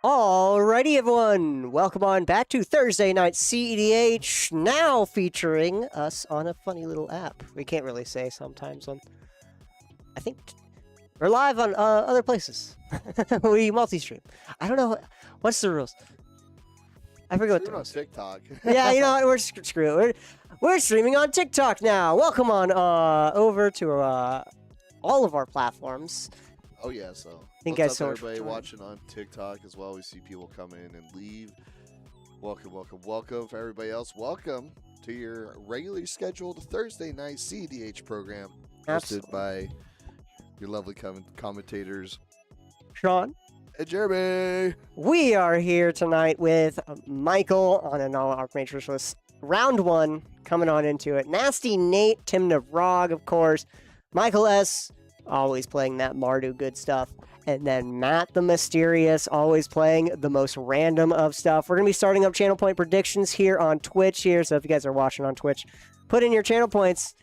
Alrighty, everyone. Welcome on back to Thursday Night CEDH, now featuring us on a funny little app. We can't really say sometimes on... I think we're live on other places. We multi-stream. I don't know. What's the rules? I forget what the rules. TikTok. Yeah, you know what? We're screw it. We're streaming on TikTok now. Welcome on over to all of our platforms. Oh yeah, so Thank what's you up, guys so much everybody for joining. watching on TikTok as well. We see people come in and leave. Welcome, welcome, welcome. For everybody else, welcome to your regularly scheduled Thursday night CEDH program, hosted by your lovely commentators, Sean and Jeremy. We are here tonight with Michael on an all Archmage list. Round one, coming on into it. Nasty Nate, Timna Rog, of course. Michael S, always playing that Mardu good stuff. And then Matt the Mysterious, always playing the most random of stuff. We're going to be starting up channel point predictions here on Twitch here. So if you guys are watching on Twitch, put in your channel points.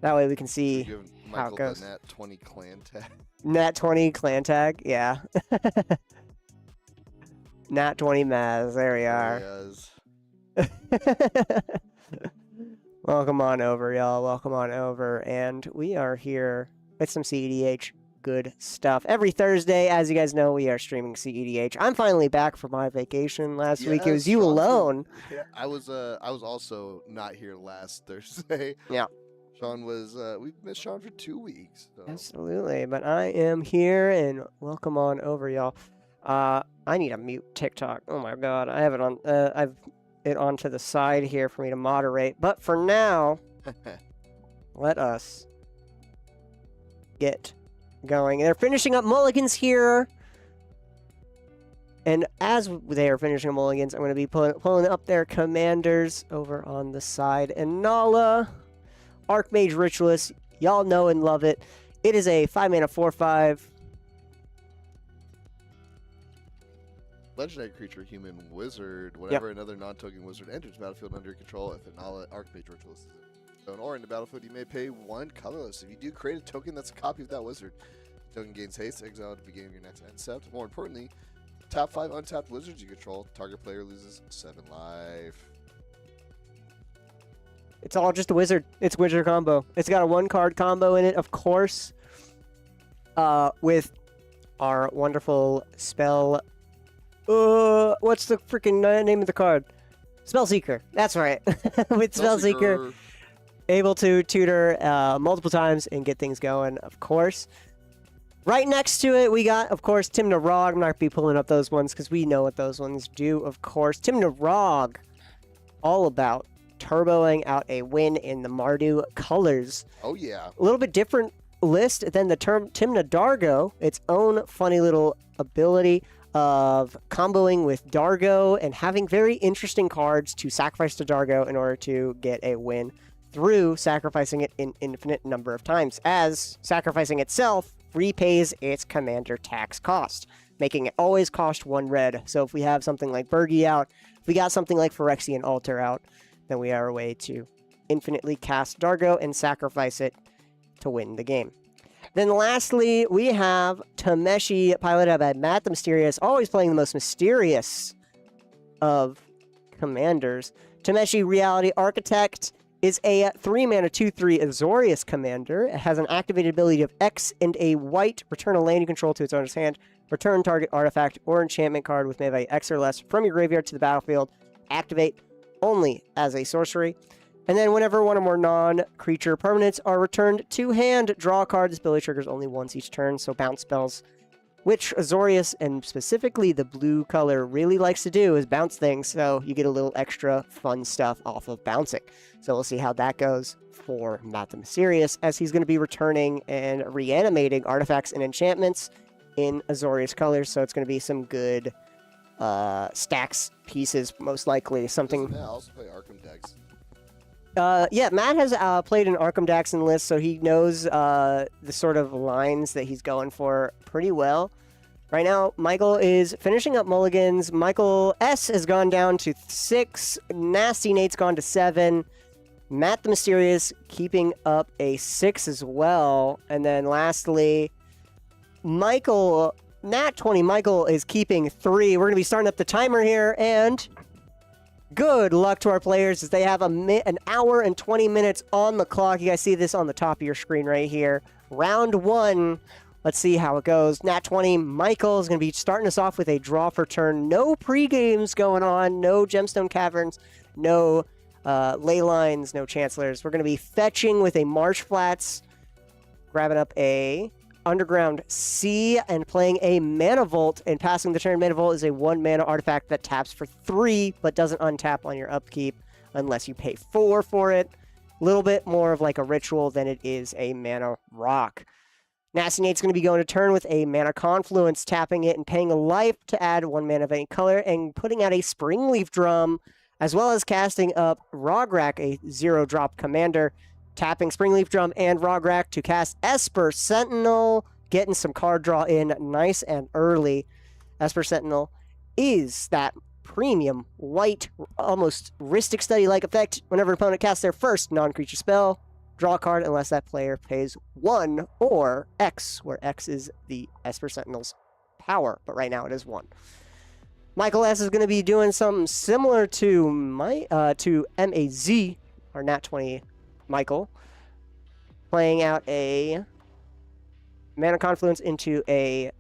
That way we can see how it goes. The Nat 20 clan tag. Nat 20 clan tag, yeah. Nat 20 Maz, there we are. Welcome on over, y'all. Welcome on over. And we are here with some CEDH good stuff. Every Thursday, as you guys know, we are streaming CEDH. I'm finally back from my vacation last week. It was you alone. Yeah, I was also not here last Thursday. Yeah. Sean was, we missed Sean for 2 weeks. So. Absolutely, but I am here, and welcome on over, y'all. I need to mute TikTok. Oh my god, I have it on, I've it onto the side here for me to moderate. But for now, let us get going. They're finishing up mulligans here. And as they are finishing mulligans, I'm going to be pulling up their commanders over on the side. And Nala, Archmage Ritualist, y'all know and love it. It is a 5-mana 4/5. Legendary creature, human wizard. Whenever another non-token wizard enters the battlefield under your control, if an Nala Archmage Ritualist is in zone or in the battlefield, you may pay 1 colorless. If you do, create a token that's a copy of that wizard. The token gains haste, exile at the beginning of your next end step. More importantly, tap 5 untapped wizards you control. Target player loses 7 life. It's all just a wizard. It's wizard combo. It's got a 1-card combo in it, of course. With our wonderful spell. What's the freaking name of the card? Spellseeker. That's right. With Spellseeker, able to tutor multiple times and get things going, of course. Right next to it, we got, of course, Timna Rog. I'm not going to be pulling up those ones because we know what those ones do, of course. Timna Rog, all about turboing out a win in the Mardu colors. Oh, yeah. A little bit different list than the term Timna Dargo, its own funny little ability of comboing with Dargo and having very interesting cards to sacrifice to Dargo in order to get a win through sacrificing it an infinite number of times, as sacrificing itself repays its commander tax cost, making it always cost 1 red. So if we have something like Bergie out, if we got something like Phyrexian Altar out, then we have a way to infinitely cast Dargo and sacrifice it to win the game. Then lastly, we have Tameshi, piloted by Matt the Mysterious, always playing the most mysterious of commanders. Tameshi, Reality Architect, is a 3-mana 2/3 Azorius commander. It has an activated ability of X and a white. Return a land you control to its owner's hand. Return target artifact or enchantment card with mana value X or less from your graveyard to the battlefield. Activate only as a sorcery. And then whenever one or more non-creature permanents are returned to hand, draw a card. This ability triggers only once each turn, so bounce spells, which Azorius, and specifically the blue color, really likes to do, is bounce things, so you get a little extra fun stuff off of bouncing. So we'll see how that goes for Matt the Mysterious, as he's going to be returning and reanimating artifacts and enchantments in Azorius colors, so it's going to be some good stacks pieces, most likely. Something. Doesn't Matt also play Arkham decks? Yeah, Matt has played an Arkham Daxon list, so he knows the sort of lines that he's going for pretty well. Right now, Michael is finishing up mulligans. Michael S has gone down to 6. Nasty Nate's gone to 7. Matt the Mysterious keeping up a 6 as well. And then lastly, Michael, Nat 20 Michael is keeping 3. We're going to be starting up the timer here, and good luck to our players as they have an hour and 20 minutes on the clock. You guys see this on the top of your screen right here. Round 1. Let's see how it goes. Nat 20 Michael is going to be starting us off with a draw for turn. No pre-games going on. No Gemstone Caverns. No ley lines. No Chancellors. We're going to be fetching with a Marsh Flats. Grabbing up a Underground Sea and playing a Mana Vault and passing the turn. Mana Vault is a 1-mana artifact that taps for 3 but doesn't untap on your upkeep unless you pay 4 for it. A little bit more of like a ritual than it is a mana rock. Nasty Nate's going to be going to turn with a Mana Confluence, tapping it and paying a life to add 1 mana of any color and putting out a Springleaf Drum, as well as casting up Rograk, a 0-drop commander. Tapping Springleaf Drum and Rograk to cast Esper Sentinel, getting some card draw in nice and early. Esper Sentinel is that premium white, almost Rhystic Study-like effect. Whenever an opponent casts their first non-creature spell, draw a card unless that player pays 1 or X, where X is the Esper Sentinel's power, but right now it is 1. Michael S. is going to be doing something similar to MAZ, or Nat 20 Michael, playing out a Mana Confluence into a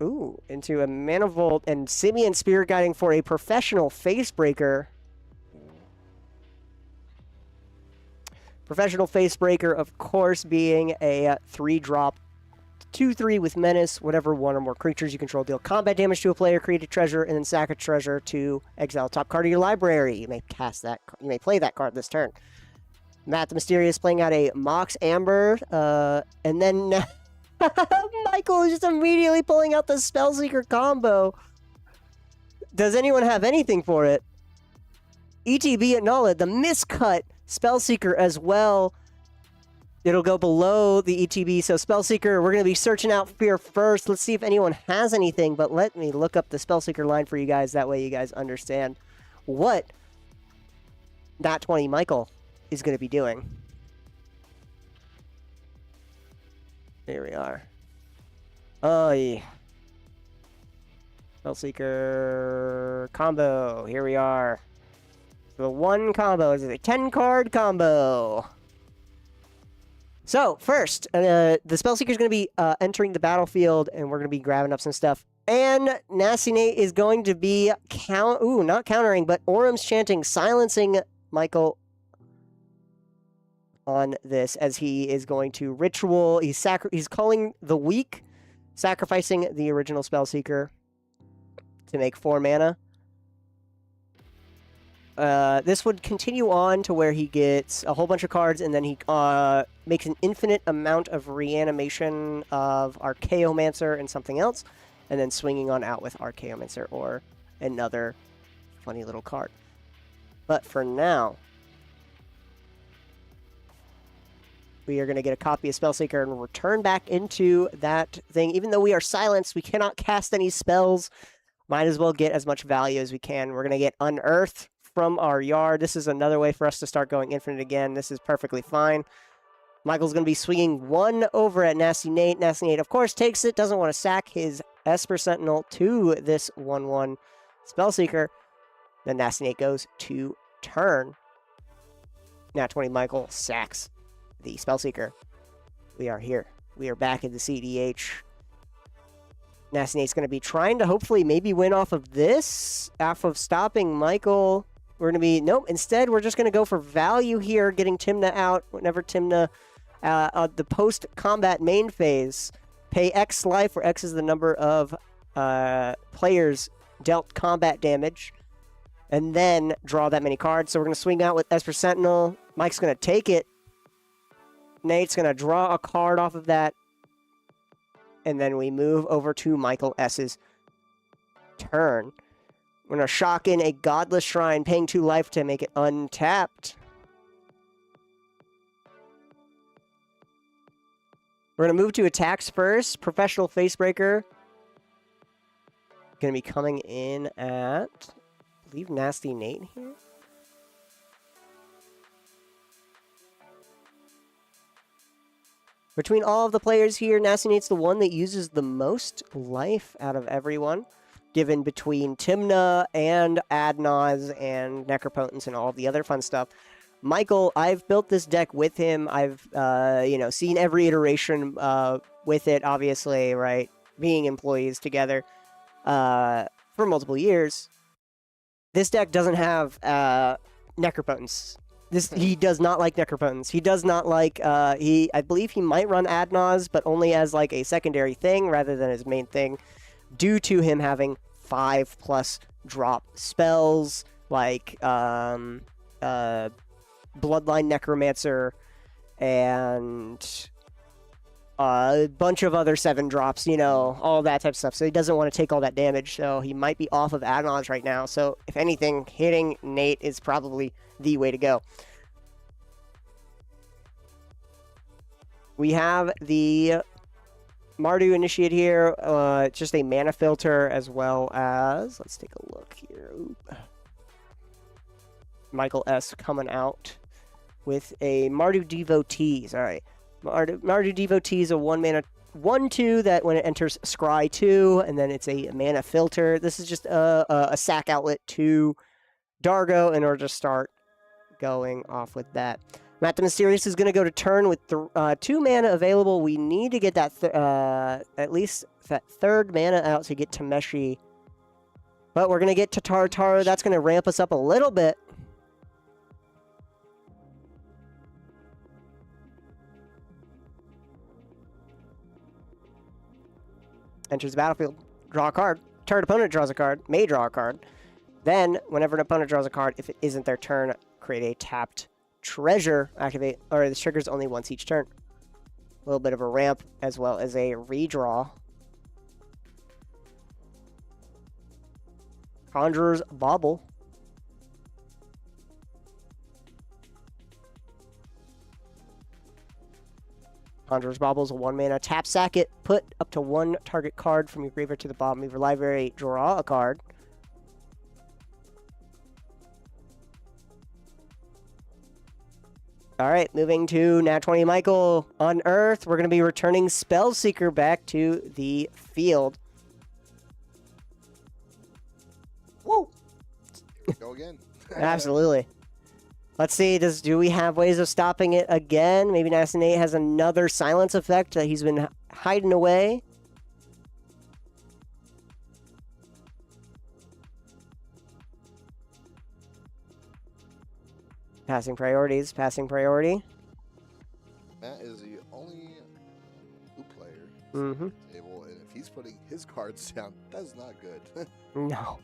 Mana Vault and Simian Spirit Guiding for a Professional Facebreaker. Professional Facebreaker, of course, being a 3-drop 2/3 with Menace. Whatever 1 or more creatures you control deal combat damage to a player, create a treasure, and then sack a treasure to exile top card of your library. You may cast that. You may play that card this turn. Matt the Mysterious playing out a Mox Amber, and then Michael is just immediately pulling out the Spellseeker combo. Does anyone have anything for it? ETB at Nala, the miscut Spellseeker as well. It'll go below the ETB, so Spellseeker, we're going to be searching out here first. Let's see if anyone has anything, but let me look up the Spellseeker line for you guys. That way you guys understand what Nat 20 Michael is going to be doing. Here we are. Oh, yeah. Spellseeker combo. Here we are. So the 1 combo is a 10-card combo. So, first, the Spellseeker is going to be entering the battlefield, and we're going to be grabbing up some stuff. And Nasty Nate is going to be, not countering, but Orum's Chanting, silencing Michael on this, as he is going to ritual. He's calling the weak, sacrificing the original Spellseeker to make 4 mana. This would continue on to where he gets a whole bunch of cards, and then he makes an infinite amount of reanimation of Archaeomancer and something else, and then swinging on out with Archaeomancer or another funny little card. But for now, we are going to get a copy of Spellseeker and return back into that thing. Even though we are silenced, we cannot cast any spells. Might as well get as much value as we can. We're going to get Unearth from our yard. This is another way for us to start going infinite again. This is perfectly fine. Michael's going to be swinging 1 over at Nasty Nate. Nasty Nate, of course, takes it. Doesn't want to sack his Esper Sentinel to this 1/1 Spellseeker. Then Nasty Nate goes to turn. Nat 20 Michael sacks the Spellseeker. We are here. We are back in the CEDH. Nasty Nate's going to be trying to hopefully maybe win off of this, off of stopping Michael. We're going to be, nope, instead we're just going to go for value here, getting Tymna out. Whenever Tymna, the post-combat main phase, pay X life, where X is the number of players dealt combat damage, and then draw that many cards. So we're going to swing out with Esper Sentinel. Mike's going to take it. Nate's going to draw a card off of that. And then we move over to Michael S.'s turn. We're going to shock in a Godless Shrine, paying 2 life to make it untapped. We're going to move to attacks first. Professional Facebreaker. Going to be coming in at, I believe, Nasty Nate here. Between all of the players here, Nasty Nate's the one that uses the most life out of everyone, given between Timna and Adnaz and Necropotence and all of the other fun stuff. Michael, I've built this deck with him. I've, seen every iteration with it, obviously, right? Being employees together for multiple years. This deck doesn't have Necropotence. He does not like Necropotence. He does not like, I believe he might run Adnaz, but only as like a secondary thing rather than his main thing, due to him having 5+ drop spells like Bloodline Necromancer and a bunch of other 7 drops, all that type of stuff. So he doesn't want to take all that damage, so he might be off of Adnaz right now. So if anything, hitting Nate is probably the way to go. We have the Mardu Initiate here, just a mana filter, as well as, let's take a look here. Oop. Michael S. coming out with a Mardu Devotees. All right. Mardu Devotees, a 1-mana 1/2 that when it enters Scry 2, and then it's a mana filter. This is just a sack outlet to Dargo in order to start going off with that. Matt the Mysterious is going to go to turn with 2 mana available. We need to get that at least that 3rd mana out to get Tameshi. But we're going to get to Tartaro. That's going to ramp us up a little bit. Enters the battlefield. Draw a card. Target opponent draws a card. May draw a card. Then, whenever an opponent draws a card, if it isn't their turn, create a tapped treasure. Activate, or this triggers only once each turn. A little bit of a ramp, as well as a redraw. Conjurer's Bauble. Conjurer's Bauble is a 1-mana. Tap, sack it. Put up to 1 target card from your graveyard to the bottom of your library. Draw a card. All right, moving to Nat 20 Michael. On Earth, we're going to be returning Spellseeker back to the field. Woo! Go again. Absolutely. Let's see, do we have ways of stopping it again? Maybe Nasty Nate has another silence effect that he's been hiding away. Passing priorities, passing priority. Matt is the only blue player Mm-hmm. at the table, and if he's putting his cards down, that's not good. No.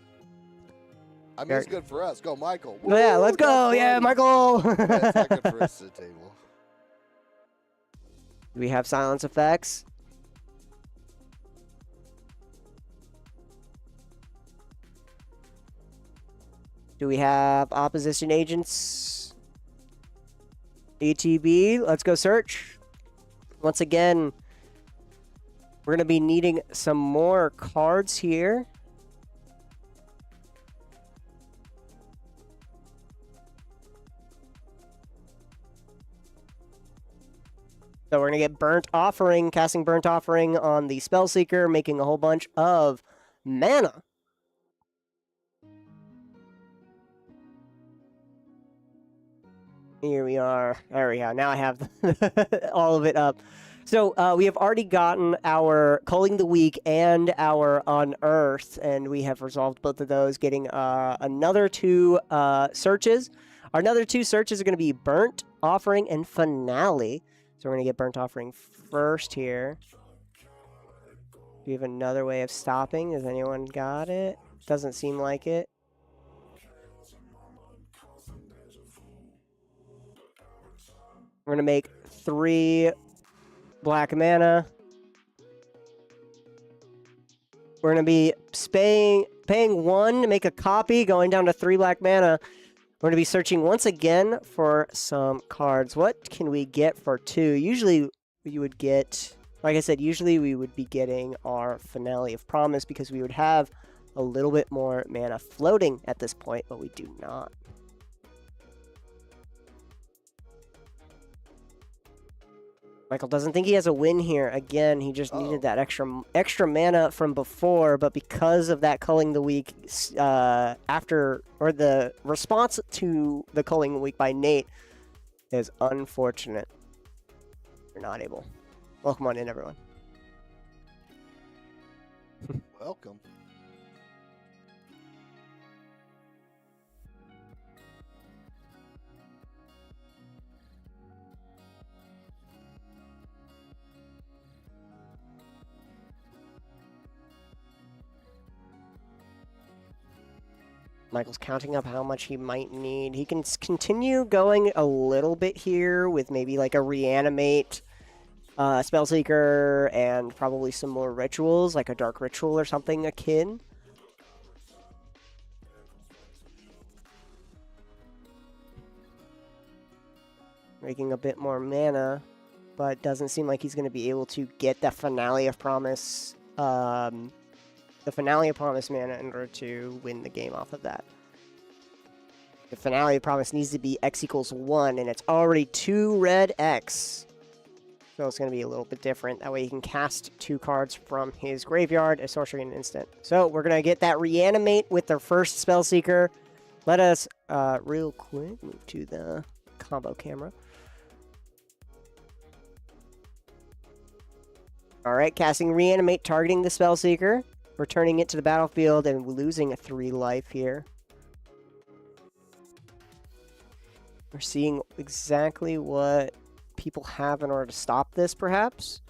I mean, it's good for us. Go, Michael. Woo, yeah, let's go. Yeah, Michael. It's not good for us at the table. Do we have silence effects? Do we have opposition agents? ETB, let's go search. Once again, we're going to be needing some more cards here. So we're going to get Burnt Offering, casting Burnt Offering on the Spellseeker, making a whole bunch of mana. Here we are. There we go. Now I have all of it up. So we have already gotten our Culling the Weak and our Unearth, and we have resolved both of those, getting another 2 searches. Our another 2 searches are going to be Burnt Offering and Finale. So we're going to get Burnt Offering first here. Do we have another way of stopping? Has anyone got it? Doesn't seem like it. We're going to make 3 black mana. We're going to be paying 1 to make a copy, going down to 3 black mana. We're going to be searching once again for some cards. What can we get for 2? Usually you would get, like I said, usually we would be getting our Finale of Promise because we would have a little bit more mana floating at this point, but we do not. Michael doesn't think he has a win here. Again, he just needed that extra mana from before, but because of that culling the week the response to the culling the week by Nate is unfortunate. You're not able. Welcome on in, everyone. Welcome. Michael's counting up how much he might need. He can continue going a little bit here with maybe like a reanimate Spellseeker and probably some more rituals, like a dark ritual or something akin. Making a bit more mana, but doesn't seem like he's going to be able to get the Finale of Promise, the Finale of Promise mana in order to win the game off of that. The Finale of Promise needs to be X equals 1, and it's already 2 red X. So it's going to be a little bit different. That way he can cast 2 cards from his graveyard, a sorcery, and an instant. So we're going to get that Reanimate with their first Spellseeker. Let us, real quick, move to the combo camera. Alright, casting Reanimate, targeting the Spellseeker. Returning it to the battlefield and losing a 3 life here. We're seeing exactly what people have in order to stop this, perhaps.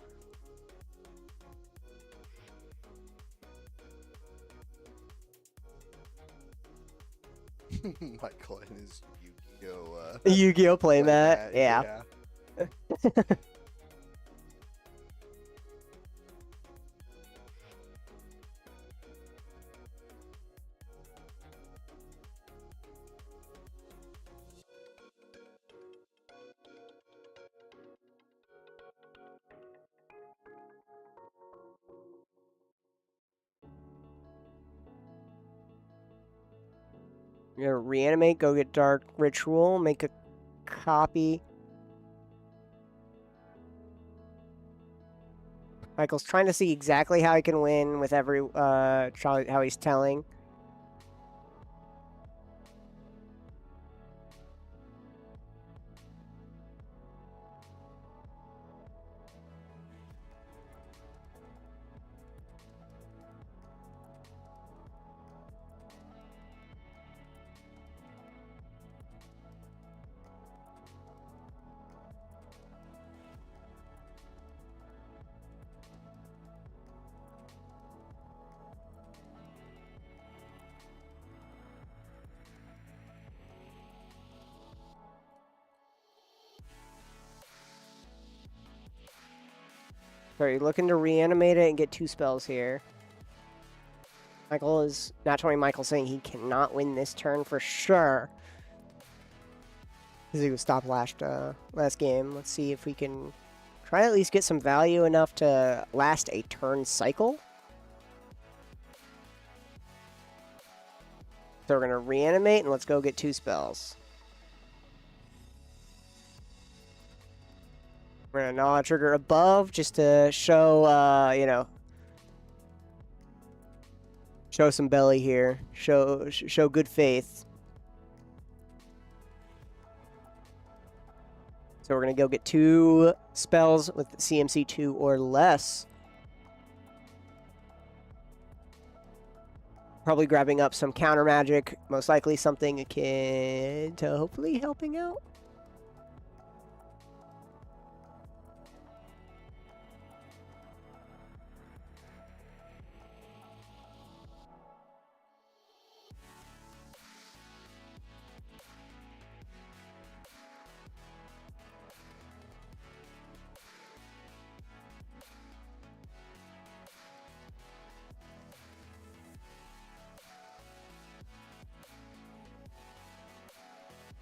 Michael and his Yu-Gi-Oh! Yu-Gi-Oh! Playing that. Yeah. You're gonna reanimate, go get Dark Ritual, make a copy. Michael's trying to see exactly how he can win with every how he's telling. So you're looking to reanimate it and get 2 spells here. Michael is, not 20 Michael saying he cannot win this turn for sure. Because he was stopped last game. Let's see if we can try to at least get some value enough to last a turn cycle. So we're going to reanimate and let's go get 2 spells. We're going to gnaw trigger above just to show, you know, show some belly here. Show good faith. So we're going to go get 2 spells with CMC 2 or less. Probably grabbing up some counter magic. Most likely something akin to hopefully helping out.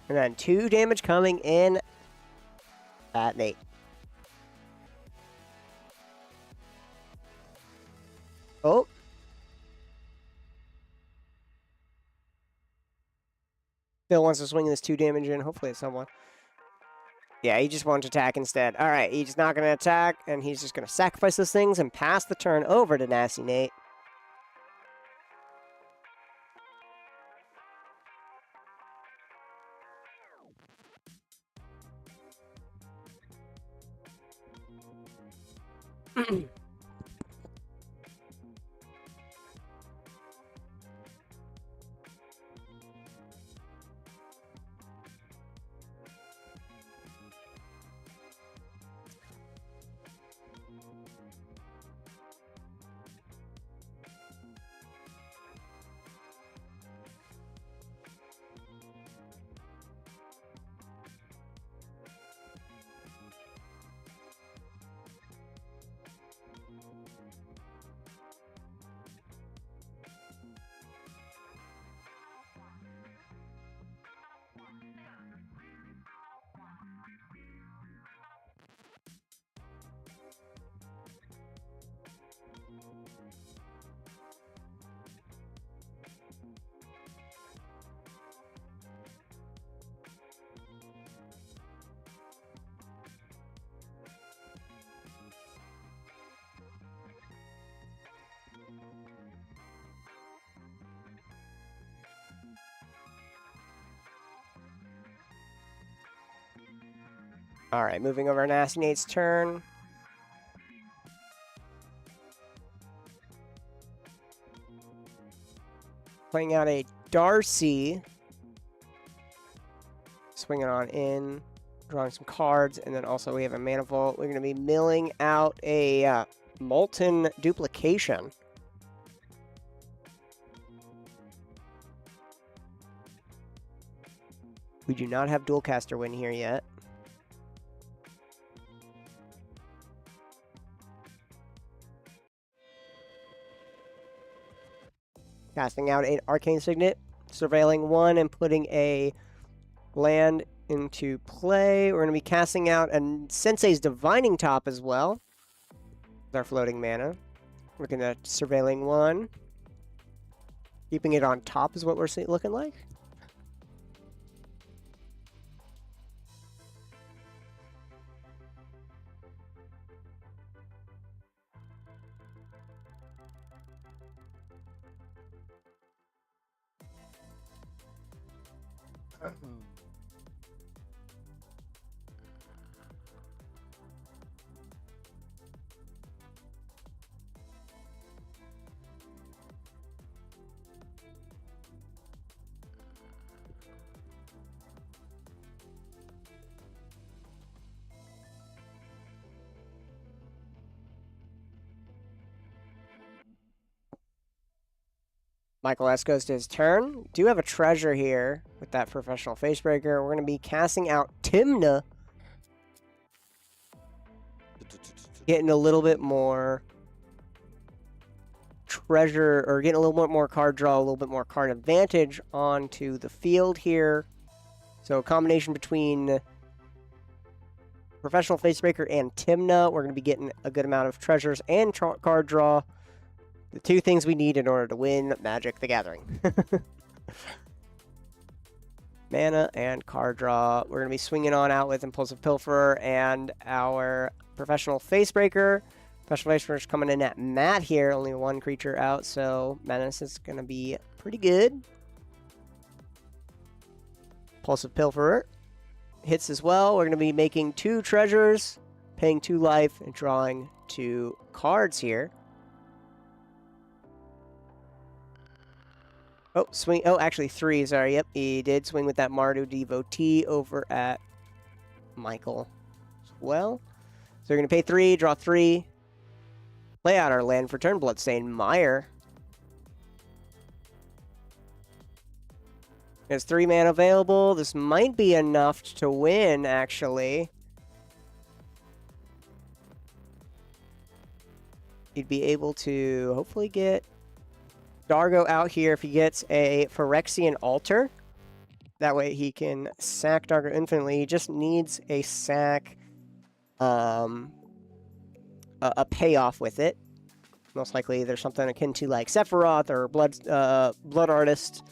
And then 2 damage coming in at Nate. Oh. Bill wants to swing this 2 damage in. Hopefully it's someone. Yeah, he just won't attack instead. All right, he's not going to attack, and he's just going to sacrifice those things and pass the turn over to Nasty Nate. All right, moving over to Nasty Nate's turn. Playing out a Darcy. Swinging on in, drawing some cards, and then also we have a Mana Vault. We're going to be milling out a Molten Duplication. We do not have Dualcaster Win here yet. Casting out an Arcane Signet, surveilling one, and putting a land into play. We're going to be casting out a Sensei's Divining Top as well. With our floating mana. We're going to surveilling one. Keeping it on top is what we're looking like. Michael S. goes to his turn. Do have a treasure here with that Professional Facebreaker. We're going to be casting out Timna. Getting a little bit more treasure, or getting a little bit more card draw, a little bit more card advantage onto the field here. So a combination between Professional Facebreaker and Timna. We're going to be getting a good amount of treasures and card draw. The two things we need in order to win Magic the Gathering. Mana and card draw. We're going to be swinging on out with Impulsive Pilferer and our Professional Facebreaker. Professional Facebreaker's coming in at Matt here. Only one creature out, so Madness is going to be pretty good. Impulsive Pilferer hits as well. We're going to be making 2 treasures, paying 2 life, and drawing 2 cards here. Oh, swing. Oh, actually 3. Sorry. Yep, he did swing with that Mardu Devotee over at Michael as well. So we're going to pay 3, draw 3, play out our land for turn. Bloodstained Mire. There's 3 mana available. This might be enough to win, actually. He'd be able to hopefully get Dargo out here if he gets a Phyrexian Altar. That way he can sack Dargo infinitely. He just needs a sack, a payoff with it. Most likely there's something akin to like Sephiroth or Blood Artist.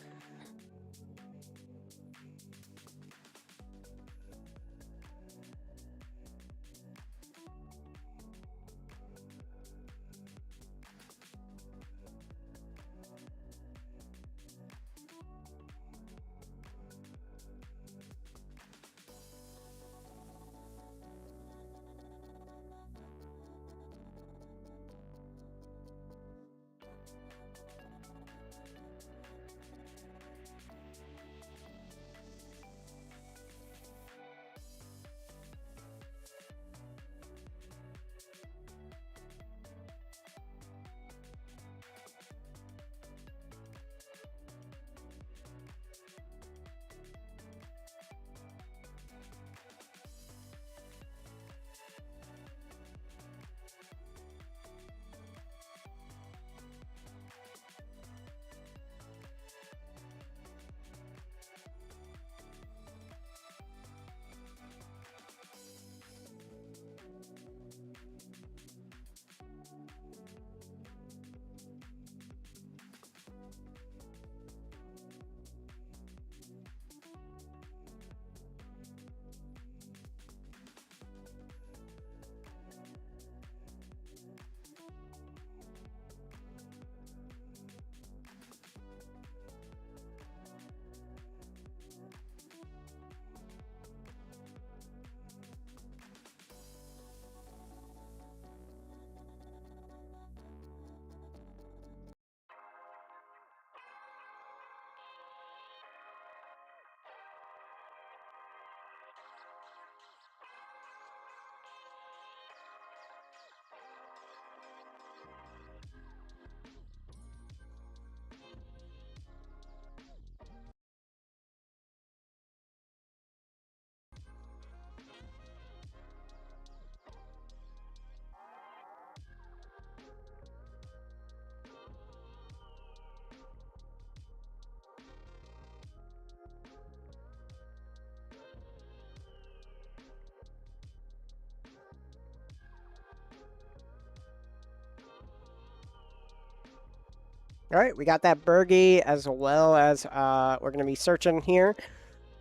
All right, we got that Bergie as well as we're going to be searching here.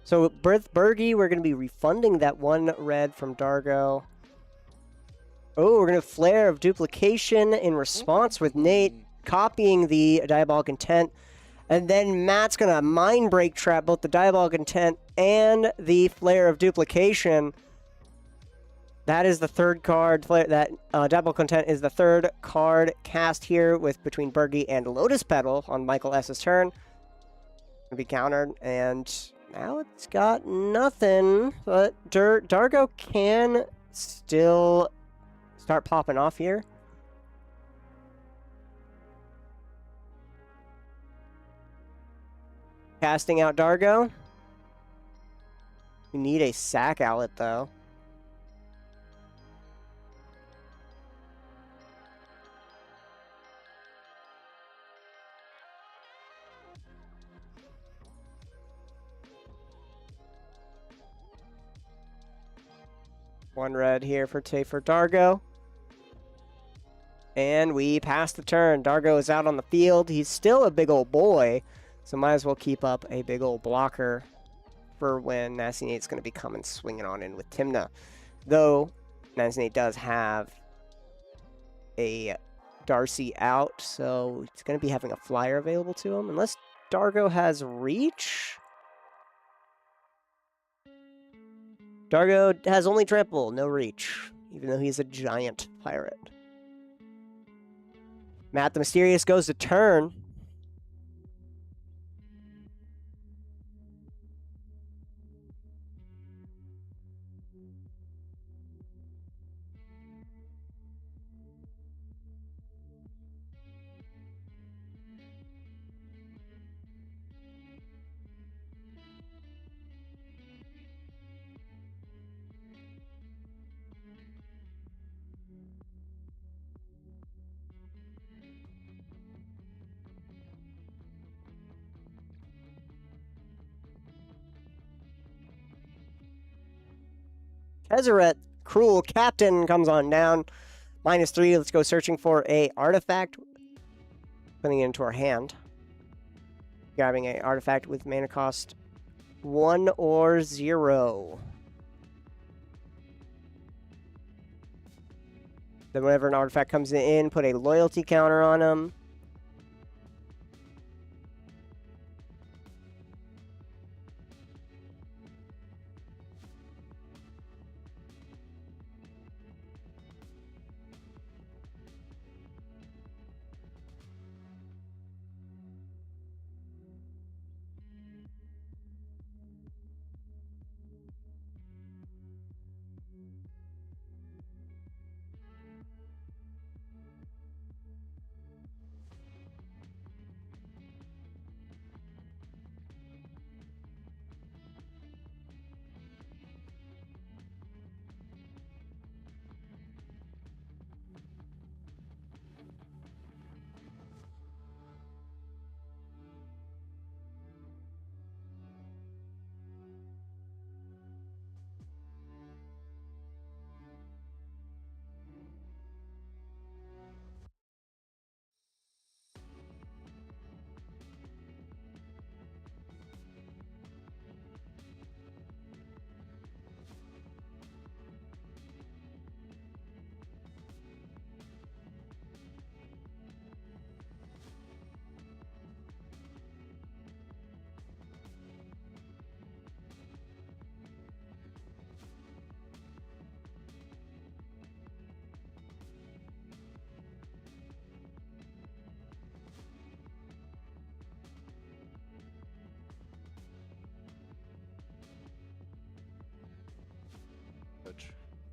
So with Bergie, we're going to be refunding that 1 red from Dargo. Oh, we're going to Flare of Duplication in response with Nate copying the Diabolic Intent. And then Matt's going to Mind Break Trap both the Diabolic Intent and the Flare of Duplication. That is the third card. That Diabolic Intent is the third card cast here with between Bergie and Lotus Petal on Michael S.'s turn. Going to be countered, and now it's got nothing. But Dargo can still start popping off here. Casting out Dargo. We need a sack outlet, though. One red here for Dargo. And we pass the turn. Dargo is out on the field. He's still a big old boy, so might as well keep up a big old blocker for when Nasty Nate's going to be coming swinging on in with Tymna. Though, Nasty Nate does have a Darcy out, so he's going to be having a flyer available to him. Unless Dargo has reach? Dargo has only trample, no reach, even though he's a giant pirate. Matt the Mysterious goes to turn. Tezzeret, Cruel Captain comes on down. -3, let's go searching for a artifact. Putting it into our hand. Grabbing a artifact with mana cost 1 or 0. Then whenever an artifact comes in, put a loyalty counter on them.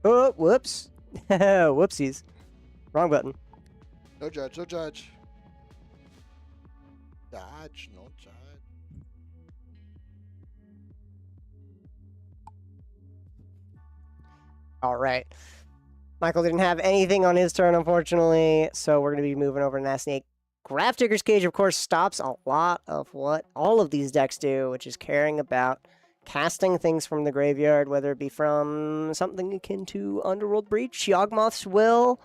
Oh, whoops. Whoopsies. Wrong button. No judge, no judge. Judge, no judge. All right. Michael didn't have anything on his turn, unfortunately, so we're going to be moving over to Nasty Nate. Grafdigger's Cage, of course, stops a lot of what all of these decks do, which is caring about casting things from the graveyard, whether it be from something akin to Underworld Breach, Yawgmoth's Will,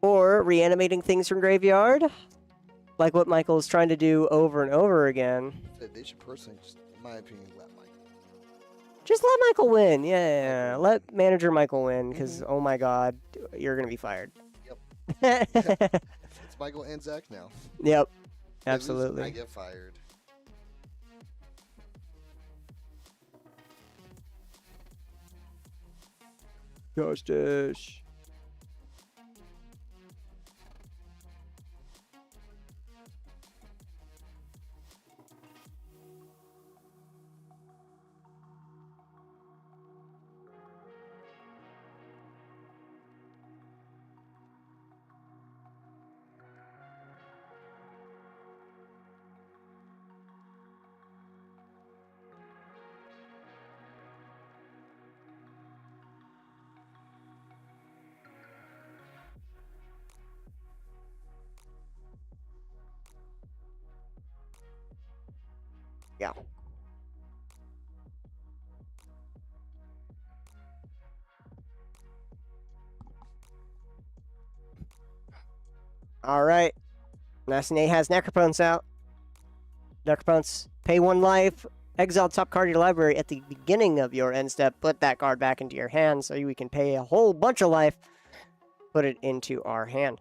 or reanimating things from graveyard. like what Michael's trying to do over and over again. They should personally, just, in my opinion, let Michael. Just let Michael win. Yeah, let manager Michael win, because, oh my god, you're going to be fired. Yep. It's Michael and Zach now. Yep, They lose, absolutely. I get fired. Justice. Yeah. All right. Nasty Nate has Necroponts out. Necroponts, pay 1 life. Exile top card of your library at the beginning of your end step. Put that card back into your hand so we can pay a whole bunch of life. Put it into our hand.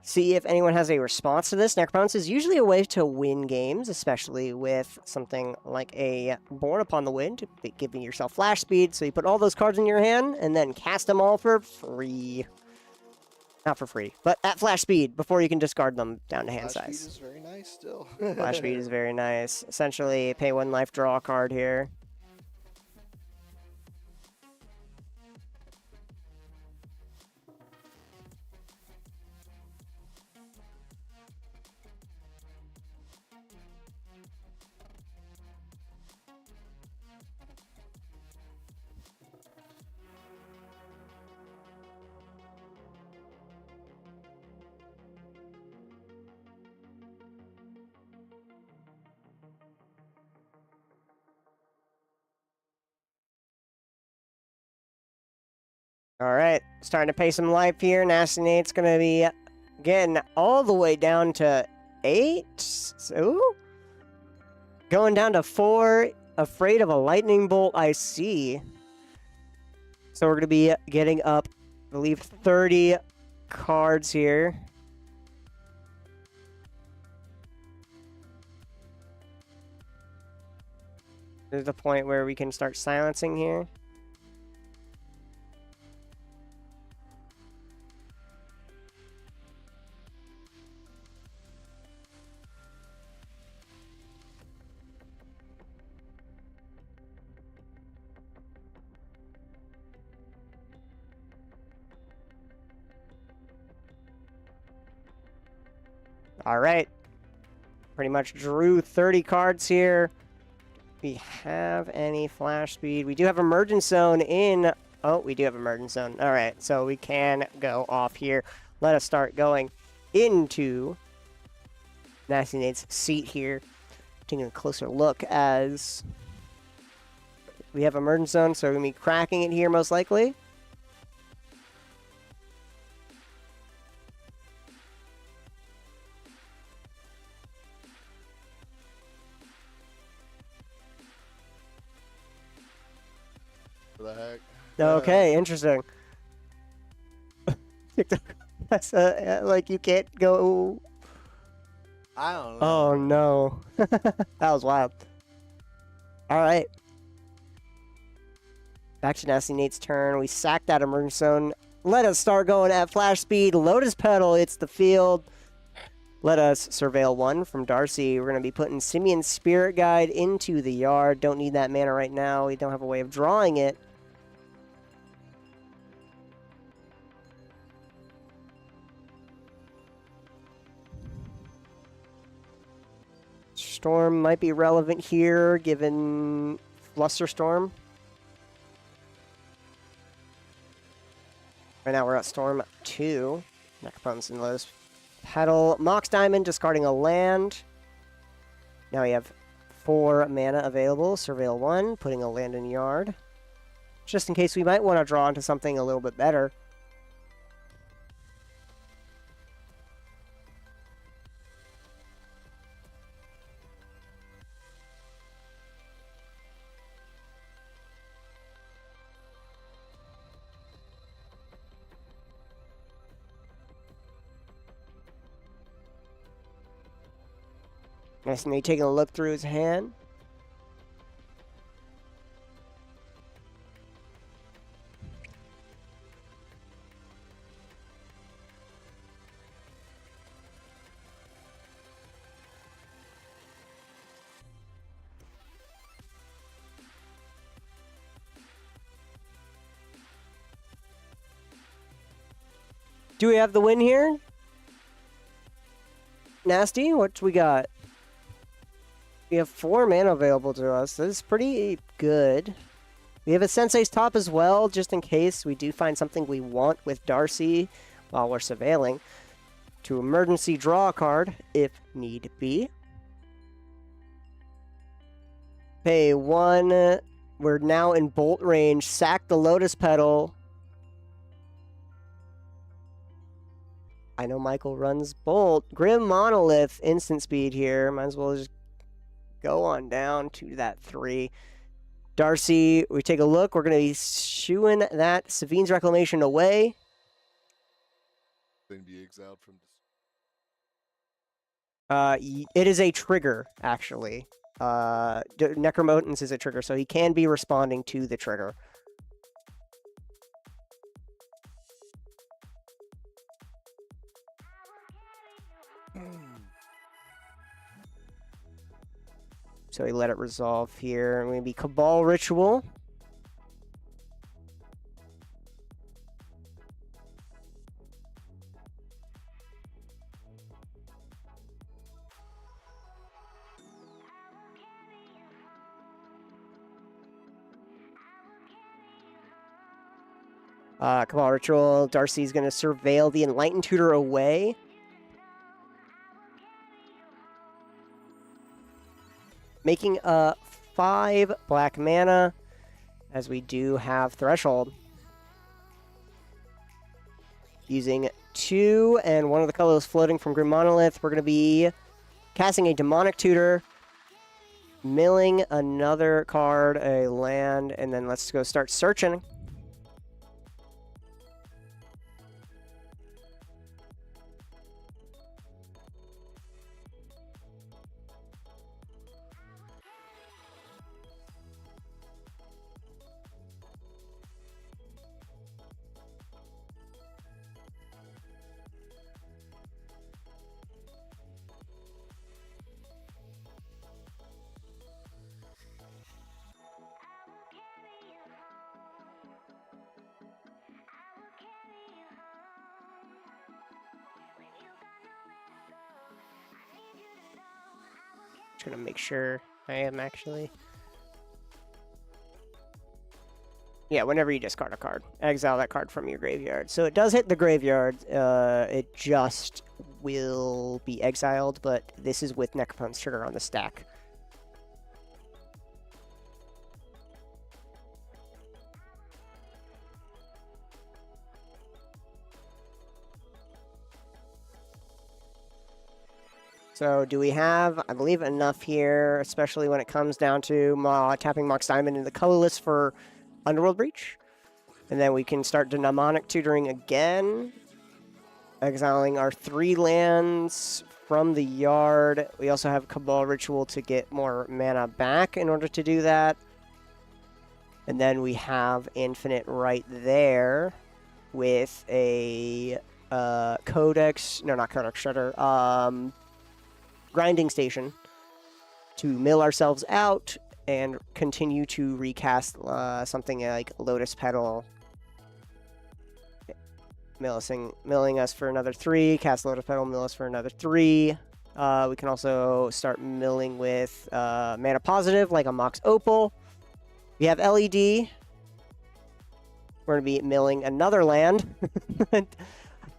See if anyone has a response to this. Necroponts is usually a way to win games, especially with something like a Born Upon the Wind, giving yourself flash speed. So you put all those cards in your hand and then cast them all for free. Not for free, but at flash speed before you can discard them down to hand Flash size. speed is very nice still. Flash speed is very nice. Essentially, pay 1 life, draw a card here. All right, starting to pay some life here. Nasty Nate's going to be getting all the way down to 8. So, going down to 4. Afraid of a lightning bolt, I see. So we're going to be getting up, I believe, 30 cards here. There's the point where we can start silencing here. All right. Pretty much drew 30 cards here. We have any flash speed? We do have Emergence Zone in. Oh, we do have Emergence Zone. All right, so we can go off here. Let us start going into Nasty Nate's seat here. Taking a closer look as we have Emergence Zone, so we're going to be cracking it here most likely. What the heck? Okay, interesting. That's like you can't go. I don't know. Oh no, that was wild. All right, back to Nasty Nate's turn. We sacked that Emergence Zone. Let us start going at flash speed. Lotus Petal, it's the field. Let us surveil 1 from Darcy. We're going to be putting Simeon's Spirit Guide into the yard. Don't need that mana right now. We don't have a way of drawing it. Storm might be relevant here, given Flusterstorm. Right now we're at Storm 2. Necroponents and Lotus Petal. Mox Diamond, discarding a land. Now we have 4 mana available. Surveil 1, putting a land in yard. Just in case we might want to draw into something a little bit better. Nice and me taking a look through his hand. Do we have the win here? Nasty, what we got? We have 4 mana available to us. This is pretty good. We have a Sensei's Top as well, just in case we do find something we want with Darcy while we're surveilling. To emergency draw a card, if need be. Pay 1. We're now in bolt range. Sack the Lotus Petal. I know Michael runs Bolt. Grim Monolith, instant speed here. Might as well just go on down to that 3. Darcy, we take a look. We're going to be shooing that Savine's Reclamation away. Then be exiled from. It is a trigger, actually. Necromotans is a trigger, so he can be responding to the trigger. So we let it resolve here. Maybe Cabal Ritual. Cabal Ritual. Darcy's going to surveil the Enlightened Tutor away. Making 5 black mana, as we do have Threshold. Using 2 and one of the colors floating from Grim Monolith, we're going to be casting a Demonic Tutor, milling another card, a land, and then let's go start searching. Just gonna make sure I am actually. Yeah, whenever you discard a card, exile that card from your graveyard. So it does hit the graveyard. It just will be exiled, but this is with Necropun's trigger on the stack. So do we have, I believe, enough here, especially when it comes down to tapping Mox Diamond in the colorless for Underworld Breach? And then we can start Demonic Tutoring again, exiling our 3 lands from the yard. We also have Cabal Ritual to get more mana back in order to do that. And then we have Infinite right there with a Codex, no, not Codex Shredder, Grinding Station to mill ourselves out and continue to recast something like Lotus Petal. Milling us for another 3, cast Lotus Petal, mill us for another 3. We can also start milling with mana positive, like a Mox Opal. We have LED. We're going to be milling another land.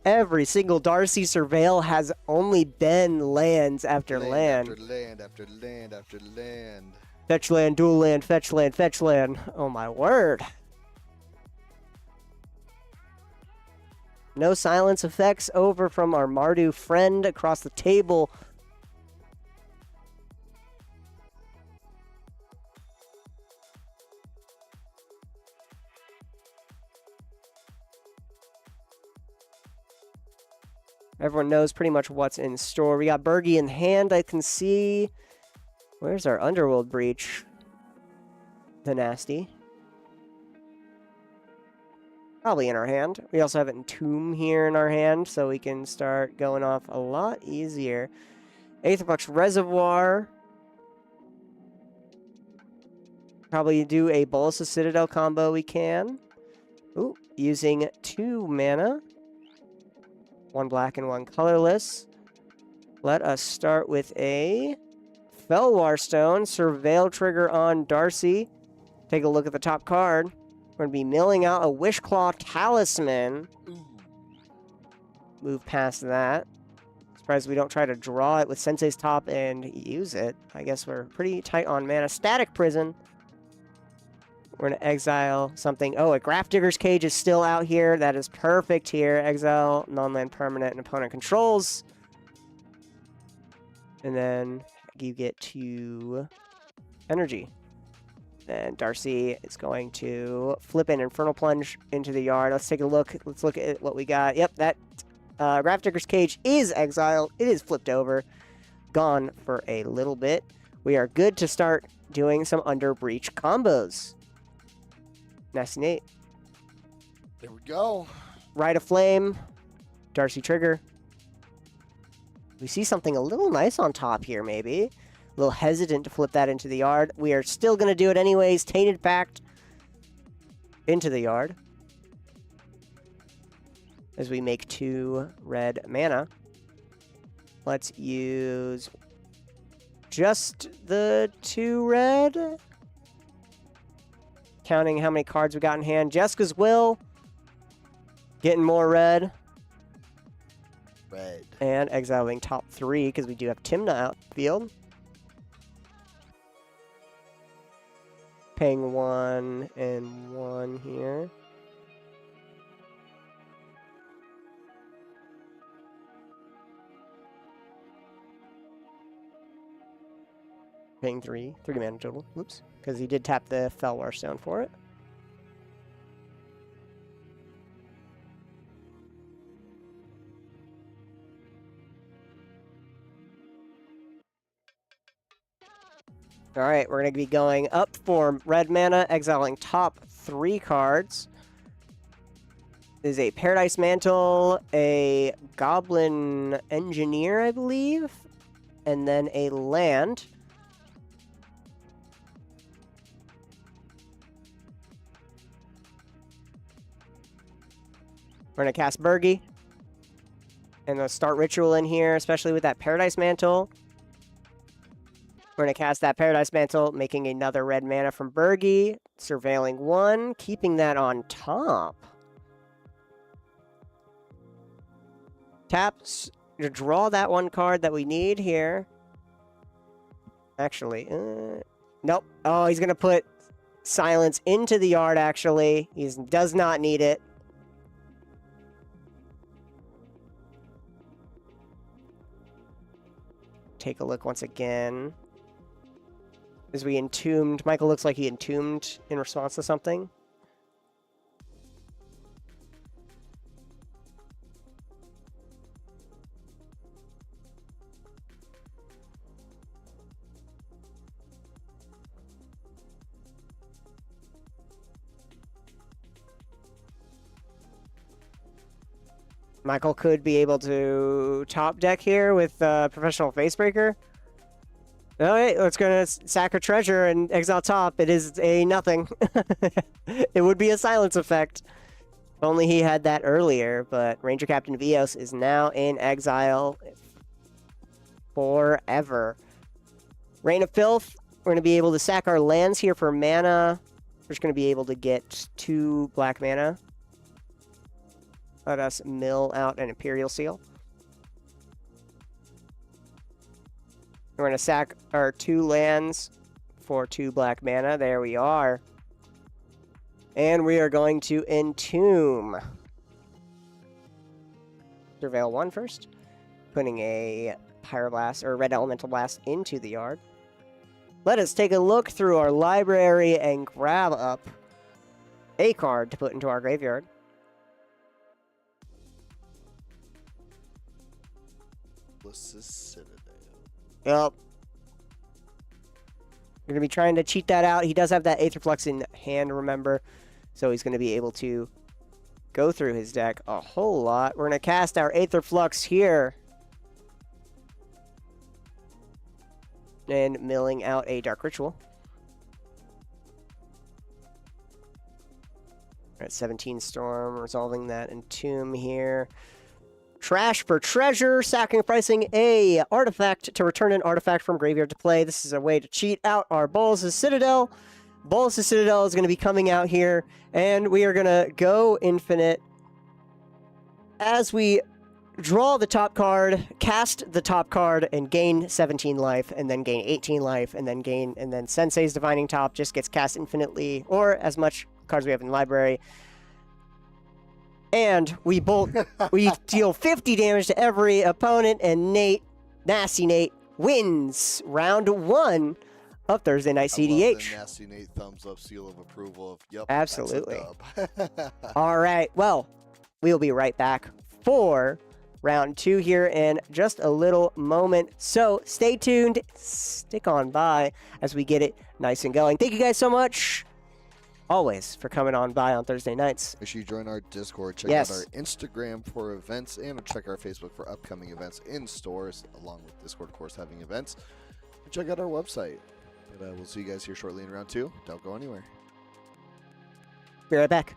Every single Darcy Surveil has only been lands after land. After land, after land, after land. Fetch land, dual land, fetch land, fetch land. Oh my word. No silence effects over from our Mardu friend across the table. Everyone knows pretty much what's in store. We got Bergie in hand, I can see. Where's our Underworld Breach? The Nasty. Probably in our hand. We also have Entomb here in our hand, so we can start going off a lot easier. Aetherflux Reservoir. Probably do a Bolus of Citadel combo we can. Ooh, using 2 mana. 1 black and 1 colorless. Let us start with a Felwar Stone. Surveil trigger on Darcy. Take a look at the top card. We're going to be milling out a Wishclaw Talisman. Ooh. Move past that. Surprised we don't try to draw it with Sensei's Top and use it. I guess we're pretty tight on mana. Static Prison. We're going to exile something. Oh, a Grafdigger's Cage is still out here. That is perfect here. Exile, non-land permanent, and opponent controls. And then you get 2 energy. And Darcy is going to flip an Infernal Plunge into the yard. Let's take a look. Let's look at what we got. Yep, that Grafdigger's Cage is exiled. It is flipped over. Gone for a little bit. We are good to start doing some Under Breach combos. Nasty Nate. There we go. Rite of Flame. Darcy Trigger. We see something a little nice on top here, maybe. A little hesitant to flip that into the yard. We are still going to do it anyways. Tainted Pact into the yard. As we make 2 red mana. Let's use just the 2 red. Counting how many cards we got in hand. Jessica's Will. Getting more red. Red. And exiling top 3 because we do have Timna outfield. Paying 1 and 1 here. Paying 3 mana total. Oops. Because he did tap the Felwar Stone for it. Alright, we're going to be going up for red mana, exiling top 3 cards. There's a Paradise Mantle, a Goblin Engineer, I believe, and then a land. We're going to cast Bergie. And we'll start Ritual in here, especially with that Paradise Mantle. We're going to cast that Paradise Mantle, making another red mana from Bergie. Surveilling 1, keeping that on top. Taps to draw that 1 card that we need here. Actually, nope. Oh, he's going to put Silence into the yard, actually. He does not need it. Take a look once again. As we entombed, Michael looks like he entombed in response to something. Michael could be able to top deck here with Professional Facebreaker. All right, let's go to sack a treasure and exile top. It is a nothing. It would be a silence effect. If only he had that earlier, but Ranger Captain Vios is now in exile forever. Reign of Filth. We're going to be able to sack our lands here for mana. We're just going to be able to get 2 black mana. Let us mill out an Imperial Seal. We're going to sack our 2 lands for 2 black mana. There we are. And we are going to Entomb. Surveil 1 first. Putting a Pyroblast, or Red Elemental Blast, into the yard. Let us take a look through our library and grab up a card to put into our graveyard. Citadel. Yep. Going to be trying to cheat that out. He does have that Aether Flux in hand, remember. So he's going to be able to go through his deck a whole lot. We're going to cast our Aether Flux here. And milling out a Dark Ritual. We're at 17 Storm, resolving that Entomb here. Trash for treasure, sacrificing a artifact to return an artifact from graveyard to play. This is a way to cheat out our Bolas' Citadel. Bolas' Citadel is going to be coming out here, and we are going to go infinite as we draw the top card, cast the top card, and gain 17 life, and then gain 18 life, and then Sensei's Divining Top just gets cast infinitely, or as much cards we have in the library. And we deal 50 damage to every opponent, and Nasty Nate, wins round 1 of Thursday Night CDH. I love the Nasty Nate thumbs up seal of approval. Yep, absolutely. That's a dub. All right, well, we'll be right back for round 2 here in just a little moment. So stay tuned, stick on by as we get it nice and going. Thank you guys so much, always, for coming on by on Thursday nights. Make sure you join our Discord, check Yes. out our Instagram for events, and check our Facebook for upcoming events in stores, along with Discord, of course, having events. And check out our website. But we'll see you guys here shortly in round 2. Don't go anywhere. Be right back.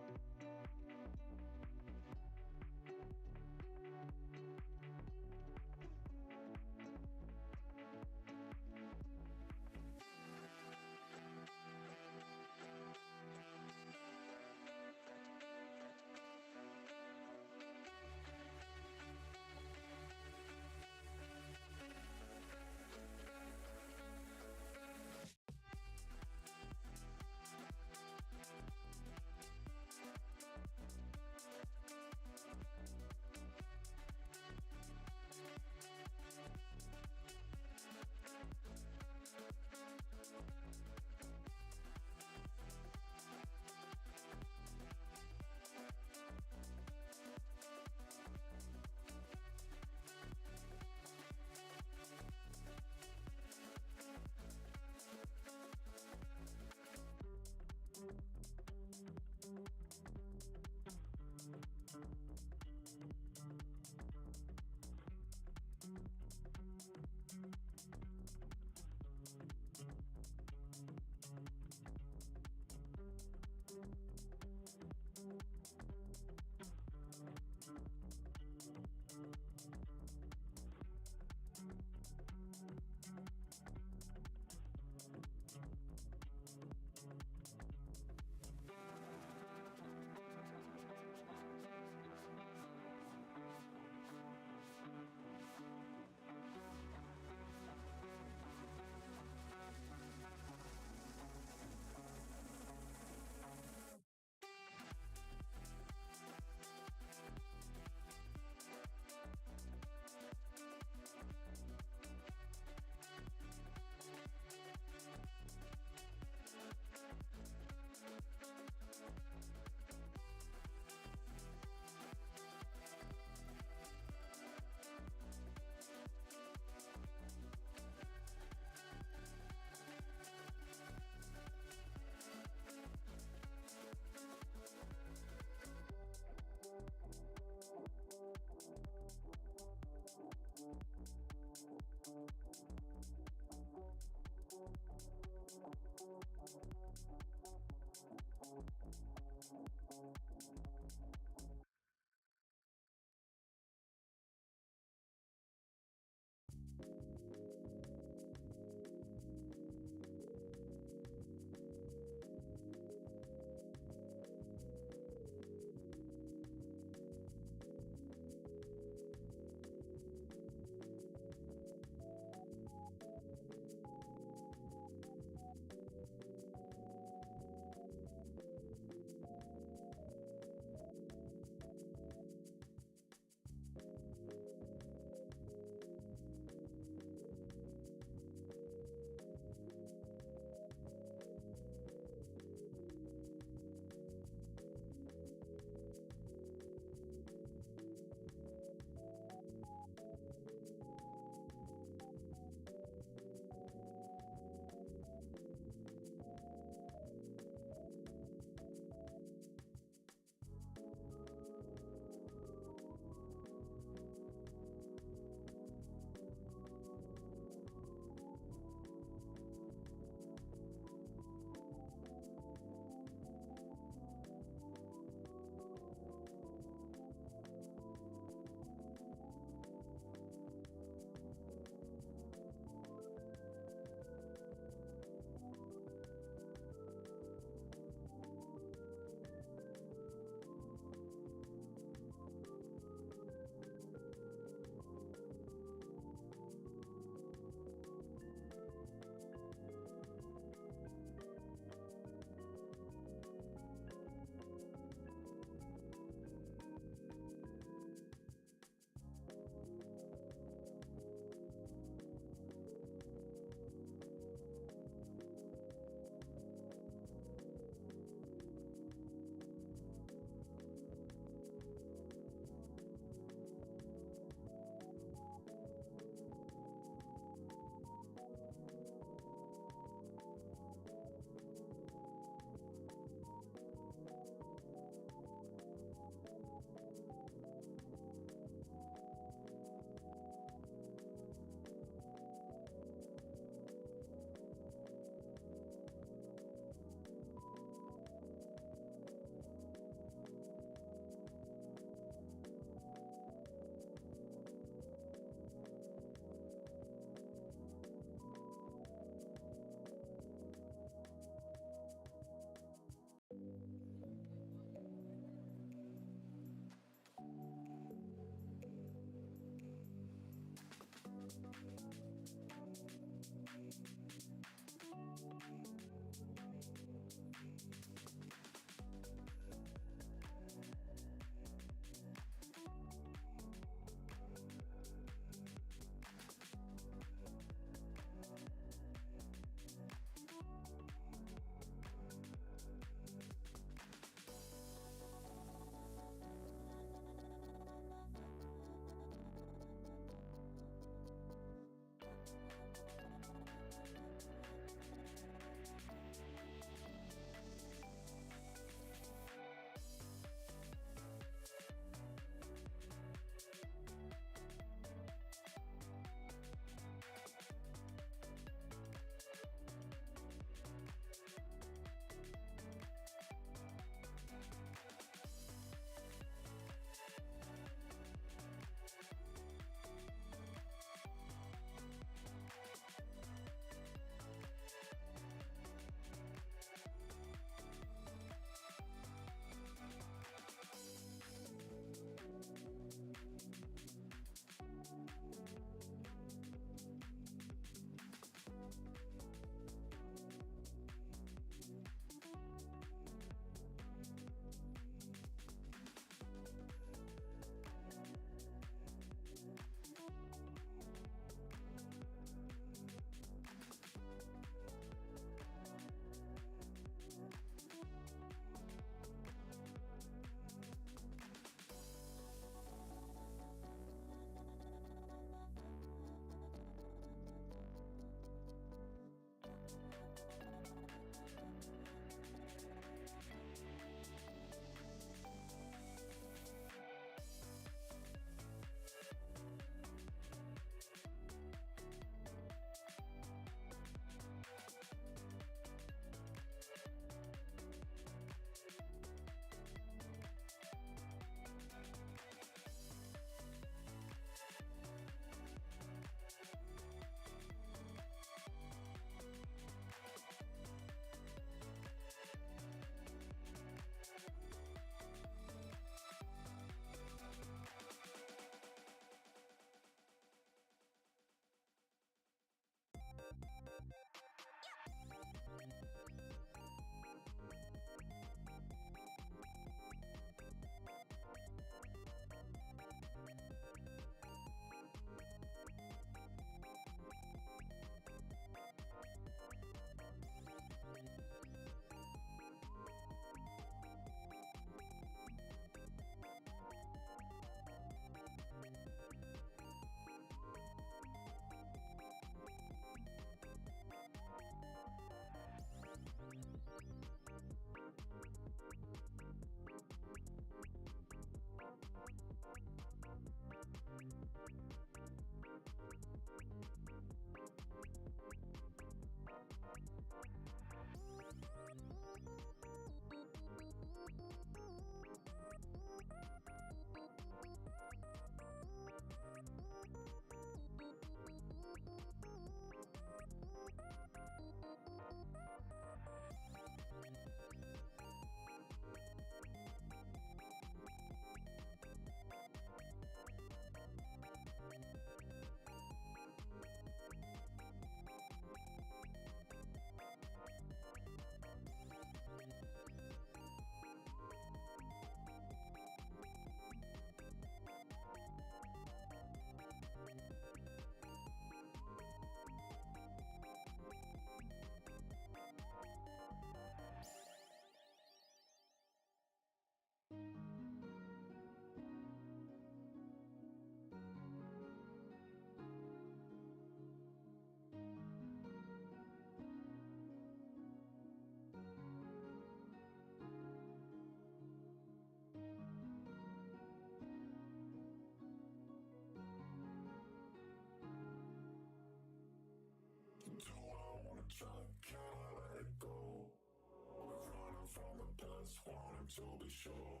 Do I wanna try? Can I let it go? We're running from the past, wanting to be sure.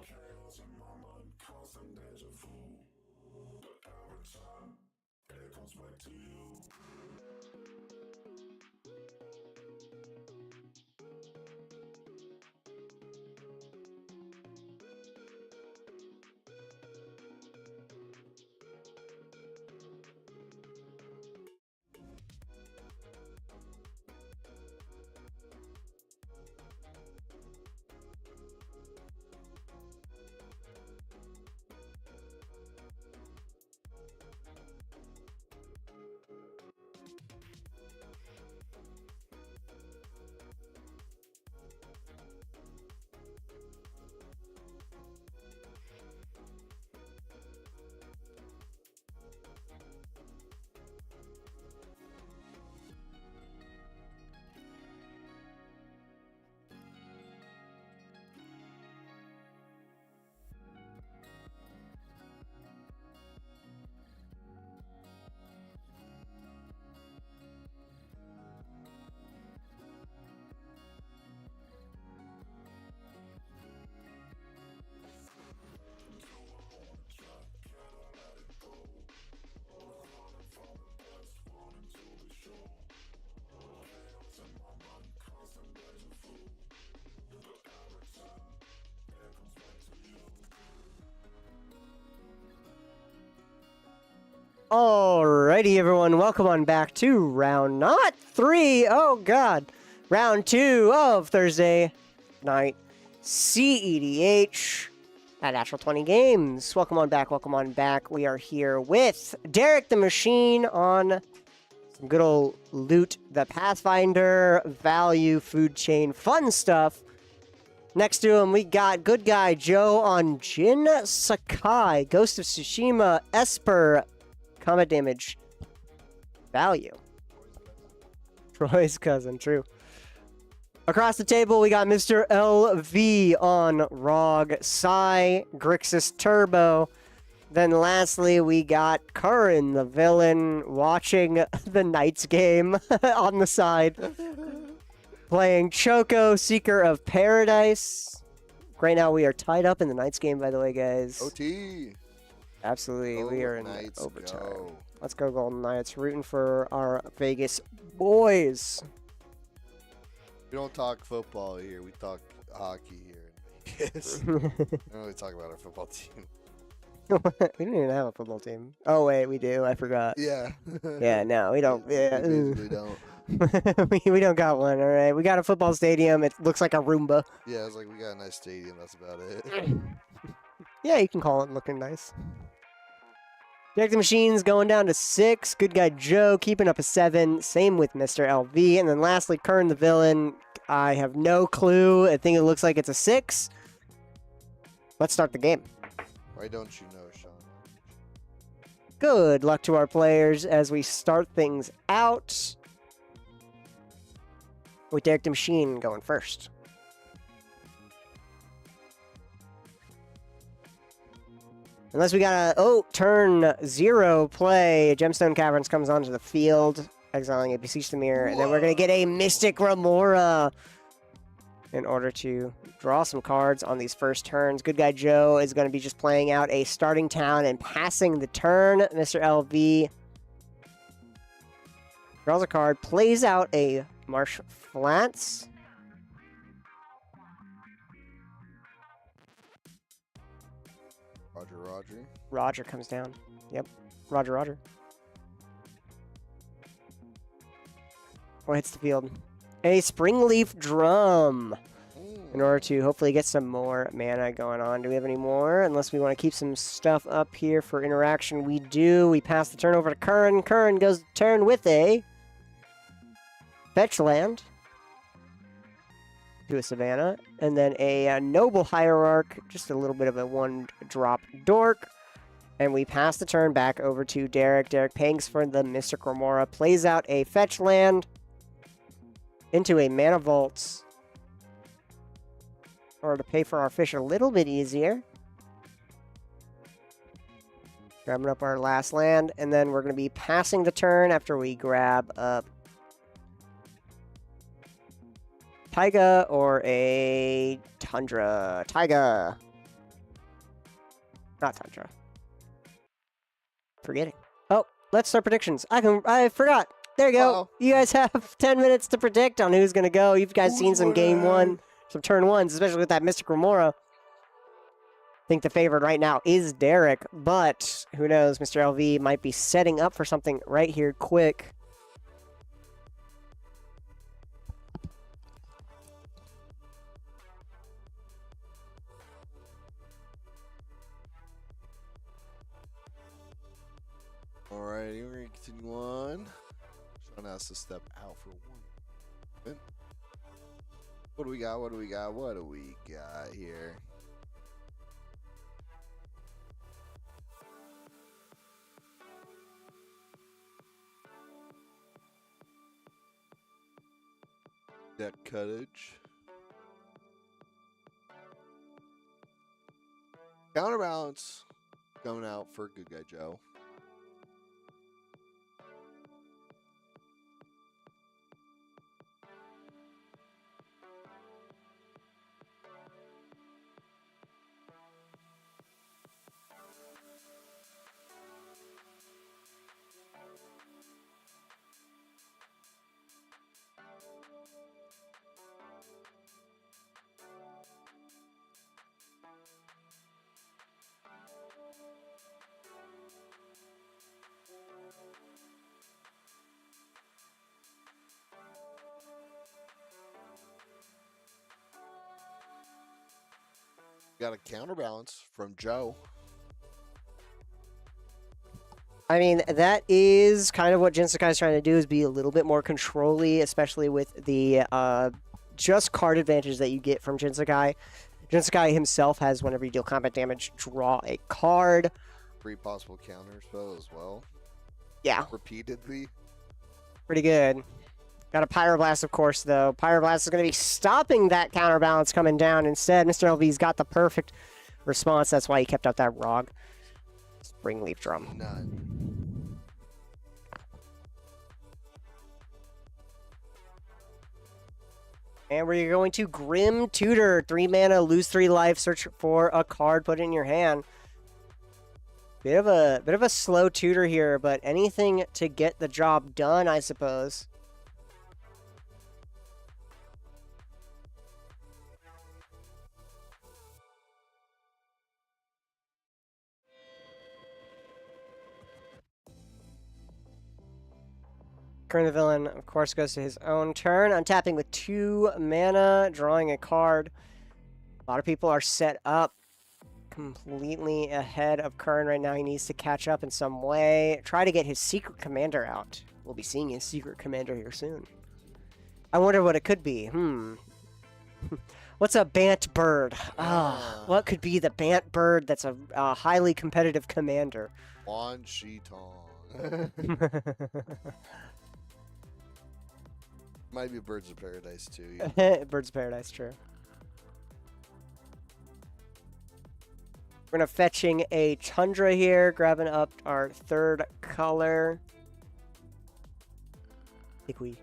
Chaos in my mind, constant deja vu. But every time, it comes back to you. Alrighty, everyone, welcome on back to round not 3, oh god, round 2 of Thursday night CEDH at Natural 20 Games. Welcome on back. We are here with Derek the Machine on some good old loot, the Pathfinder, value, food chain, fun stuff. Next to him, we got good guy Joe on Jin Sakai, Ghost of Tsushima, Esper, combat damage, value. Troy's cousin, true. Across the table, we got Mr. LV on Rog, Psy, Grixis Turbo. Then lastly, we got Curran, the villain, watching the Knights game on the side. Playing Choco, Seeker of Paradise. Right now, we are tied up in the Knights game, by the way, guys. OT. Absolutely, we are in Knights, overtime. go. Let's go, Golden Knights. Rooting for our Vegas boys. We don't talk football here. We talk hockey here in Vegas. We don't really talk about our football team. We don't even have a football team. Oh, wait, we do. I forgot. Yeah. Yeah, no, we don't. Yeah, We basically don't. we don't got one, all right? We got a football stadium. It looks like a Roomba. Yeah, it's like we got a nice stadium. That's about it. Yeah, you can call it looking nice. Derek the Machine's going down to 6. Good guy Joe keeping up a 7. Same with Mr. LV. And then lastly, Kern the villain. I have no clue. I think it looks like it's a 6. Let's start the game. Why don't you know, Sean? Good luck to our players as we start things out. With Derek the Machine going first. Unless we got a, turn 0 play. Gemstone Caverns comes onto the field, exiling a Beseech the Mirror, and then we're going to get a Mystic Remora in order to draw some cards on these first turns. Good guy Joe is going to be just playing out a starting town and passing the turn. Mr. LV draws a card, plays out a Marsh Flats. Roger. Roger comes down. Yep. Roger. Or hits the field. A Springleaf Drum. In order to hopefully get some more mana going on. Do we have any more? Unless we want to keep some stuff up here for interaction. We do. We pass the turn over to Curran. Curran goes to turn with a Fetch Land to a Savannah. And then a Noble Hierarch. Just a little bit of a 1-drop dork. And we pass the turn back over to Derek. Derek pays for the Mystic Remora. Plays out a Fetch Land into a Mana Vault. Or to pay for our fish a little bit easier. Grabbing up our last land. And then we're going to be passing the turn after we grab up Taiga or a Tundra. Taiga. Not Tundra. Forgetting. Oh, let's start predictions. I forgot. There you go. Uh-oh. You guys have 10 minutes to predict on who's going to go. You've guys seen some game 1. Some turn 1s, especially with that Mystic Remora. I think the favorite right now is Derek, but who knows? Mr. LV might be setting up for something right here quick. Alrighty, we're going to continue on. Sean has to step out for 1 minute. What do we got here? Deck Cottage. Counterbalance coming out for Good Guy Joe. Got a counterbalance from Joe. I mean, that is kind of what Jinsakai is trying to do, is be a little bit more control-y, especially with the just card advantage that you get from Jinsakai. Jinsakai himself has, whenever you deal combat damage, draw a card. 3 possible counters spell as well. Yeah, Repeatedly. pretty good. Got a Pyroblast, of course, though. Pyroblast is going to be stopping that counterbalance coming down instead. Mr. LV's got the perfect response. That's why he kept up that Rog. Springleaf Drum. None. And we're going to Grim Tutor. 3 mana, lose 3 life, search for a card, put it in your hand. Bit of a slow tutor here, but anything to get the job done, I suppose. Current the villain, of course, goes to his own turn. Untapping with 2 mana, drawing a card. A lot of people are set up completely ahead of Kern right now. He needs to catch up in some way. Try to get his secret commander out. We'll be seeing his secret commander here soon. I wonder what it could be. What's a Bant bird? What could be the Bant bird that's a highly competitive commander? Wan Shi Tong. Might be Birds of Paradise too. Yeah. Birds of Paradise, true. We're gonna fetching a Tundra here, grabbing up our 3rd color. I think we.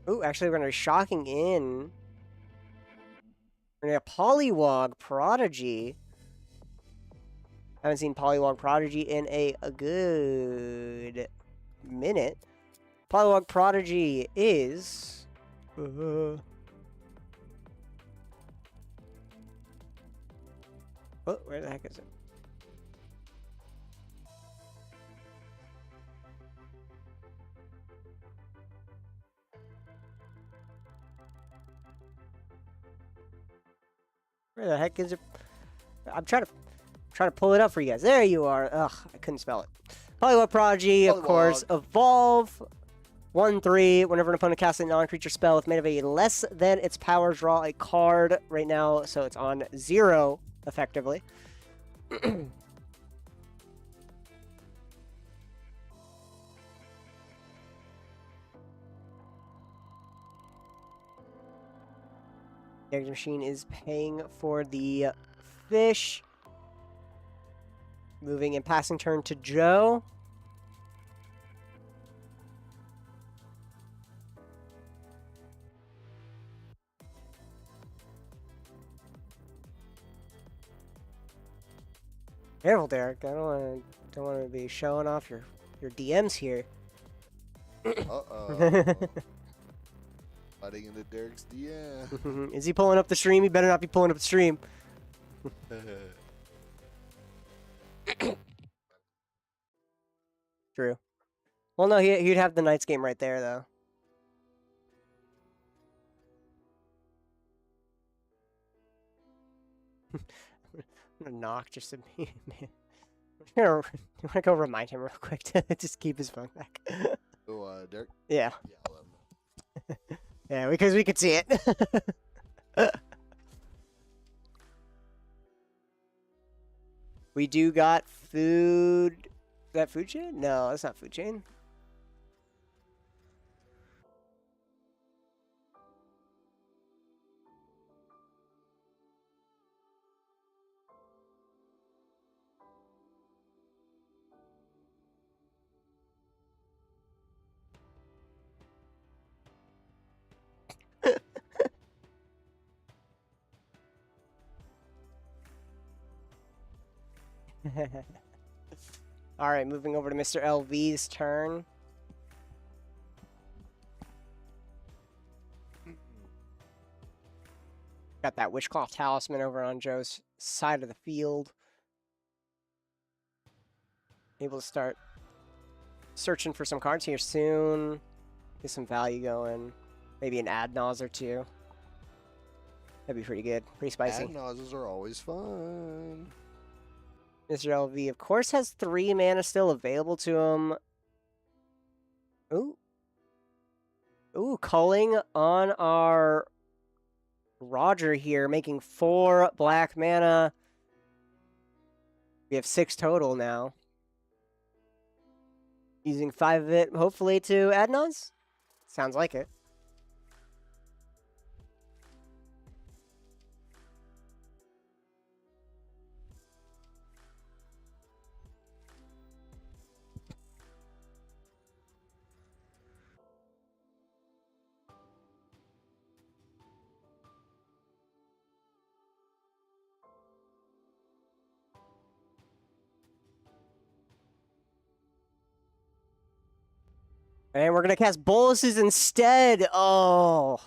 Ooh, actually, we're gonna be shocking in. We're gonna Polywog Prodigy. Haven't seen Polywog Prodigy in a good minute. Polywog Prodigy is. Oh, where the heck is it? Where the heck is it? I'm trying to pull it up for you guys. There you are. Ugh, I couldn't spell it. Polywog Prodigy, of course. Evolve. 1/3. Whenever an opponent casts a non-creature spell, if made of a less than its power, draw a card. Right now, so it's on 0, effectively. The machine is paying for the fish. Moving and passing turn to Joe. Careful, Derek. I don't want to be showing off your DMs here. Uh-oh. Fighting into Derek's DM. Is he pulling up the stream? He better not be pulling up the stream. True. Well, no, he'd have the Knights game right there, though. I'm gonna knock just to be. I'm gonna go remind him real quick to just keep his phone back. Oh, Derek? Yeah. Yeah, I'll let him know. Yeah, because we could see it. We do got food. Is that food chain? No, that's not food chain. All right, moving over to Mr. LV's turn. Got that Witchcloth Talisman over on Joe's side of the field. Able to start searching for some cards here soon. Get some value going. Maybe an Adnaz or two. That'd be pretty good. Pretty spicy. Adnazes are always fun. Mr. LV, of course, has 3 mana still available to him. Ooh. Ooh, culling on our Roger here, making 4 black mana. We have 6 total now. Using 5 of it, hopefully, to Adnaz? Sounds like it. And we're going to cast Boluses instead. Oh,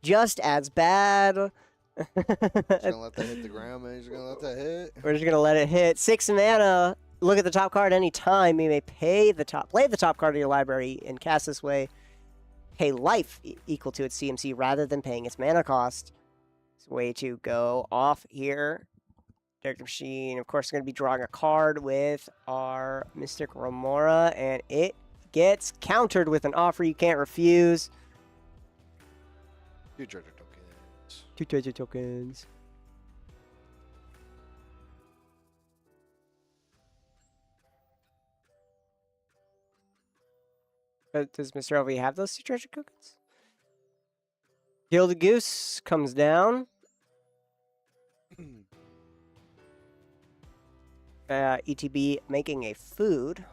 just as bad. Just gonna let that hit the ground, man. Just gonna let that hit. We're just going to let it hit. 6 mana. Look at the top card any time. You may play the top card of your library and cast this way. Pay life equal to its CMC rather than paying its mana cost. It's a way to go off here. Director Machine, of course, going to be drawing a card with our Mystic Remora, and it gets countered with an offer you can't refuse. 2 treasure tokens. 2 treasure tokens. Does Mr. LV have those 2 treasure tokens? Gilded Goose comes down. ETB making a food.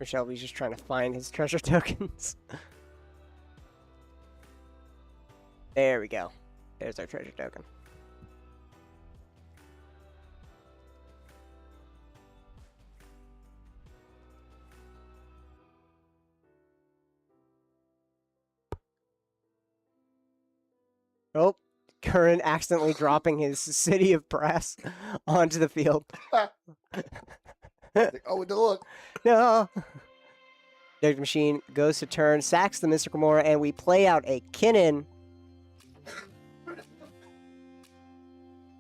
Shelby's just trying to find his treasure tokens. There we go. There's our treasure token. Oh, Curran accidentally dropping his City of Brass onto the field. Oh, no, look. No. Director Machine goes to turn, sacks the Mystic Remora, and we play out a Kinnan.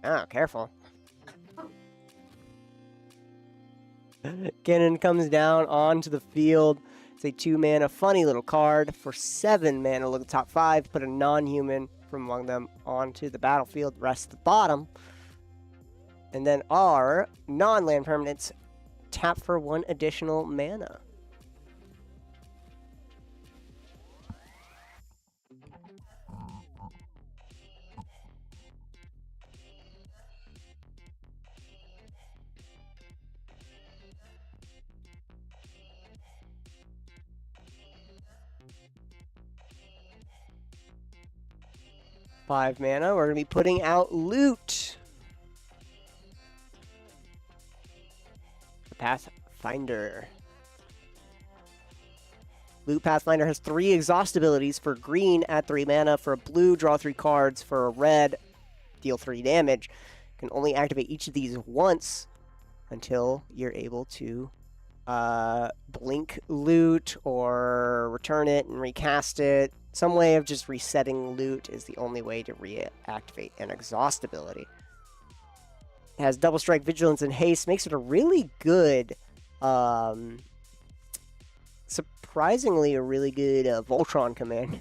Oh, careful. Kinnan comes down onto the field. It's a 2 mana funny little card. For 7 mana, look at the top 5. Put a non-human from among them onto the battlefield. Rest at the bottom. And then our non-land permanents tap for 1 additional mana. Five mana. We're going to be putting out Loot. Pathfinder. Loot Pathfinder has 3 exhaust abilities. For green, add 3 mana. For a blue, draw 3 cards. For a red, deal 3 damage. Can only activate each of these once until you're able to blink Loot or return it and recast it. Some way of just resetting Loot is the only way to reactivate an exhaust ability. It has double strike, vigilance, and haste. Makes it a really good, surprisingly a really good Voltron commander.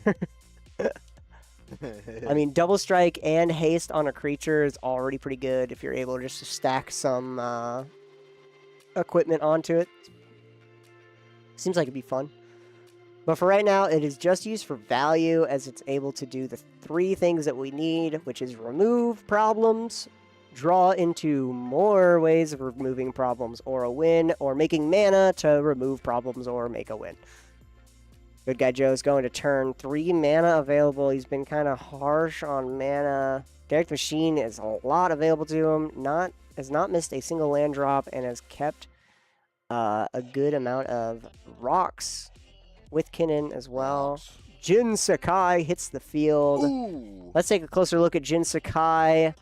I mean, double strike and haste on a creature is already pretty good if you're able just to stack some equipment onto it. Seems like it'd be fun. But for right now, it is just used for value, as it's able to do the 3 things that we need, which is remove problems, draw into more ways of removing problems or a win, or making mana to remove problems or make a win. Good Guy Joe's going to turn 3 mana available. He's been kind of harsh on mana. Derek Machine is a lot available to him. Has not missed a single land drop and has kept a good amount of rocks with Kinnan as well. Jin Sakai hits the field. Ooh. Let's take a closer look at Jin Sakai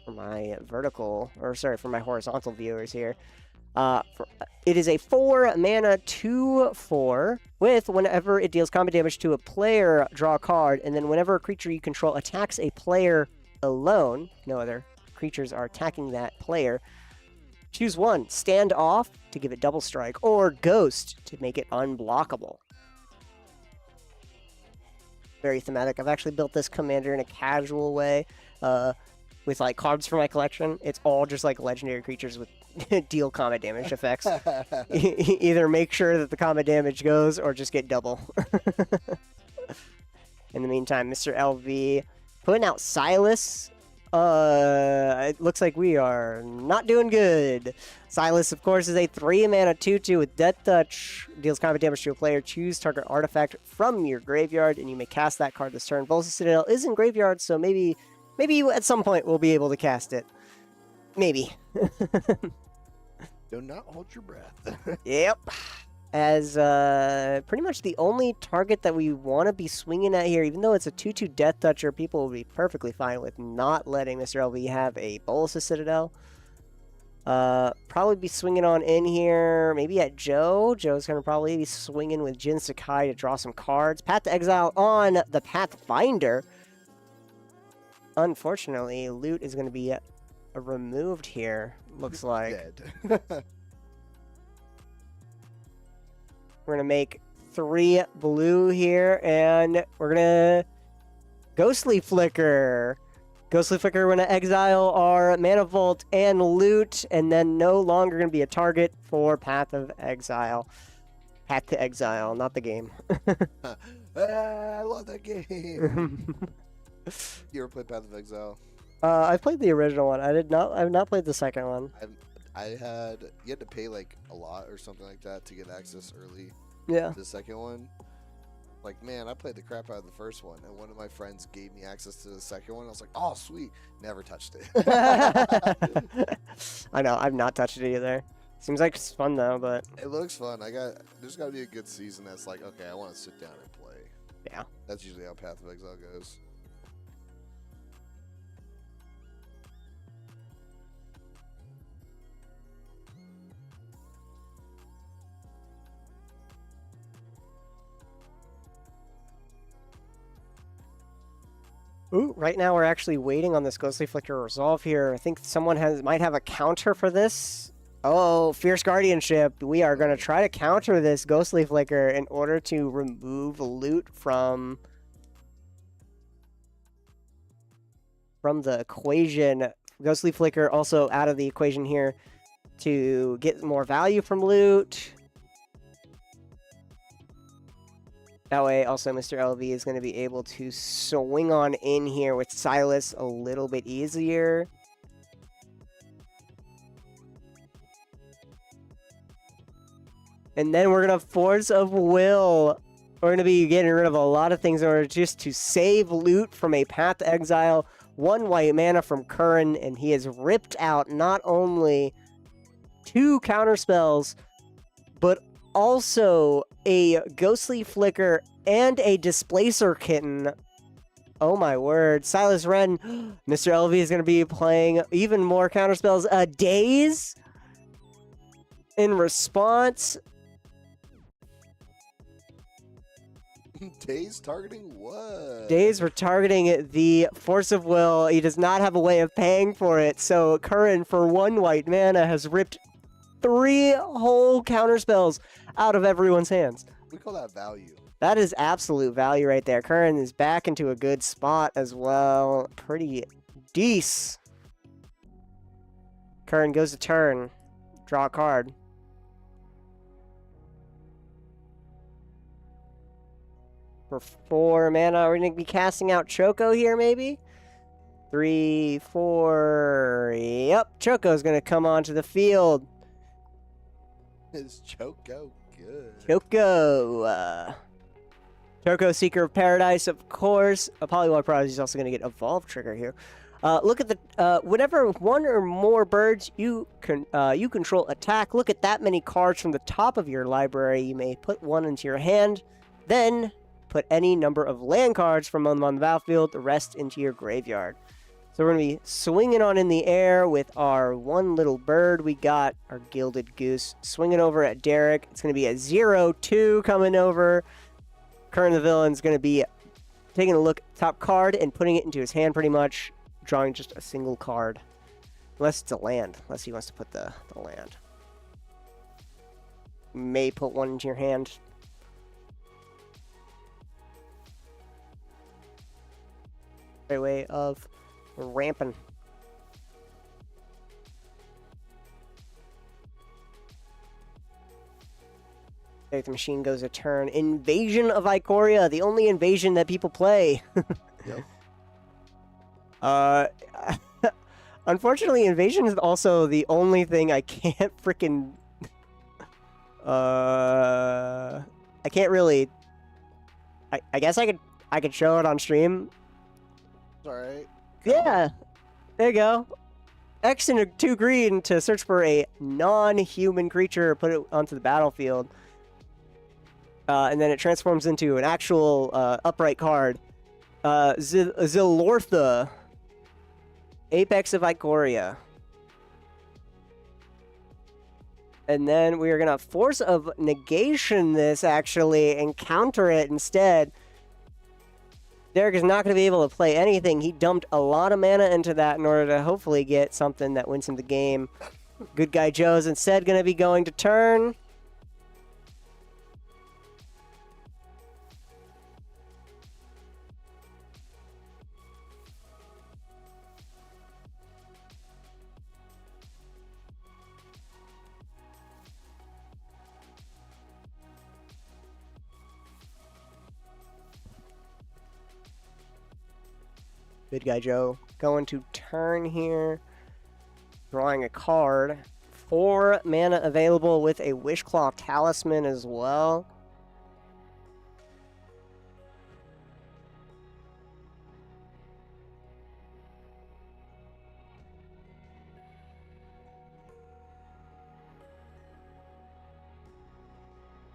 for my for my horizontal viewers here. It is a 4 mana 2/4 with whenever it deals combat damage to a player, draw a card, and then whenever a creature you control attacks a player alone, no other creatures are attacking that player, choose one, stand off to give it double strike, or ghost to make it unblockable. Very thematic. I've actually built this commander in a casual way with like cards for my collection. It's all just like legendary creatures with deal combat damage effects. Either make sure that the combat damage goes or just get double. In the meantime, Mr. LV putting out Silas. It looks like we are not doing good. Silas, of course, is a 3 mana 2/2 with Death Touch. Deals combat damage to a player. Choose target artifact from your graveyard, and you may cast that card this turn. Volsys Citadel is in graveyard, so maybe at some point we'll be able to cast it. Maybe. Do not hold your breath. Yep. As pretty much the only target that we want to be swinging at here, even though it's a 2/2 Death Toucher, people will be perfectly fine with not letting Mr. LV have a Bolus Citadel. Probably be swinging on in here, maybe at Joe. Joe's going to probably be swinging with Jin Sakai to draw some cards. Path to Exile on the Pathfinder. Unfortunately, loot is going to be removed here, looks like. Dead. We're going to make 3 blue here, and we're going to Ghostly Flicker. Ghostly Flicker, we're going to exile our Mana Vault and loot, and then no longer going to be a target for Path of Exile. Path to Exile, not the game. I love that game. You ever played Path of Exile? I played the original one. I've not played the second one. You had to pay like a lot or something like that to get access early. Yeah. To the second one. Like, man, I played the crap out of the first one, and one of my friends gave me access to the second one. I was like, oh, sweet. Never touched it. I know. I've not touched it either. Seems like it's fun though, but It looks fun. There's got to be a good season that's like, okay, I want to sit down and play. yeah. That's usually how Path of Exile goes. Ooh, right now we're actually waiting on this Ghostly Flicker resolve here. I think someone might have a counter for this. Oh, Fierce Guardianship. We are going to try to counter this Ghostly Flicker in order to remove loot from the equation. Ghostly Flicker also out of the equation here to get more value from loot. That way, also, Mr. LV is going to be able to swing on in here with Silas a little bit easier. And then we're going to Force of Will. We're going to be getting rid of a lot of things in order just to save loot from a Path to Exile. 1 white mana from Curran, and he has ripped out not only 2 counterspells, but also a Ghostly Flicker and a Displacer Kitten. Oh my word. Silas Wren, Mr. LV is going to be playing even more counterspells. Daze in response. Daze targeting what? Daze for targeting the Force of Will. He does not have a way of paying for it. So Curran, for 1 white mana, has ripped 3 whole counterspells out of everyone's hands. We call that value. That is absolute value right there. Curran is back into a good spot as well. Pretty decent. Curran goes to turn. Draw a card. For 4 mana, we're going to be casting out Choco here, maybe? 3, 4... Yep, Choco's going to come onto the field. Is Choco good? Choco. Choco, Seeker of Paradise, of course. Polywog Prodigy is also going to get Evolve Trigger here. Look at the whenever 1 or more birds you control attack, look at that many cards from the top of your library. You may put 1 into your hand, then put any number of land cards from on the battlefield, the rest into your graveyard. So we're going to be swinging on in the air with our one little bird. We got our Gilded Goose swinging over at Derek. It's going to be a 0-2 coming over. Current the Villain's going to be taking a look top card and putting it into his hand pretty much. Drawing just a single card. Unless it's a land. Unless he wants to put the land. May put one into your hand. By way of ramping. The machine goes a turn. Invasion of Ikoria, the only invasion that people play. Yep. Unfortunately, invasion is also the only thing I can't freaking. I can't really. I guess I could show it on stream. It's alright. Yeah, there you go. X and a 2 green to search for a non-human creature, put it onto the battlefield. And then it transforms into an actual upright card. Zilortha, Apex of Ikoria. And then we are going to Force of Negation this, actually, and counter it instead. Derek is not going to be able to play anything. He dumped a lot of mana into that in order to hopefully get something that wins him the game. Good Guy Joe's instead going to be going to turn. Good Guy Joe going to turn here. Drawing a card. 4 mana available with a Wishclaw Talisman as well.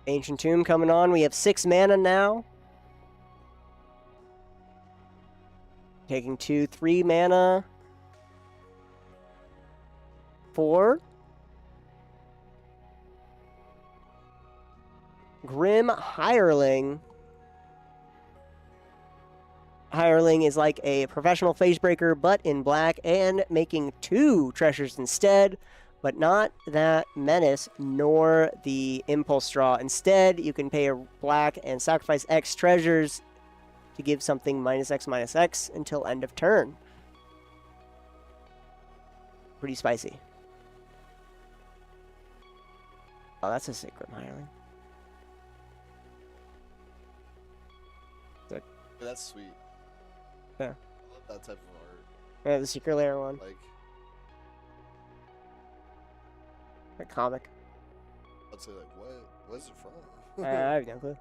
Ancient Tomb coming on. We have 6 mana now. Taking 2, 3 mana. 4. Grim Hireling. Hireling is like a professional Phasebreaker, but in black, and making 2 treasures instead, but not that Menace nor the Impulse Straw. Instead, you can pay a black and sacrifice X treasures to give something -X/-X until end of turn. Pretty spicy. Oh, that's a sick Grim Hireling. That's sweet. Yeah. I love that type of art. Yeah, the Secret Lair one. Like, The comic. I'd say, like, where's it from? I have no clue.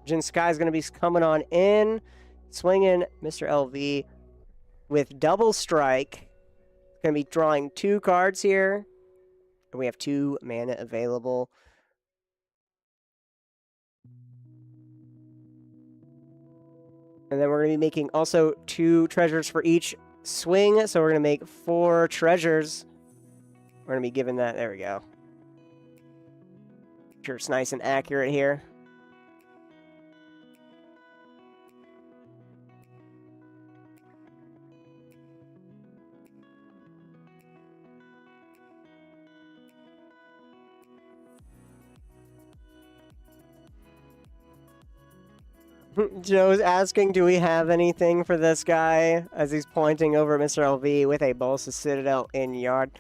Jin Sky's going to be coming on in, swinging Mr. LV with double strike. Going to be drawing 2 cards here, and we have 2 mana available. And then we're going to be making also 2 treasures for each swing, so we're going to make 4 treasures. We're going to be given that. There we go. Sure, it's nice and accurate here. Joe's asking, do we have anything for this guy? As he's pointing over at Mr. LV with a Balsa Citadel in yard.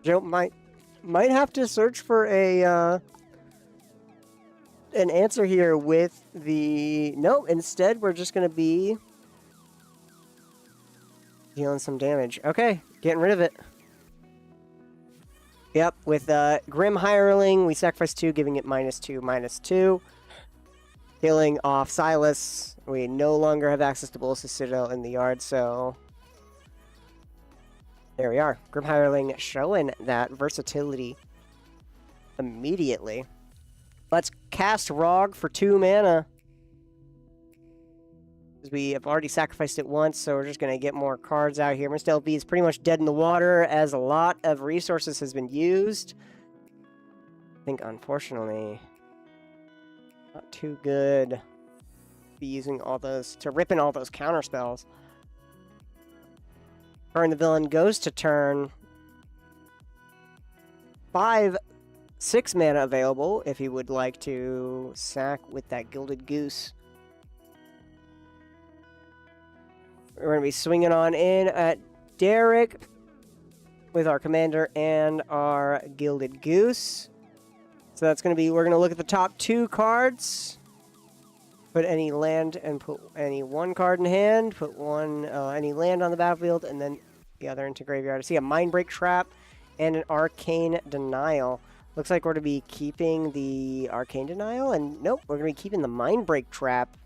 Joe might have to search for a an answer here with the... No, instead we're just going to be dealing some damage. Okay, getting rid of it. Yep, with Grim Hireling, we sacrifice 2, giving it -2/-2. Killing off Silas. We no longer have access to Balsa Citadel in the yard, so... There we are. Grim Hireling showing that versatility immediately. Let's cast Rog for 2 mana. We have already sacrificed it once, so we're just going to get more cards out here. Mr. LV is pretty much dead in the water as a lot of resources has been used. I think, unfortunately, not too good to be using all those, to rip in all those counter spells. Turn the Villain goes to turn. 6 mana available if he would like to sack with that Gilded Goose. We're going to be swinging on in at Derek with our Commander and our Gilded Goose. So that's going to be, we're going to look at the top 2 cards. Put any land and put any 1 card in hand. Put any land on the battlefield and then the other into graveyard. I see a Mindbreak Trap and an Arcane Denial. Looks like we're going to be keeping the Arcane Denial. And nope, we're going to be keeping the Mindbreak Trap.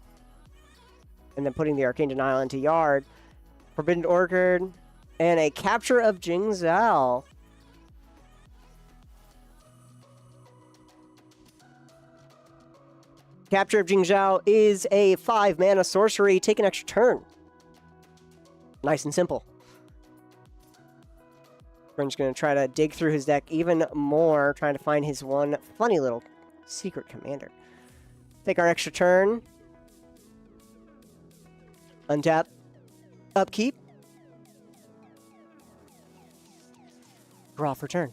And then putting the Arcane Denial into yard. Forbidden Orchard. And a Capture of Jingzhou. Capture of Jingzhou is a 5 mana sorcery. Take an extra turn. Nice and simple. Bryn's going to try to dig through his deck even more, trying to find his one funny little secret commander. Take our extra turn. Untap. Upkeep. Draw for turn.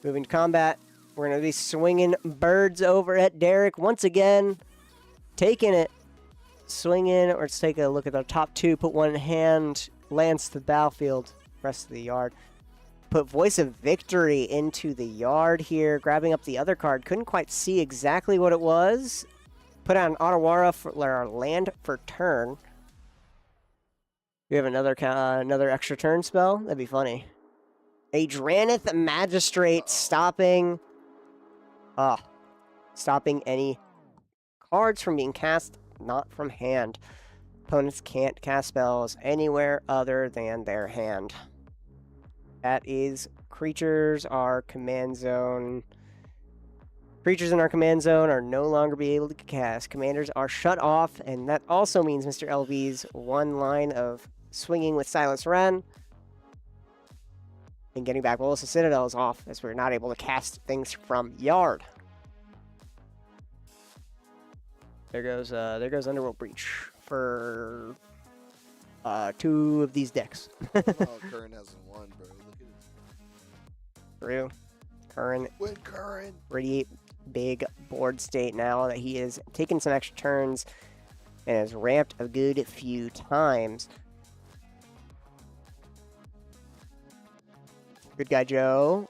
Moving to combat. We're going to be swinging birds over at Derek once again. Taking it. Swinging. Let's take a look at the top 2. Put 1 in hand. Lands to the battlefield. Rest of the yard. Put Voice of Victory into the yard here. Grabbing up the other card. Couldn't quite see exactly what it was. Put out an Otawara for our land for turn. We have another extra turn spell. That'd be funny. A Dranith Magistrate stopping any cards from being cast, not from hand. Opponents can't cast spells anywhere other than their hand. That is creatures are command zone. Creatures in our command zone are no longer be able to cast. Commanders are shut off, and that also means Mr. LV's 1 line of swinging with Silence Wren and getting back Willis of Citadels off, as we're not able to cast things from yard. There goes Underworld Breach for 2 of these decks. Oh, Curran hasn't won, bro. Look at it. True. Curran. Win, Curran. Pretty big board state now that he is taking some extra turns and has ramped a good few times. Good guy, Joe.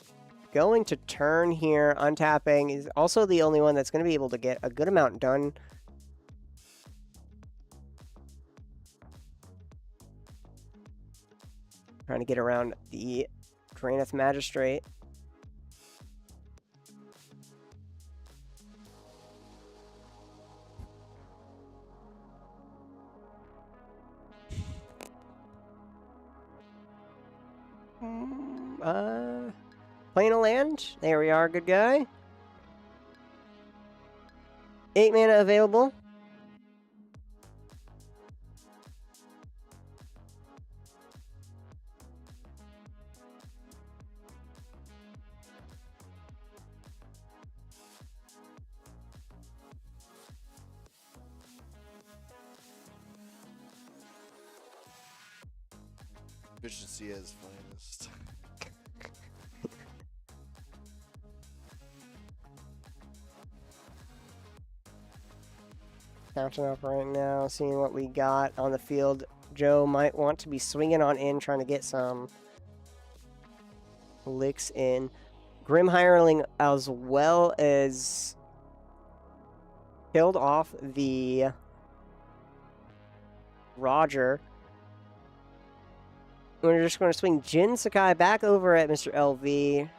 Going to turn here, untapping. Is also the only one that's going to be able to get a good amount done. Trying to get around the Dranith Magistrate. Playing a land. There we are, good guy. 8 mana available. Efficiency at its finest. Counting up right now, seeing what we got on the field. Joe might want to be swinging on in, trying to get some licks in. Grim Hireling, as well as killed off the Roger. We're just going to swing Jin Sakai back over at Mr. LV.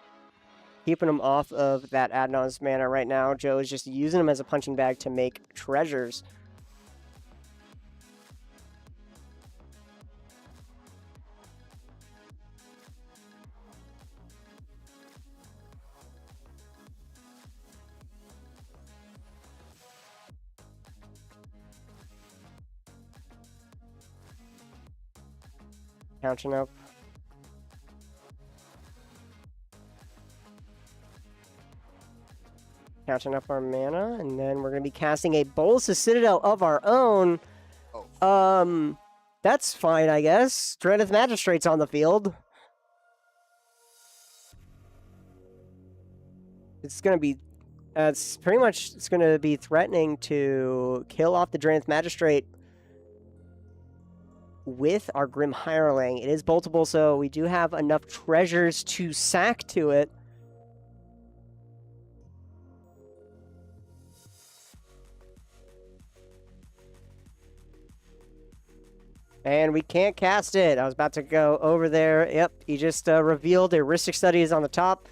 Keeping him off of that Adnon's mana right now. Joe is just using him as a punching bag to make treasures. Counting up. Counting up our mana, and then we're going to be casting a Bolus Citadel of our own. Oh. That's fine, I guess. Drenith Magistrate's on the field. It's going to be... it's pretty much... It's going to be threatening to kill off the Drenith Magistrate with our Grim Hireling. It is boltable, so we do have enough treasures to sack to it. And we can't cast it. I was about to go over there. Yep, he just revealed heuristic studies on the top.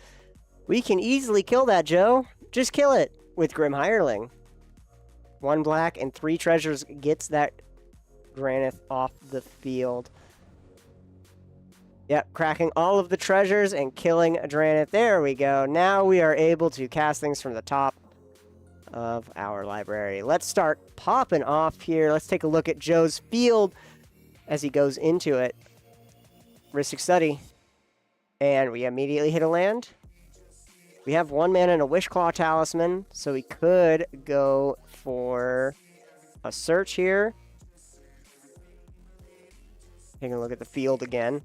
We can easily kill that, Joe. Just kill it with Grim Hireling. 1 black and 3 treasures gets that Granith off the field. Yep, cracking all of the treasures and killing a Dranith. There we go. Now we are able to cast things from the top of our library. Let's start popping off here. Let's take a look at Joe's field as he goes into it. Heuristic Study. And we immediately hit a land. We have 1 mana and a Wishclaw Talisman, so we could go for a search here. Taking a look at the field again.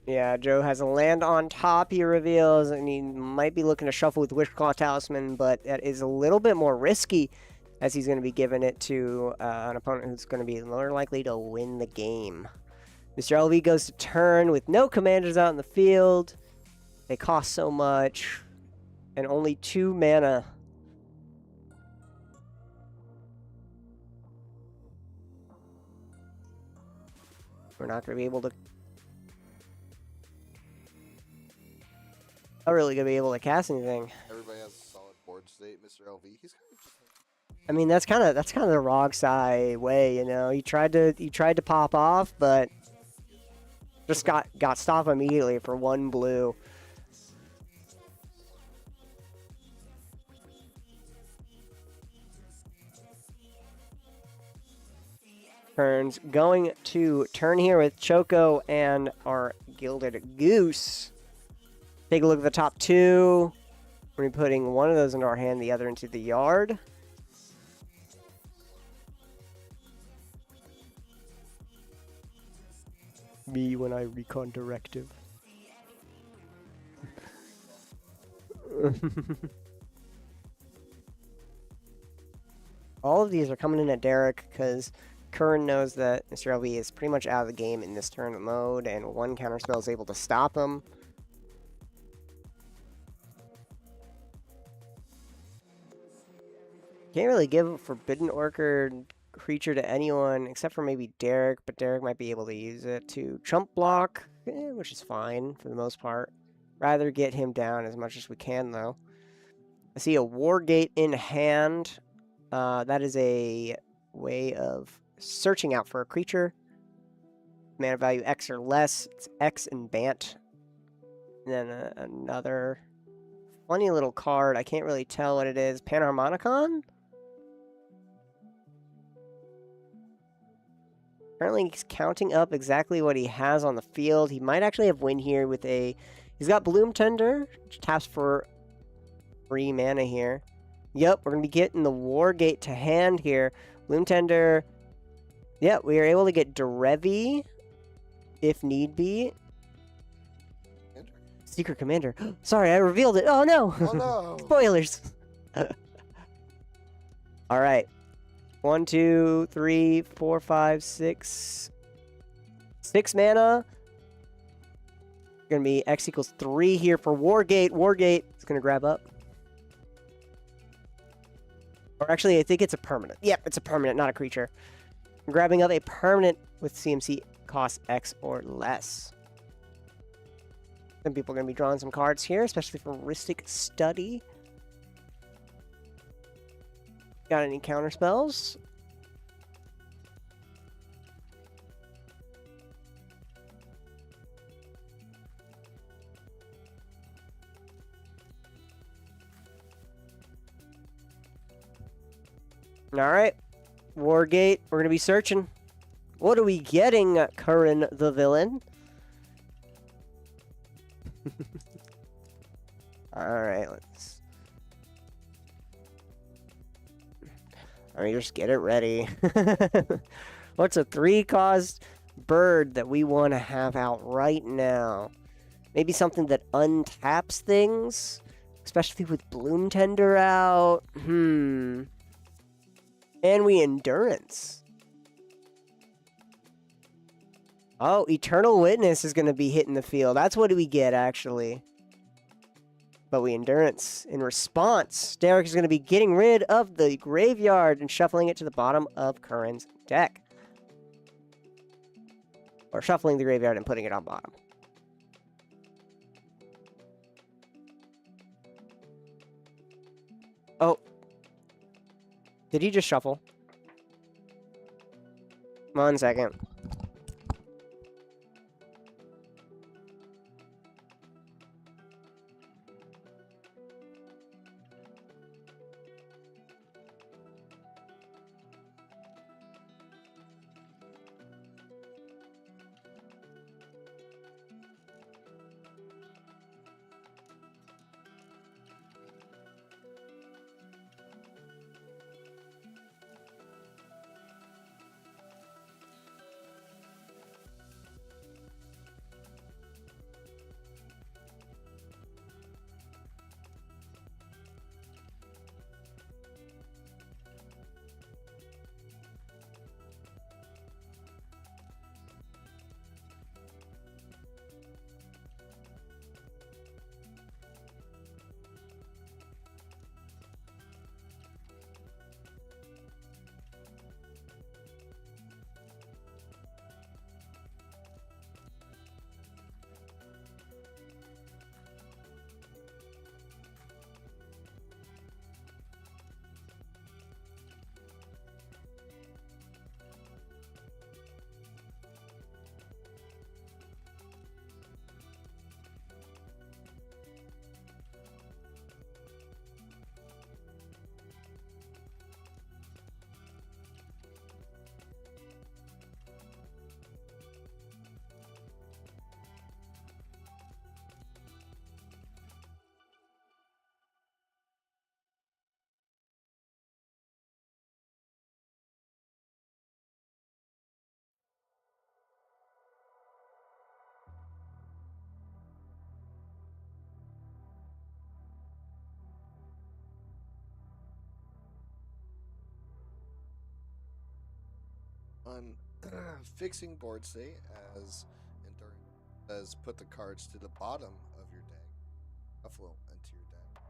Yeah, Joe has a land on top, he reveals, and he might be looking to shuffle with Wishclaw Talisman, but that is a little bit more risky, as he's going to be giving it to an opponent who's going to be more likely to win the game. Mr. LV goes to turn with no commanders out in the field. They cost so much, and only 2 mana. We're not going to be able to... Not really going to be able to cast anything. Everybody has a solid board state, Mr. LV. He's kind of just... I mean, that's kind of the Rogsai way, you know. He tried to pop off, but just got stopped immediately for 1 blue. Turns going to turn here with Choco and our Gilded Goose. Take a look at the top 2. We're putting 1 of those into our hand, the other into the yard. Me when I recon directive. All of these are coming in at Derek because Curran knows that Mr. LV is pretty much out of the game in this turn mode, and 1 counterspell is able to stop him. Can't really give a Forbidden Orchid creature to anyone except for maybe Derek, but Derek might be able to use it to chump block, which is fine for the most part. Rather get him down as much as we can, though. I see a Wargate in hand. That is a way of searching out for a creature. Mana value X or less. It's X and Bant. And then another funny little card. I can't really tell what it is. Panharmonicon? Apparently he's counting up exactly what he has on the field. He might actually have win here with a... He's got Bloom Tender, which taps for 3 mana here. Yep, we're going to be getting the Wargate to hand here. Bloom Tender. Yep, we are able to get Derevi if need be. Secret Commander. Sorry, I revealed it. Oh, no. Oh, no. Spoilers. All right. 1, 2, 3, 4, 5, 6. 6 mana. Going to be X equals 3 here for Wargate. Wargate is going to grab up. Or actually, I think it's a permanent. Yep, it's a permanent, not a creature. I'm grabbing up a permanent with CMC costs X or less. Some people are going to be drawing some cards here, especially for Rhystic Study. Got any counter spells? Alright. Wargate, we're going to be searching. What are we getting, Curran the Villain? Alright, let's... just get it ready. What's a 3-cost bird that we want to have out right now? Maybe something that untaps things? Especially with Bloom Tender out? And we Endurance. Oh, Eternal Witness is going to be hitting the field. That's what we get, actually. But we Endurance. In response, Derek is going to be getting rid of the graveyard and shuffling it to the bottom of Curran's deck. Or shuffling the graveyard and putting it on bottom. Oh. Did he just shuffle? 1 second. On fixing board state as Endurance says, put the cards to the bottom of your deck. Shuffle into your deck.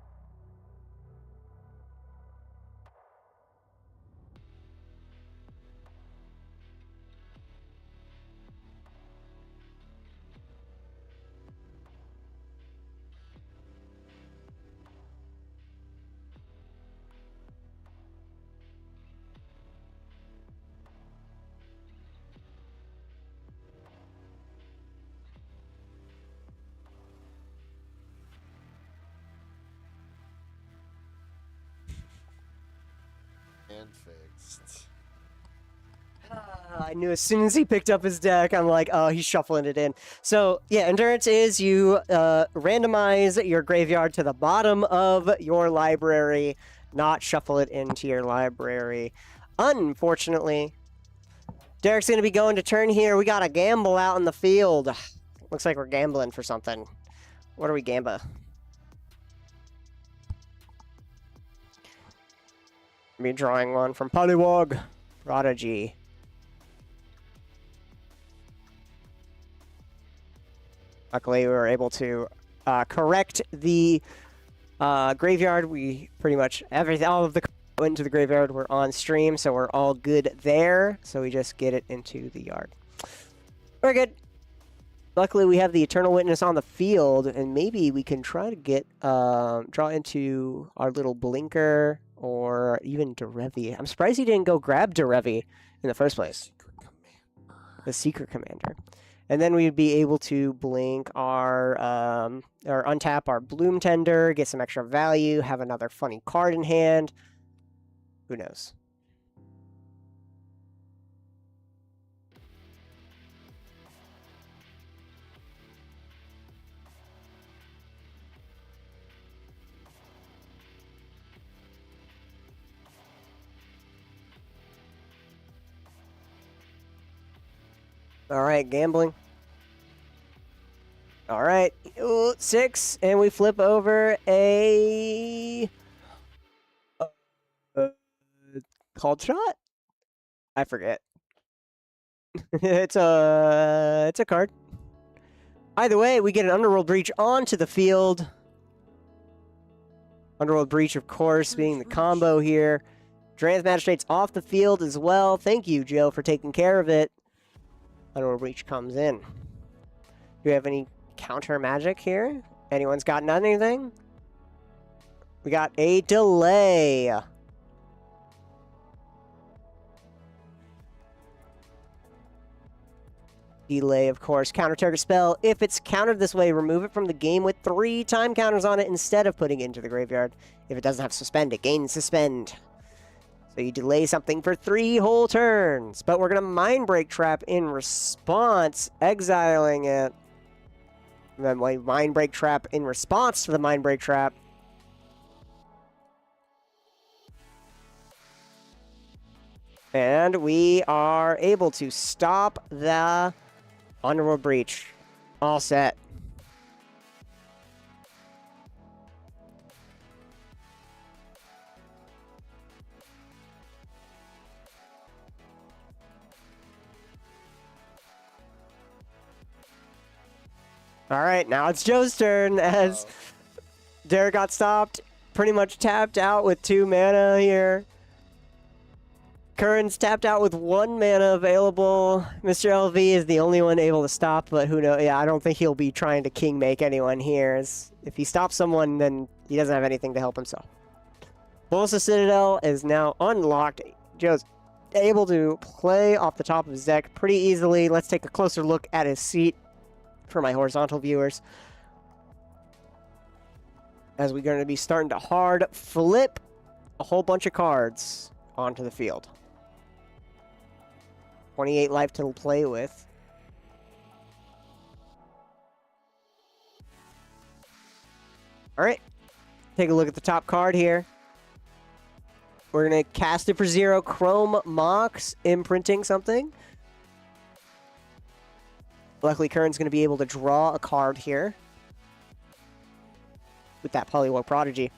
And fixed. I knew as soon as he picked up his deck, I'm like, oh, he's shuffling it in. So, yeah, Endurance is you randomize your graveyard to the bottom of your library, not shuffle it into your library. Unfortunately, Derek's going to be going to turn here. We got a gamble out in the field. Looks like we're gambling for something. What are we gamba? Be drawing one from Polywog Prodigy. Luckily, we were able to correct the graveyard. We pretty much all of the went into the graveyard were on stream, so we're all good there. So we just get it into the yard. Very good. Luckily, we have the Eternal Witness on the field, and maybe we can try to get draw into our little Blinker or even Derevi. I'm surprised he didn't go grab Derevi in the first place. The Secret Commander. And then we'd be able to blink our, or untap our Bloom Tender, get some extra value, have another funny card in hand. Who knows? All right, gambling. All right, ooh, 6, and we flip over a called shot. I forget. it's a card. Either way, we get an Underworld Breach onto the field. Underworld Breach, of course, being the combo here. Drans Magistrate's off the field as well. Thank you, Joe, for taking care of it. Underworld Breach comes in. Do we have any counter magic here? Anyone's got anything? We got a delay. Delay, of course. Counter target spell. If it's countered this way, remove it from the game with 3 time counters on it instead of putting it into the graveyard. If it doesn't have suspend, it gains suspend. So you delay something for 3 whole turns. But we're going to Mind Break Trap in response, exiling it. And then we Mind Break Trap in response to the Mind Break Trap. And we are able to stop the Underworld Breach. All set. All right, now it's Joe's turn as Derek got stopped, pretty much tapped out with 2 mana here. Curran's tapped out with 1 mana available. Mr. LV is the only one able to stop, but who knows? Yeah, I don't think he'll be trying to king make anyone here. If he stops someone, then he doesn't have anything to help himself. Bolsa Citadel is now unlocked. Joe's able to play off the top of his deck pretty easily. Let's take a closer look at his seat for my horizontal viewers. As we're going to be starting to hard flip a whole bunch of cards onto the field. 28 life to play with. Alright. Take a look at the top card here. We're going to cast it for 0. Chrome Mox, imprinting something. Luckily, Kern's going to be able to draw a card here with that Polywog Prodigy.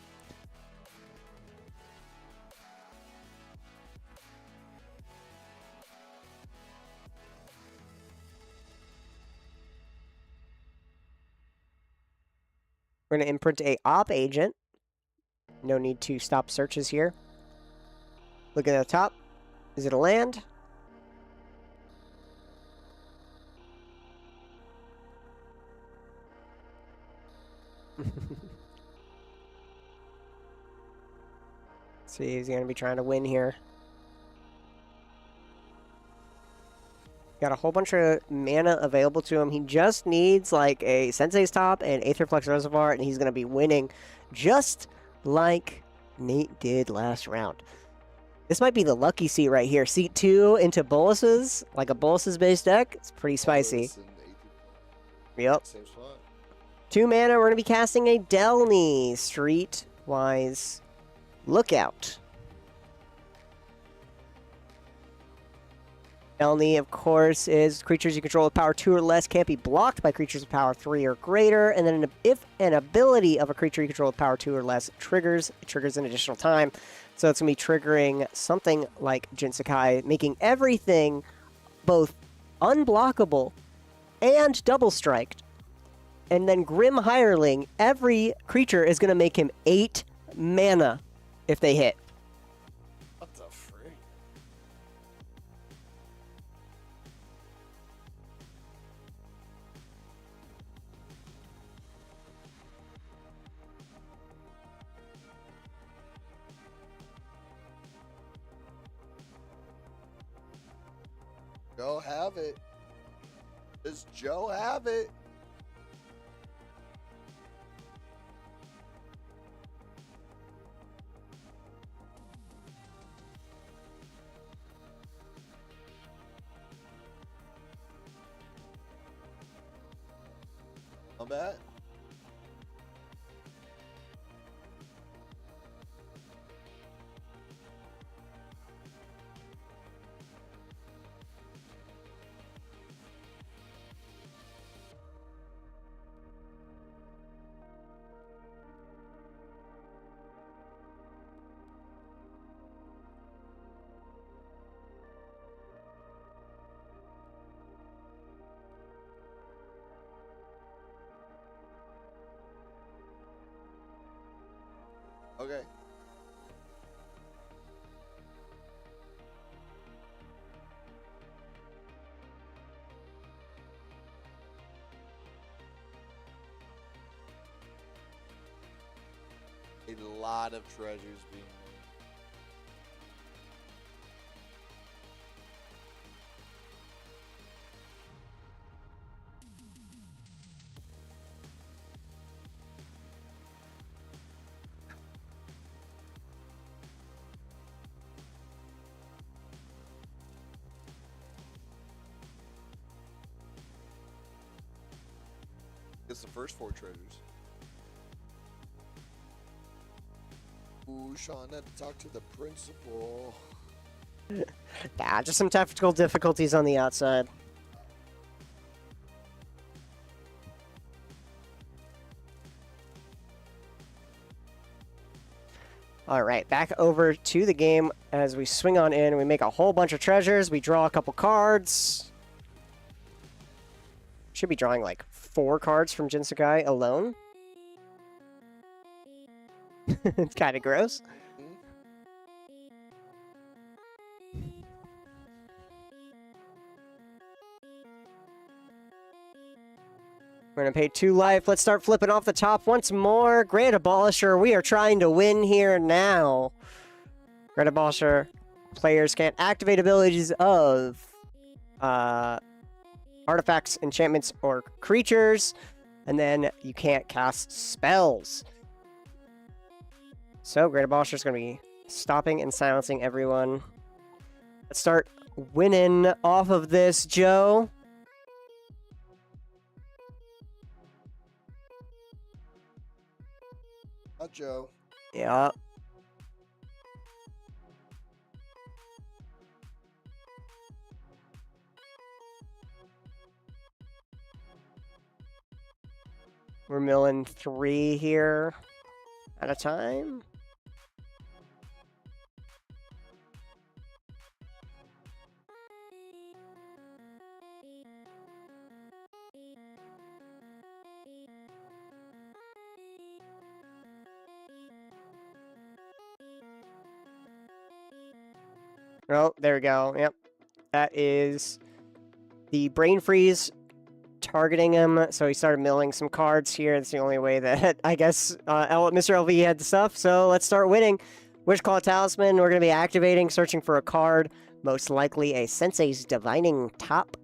We're going to imprint a Op Agent. No need to stop searches here. Looking at the top. Is it a land? See, he's going to be trying to win here. Got a whole bunch of mana available to him. He just needs like a Sensei's Top and Aetherflux Reservoir, and he's going to be winning just like Nate did last round. This might be the lucky seat right here. Seat 2 into Bolus's, like a Bolus's based deck. It's pretty spicy. Yep. Same spot. 2 mana, we're going to be casting a Delny. Streetwise Lookout. Delny, of course, is creatures you control with power 2 or less can't be blocked by creatures with power 3 or greater. And then if an ability of a creature you control with power 2 or less triggers, it triggers an additional time. So it's going to be triggering something like Jinsakai, making everything both unblockable and double striked. And then Grim Hireling, every creature is going to make him 8 mana if they hit. What the frick? Joe have it? Does Joe have it? Combat? Okay. A lot of treasures being made. It's the first 4 treasures. Ooh, Sean had to talk to the principal. Yeah, just some technical difficulties on the outside. All right, back over to the game as we swing on in. We make a whole bunch of treasures. We draw a couple cards. Should be drawing like 4 cards from Jinsakai alone. It's kind of gross. We're going to pay 2 life. Let's start flipping off the top once more. Grand Abolisher, we are trying to win here now. Grand Abolisher, players can't activate abilities of artifacts, enchantments, or creatures. And then you can't cast spells. So Grand Abolisher is going to be stopping and silencing everyone. Let's start winning off of this, Joe. Not Joe. Yeah. We're milling 3 here at a time. Oh, there we go. Yep. That is the brain freeze targeting him. So he started milling some cards here. That's the only way that I guess Mr. LV had the stuff. So let's start winning. Wishclaw Talisman. We're going to be activating, searching for a card. Most likely a Sensei's Divining Top.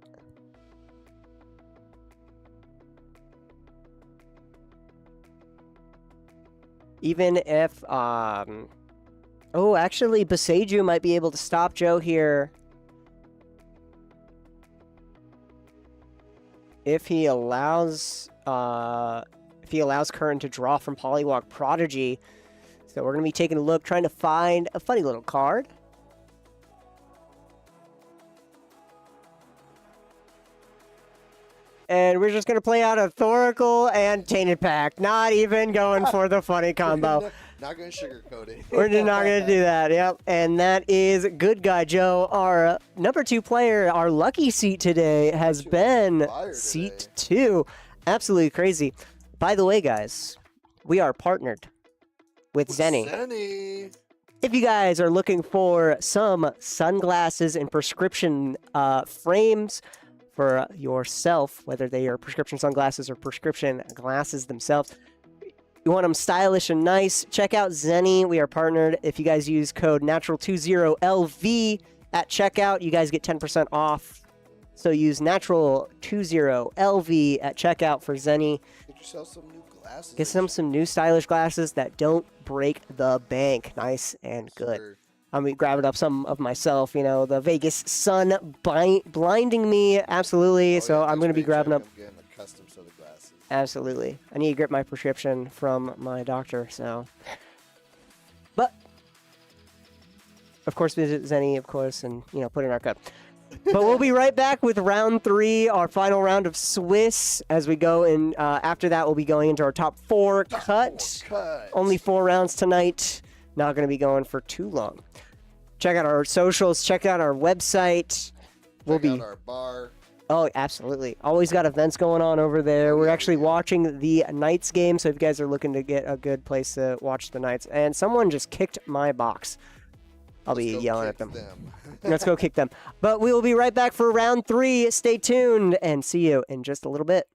Even if oh, actually, Boseiju might be able to stop Joe here. If he allows Curran to draw from Polywalk Prodigy. So we're going to be taking a look, trying to find a funny little card. And we're just going to play out a Thoracle and Tainted Pact. Not even going for the funny combo. Not going to sugarcoat it. We're just not going to do that. Yep. And that is Good Guy Joe. Our number 2 player, our lucky seat today has been seat 2. Absolutely crazy. By the way, guys, we are partnered with Zenny. Zenny. If you guys are looking for some sunglasses and prescription frames for yourself, whether they are prescription sunglasses or prescription glasses themselves, you want them stylish and nice, check out Zenny. We are partnered. If you guys use code natural20LV at checkout, you guys get 10% off So use natural 20 LV at checkout for Zenny. Get yourself some new glasses. Get some new stylish glasses that don't break the bank. Nice and good. Sure. I'm grabbing up some of myself. You know, the Vegas sun blinding me absolutely. Oh, so yeah, I'm going to be next grabbing paycheck, up. I'm getting a custom set of glasses. Absolutely. I need to get my prescription from my doctor. So, but of course, visit Zenny, of course, and put in our code. But we'll be right back with round 3, our final round of Swiss. As we go in, after that, we'll be going into our top 4 cut. Only 4 rounds tonight. Not going to be going for too long. Check out our socials. Check out our website. Check out our bar. Oh, absolutely. Always got events going on over there. We're actually watching the Knights game, so if you guys are looking to get a good place to watch the Knights. And someone just kicked my box. I'll be yelling at them. Let's go kick them. But we will be right back for round 3. Stay tuned and see you in just a little bit.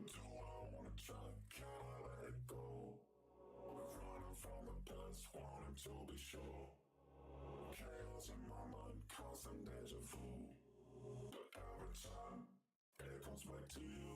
Do I wanna try? Can I let it go? We're running from the past, wanting to be sure. Chaos in my mind, constant deja vu. But every time, it comes back to you.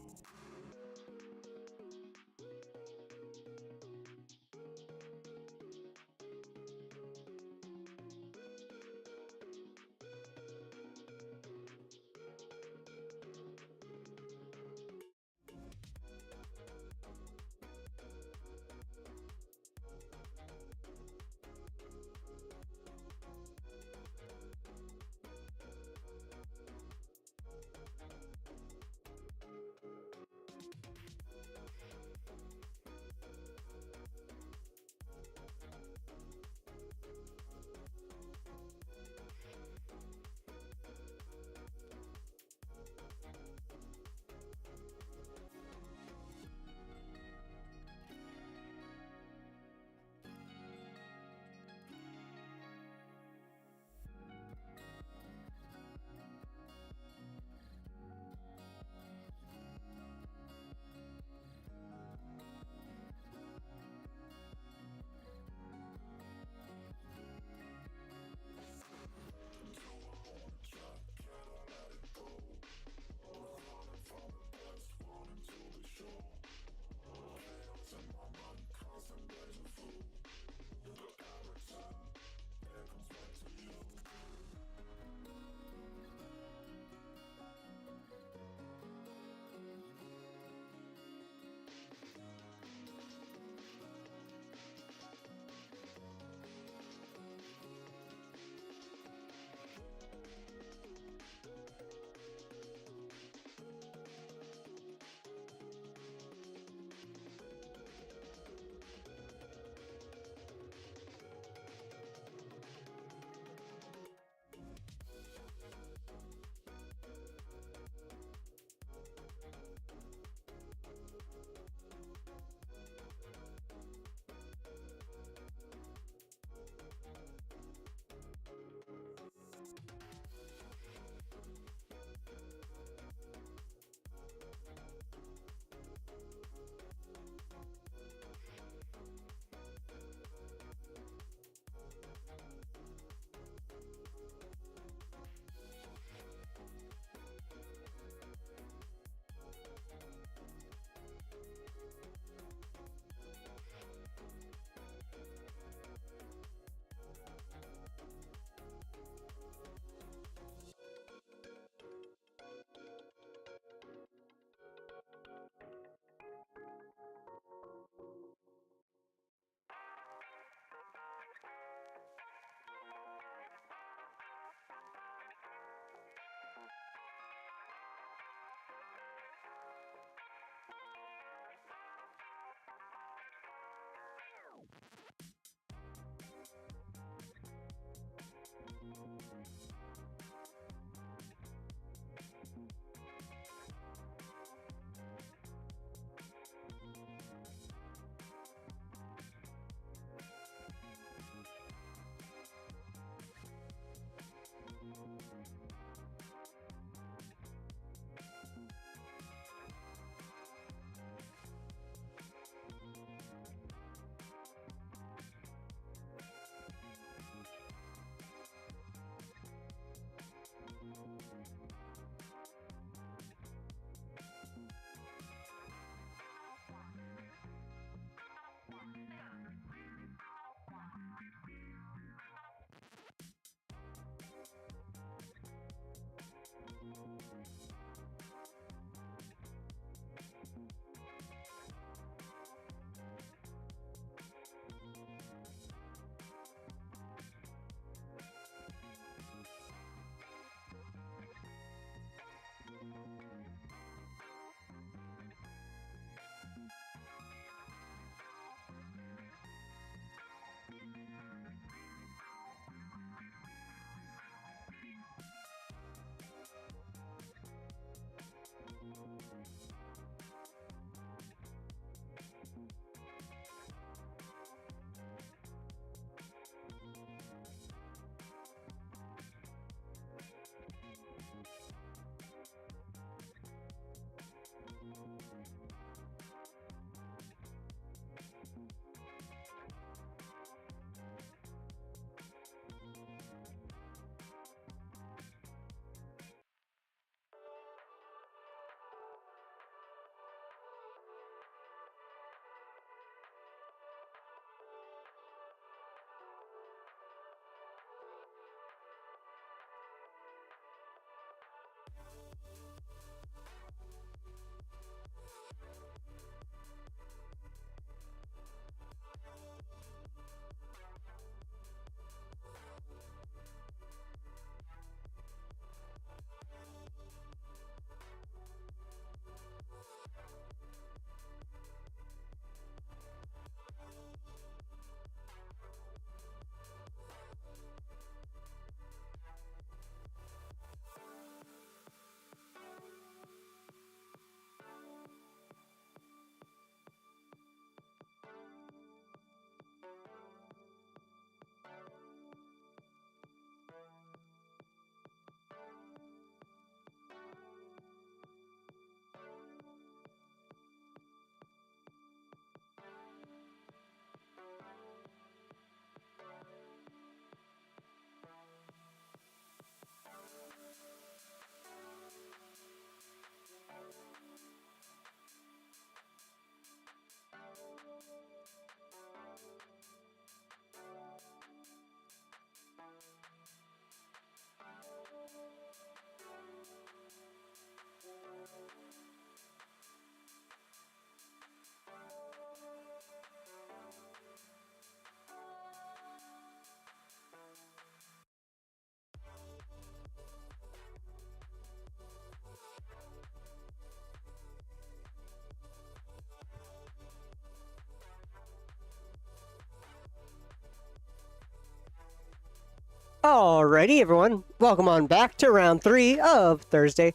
Alrighty, everyone. Welcome on back to round 3 of Thursday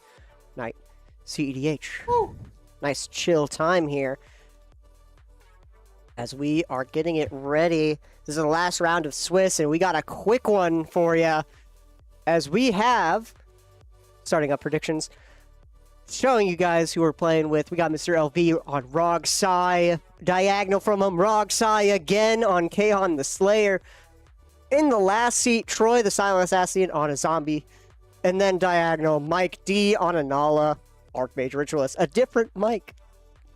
night CEDH. Woo. Nice chill time here as we are getting it ready. This is the last round of Swiss, and we got a quick one for you as we have, starting up predictions, showing you guys who we're playing with. We got Mr. LV on Rog Sai, diagonal from him, Rog Sai again on Kaon the Slayer. In the last seat, Troy the Silent Assassin on a zombie. And then diagonal, Mike D on a Nala, Archmage Ritualist. A different Mike.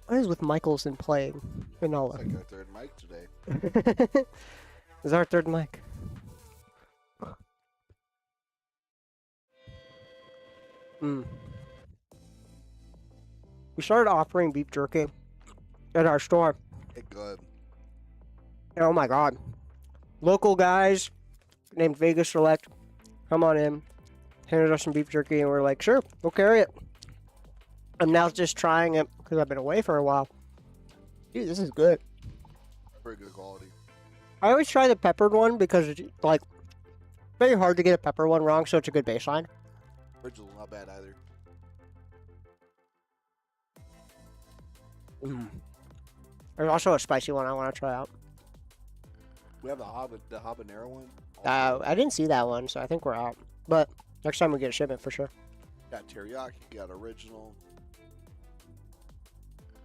What is with Michelson playing in Nala? It's like our third mic today. Is our third mic? We started offering beef jerky at our store. Hey, good. And oh my god. Local guys named Vegas Select come on in, handed us some beef jerky, and we're like, sure, we'll carry it. I'm now just trying it because I've been away for a while. Dude, this is good. Pretty good quality. I always try the peppered one because it's like very hard to get a pepper one wrong, so it's a good baseline. Original's not bad either. There's also a spicy one I want to try out. We have the habanero one. I didn't see that one, so I think we're out. But next time we get a shipment for sure. Got teriyaki, got original.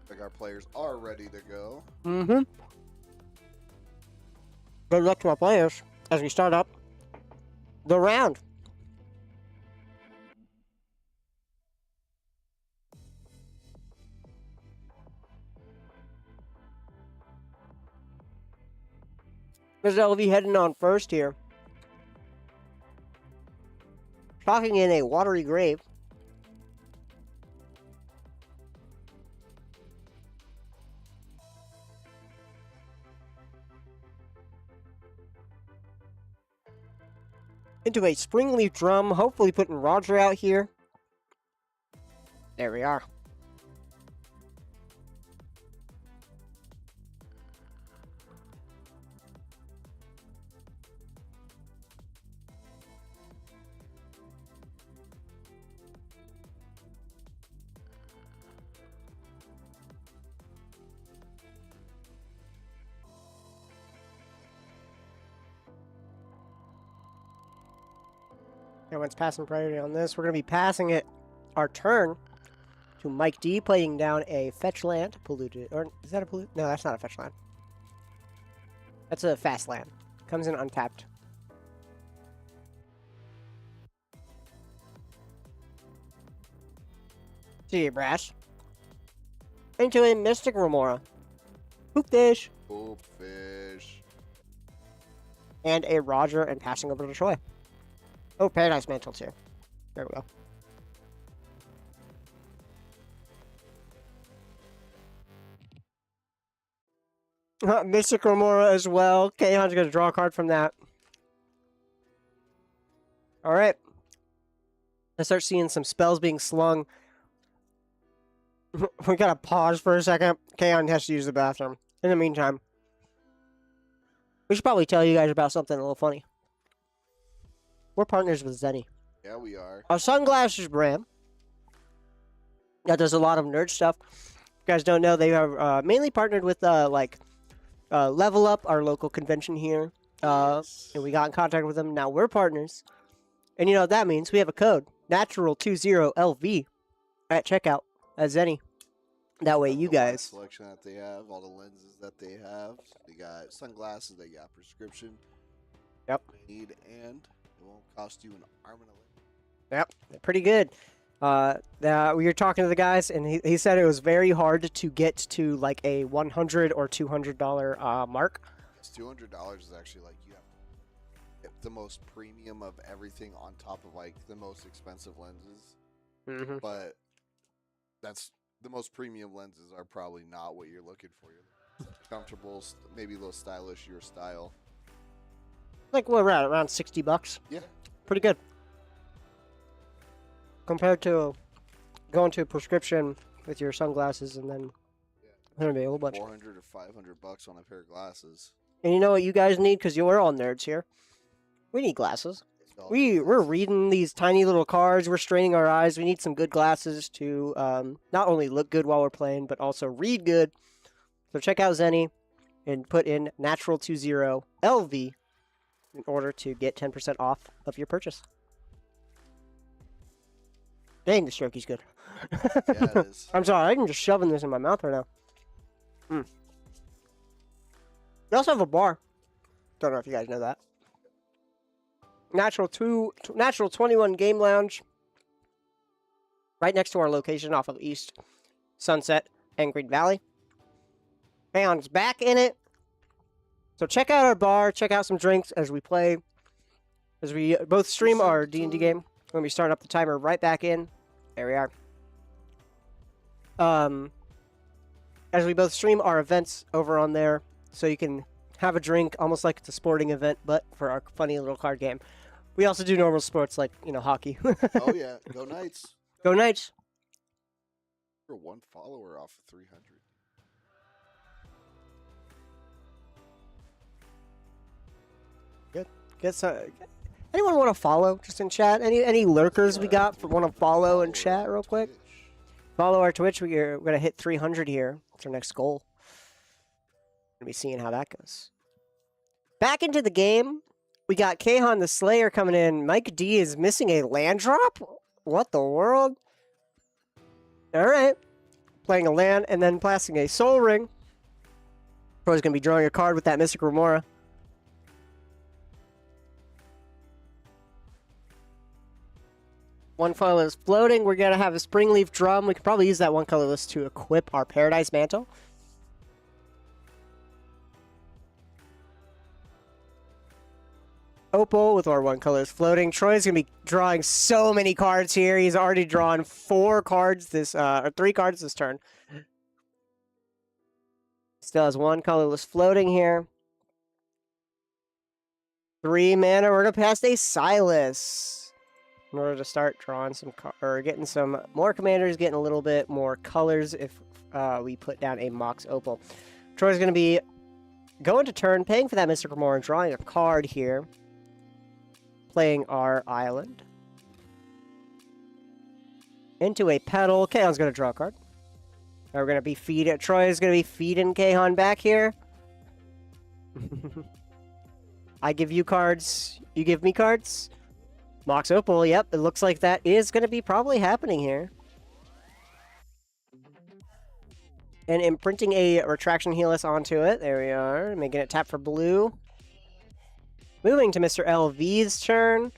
Like our players are ready to go. Good luck to our players as we start up the round. There's LV heading on first here. Talking in a watery grave. Into a springleaf drum, hopefully putting Roger out here. There we are. Everyone's passing priority on this. We're going to be passing it our turn to Mike D, playing down a fetch land. Polluted. Or is that a polluted? No, that's not a fetch land. That's a fast land. Comes in untapped. See you, Brass. Into a Mystic Remora. Poop fish. Poop fish. And a Roger, and passing over to Troy. Oh, Paradise Mantle too. There we go. Mystic Remora as well. Kaon's going to draw a card from that. Alright. Let's start seeing some spells being slung. We gotta pause for a second. Kaon has to use the bathroom. In the meantime, we should probably tell you guys about something a little funny. We're partners with Zenny. Yeah, we are. Our sunglasses brand that does a lot of nerd stuff. If you guys don't know, they are mainly partnered with Level Up, our local convention here. Yes. And we got in contact with them. Now we're partners. And you know what that means? We have a code, Natural20LV, at checkout at Zenny. That way you The light guys... selection that they have, all the lenses that they have. They got sunglasses, they got prescription. Yep. Need, and it won't cost you an arm and a leg. Yep, pretty good. We were talking to the guys, and he said it was very hard to get to like a $100 or $200 mark. It's $200 is actually like you have to get the most premium of everything on top of like the most expensive lenses. Mm-hmm. But that's the most premium lenses are probably not what you're looking for. You're comfortable, maybe a little stylish, your style. Like what, around $60? Yeah. Pretty good. Compared to going to a prescription with your sunglasses and then gonna be a whole bunch. $400 or $500 on a pair of glasses. And you know what you guys need? Because you're all nerds here. We need glasses. We're reading these tiny little cards. We're straining our eyes. We need some good glasses to not only look good while we're playing, but also read good. So check out Zenny and put in natural20 LV in order to get 10% off of your purchase. Dang, the strokey's good. Yeah, it is. I'm sorry, I'm just shoving this in my mouth right now. We also have a bar. Don't know if you guys know that. Natural 21 Game Lounge. Right next to our location off of East Sunset and Green Valley. Aeon's back in it. So check out our bar, check out some drinks as we play. As we both stream our D&D game. When we start up the timer right back in. There we are. As we both stream our events over on there. So you can have a drink almost like it's a sporting event, but for our funny little card game. We also do normal sports like, hockey. Oh, yeah. Go Knights. Go Knights. For 1 follower off of 300. Get some. Anyone want to follow just in chat? Any lurkers we got want to follow in chat real quick? Follow our Twitch. We're gonna hit 300 here. That's our next goal. Gonna be seeing how that goes. Back into the game. We got Kahan the Slayer coming in. Mike D is missing a land drop. What the world? All right, playing a land and then passing a soul ring. Troy's gonna be drawing a card with that Mystic Remora. One colorless floating. We're gonna have a Springleaf Drum. We could probably use that one colorless to equip our Paradise Mantle. Opal with our one colorless floating. Troy's gonna be drawing so many cards here. He's already drawn 4 cards this, or 3 cards this turn. Still has one colorless floating here. 3 mana. We're gonna pass a Silas. In order to start drawing some, or getting some more commanders, getting a little bit more colors if we put down a Mox Opal. Troy's going to be going to turn, paying for that Mystic Remora, and drawing a card here. Playing our island. Into a Petal. Kahan's going to draw a card. Now we're going to be feeding, Troy is going to be feeding Kahan back here. I give you cards, you give me cards. Mox Opal, yep, it looks like that is going to be probably happening here. And imprinting a Retraction Helix onto it. There we are, making it tap for blue. Moving to Mr. LV's turn.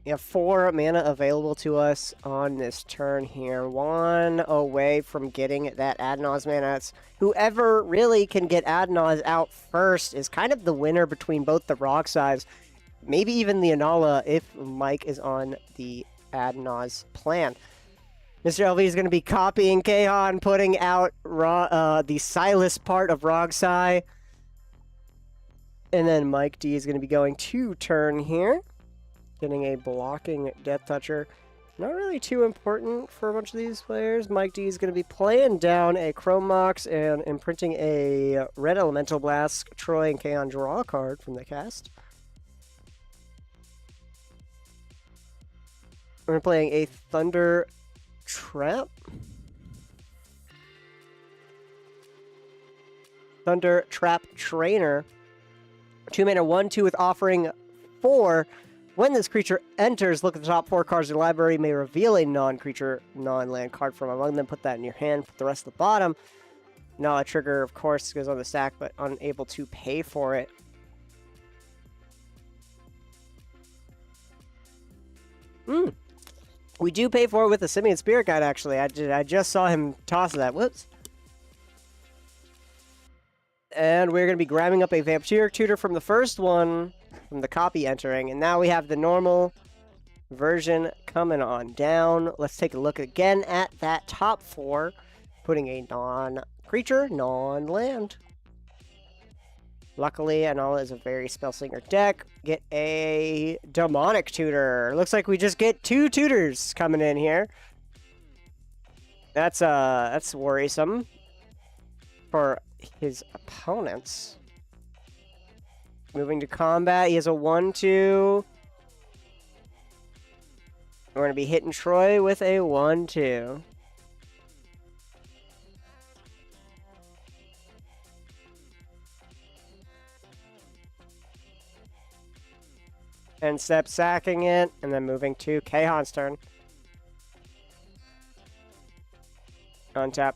We have 4 mana available to us on this turn here. 1 away from getting that Adnaz mana. It's whoever really can get Adnaz out first is kind of the winner between both the Rock sides. Maybe even the Anala if Mike is on the Adnaz plan. Mr. LV is going to be copying Kahan, putting out the Silas part of Rogsai. And then Mike D is going to be going to turn here. Getting a blocking Death Toucher. Not really too important for a bunch of these players. Mike D is going to be playing down a Chrome Mox and imprinting a Red Elemental Blast. Troy and Kaon draw a card from the cast. We're playing a Thunder Trap. Thunder Trap Trainer. 2 mana, 1/2 with offering 4. When this creature enters, look at the top 4 cards of your library. May reveal a non-creature, non-land card from among them. Put that in your hand. Put the rest at the bottom. Now a trigger, of course, goes on the stack, but unable to pay for it. We do pay for it with the Simian Spirit Guide, actually. I just saw him toss that. Whoops. And we're going to be grabbing up a Vampiric Tutor from the first one, from the copy entering. And now we have the normal version coming on down. Let's take a look again at that top 4. Putting a non-creature, non-land. Luckily, Anala is a very Spellslinger deck. Get a Demonic Tutor. Looks like we just get 2 tutors coming in here. That's worrisome for his opponents. Moving to combat, he has a 1-2. We're going to be hitting Troy with a 1-2. And step sacking it, and then moving to Kahan's turn. Untap.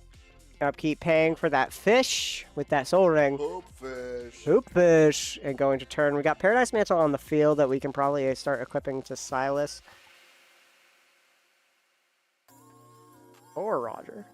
Upkeep paying for that fish with that soul ring. Hopefish. Hoopfish. And going to turn. We got Paradise Mantle on the field that we can probably start equipping to Silas. Or Roger.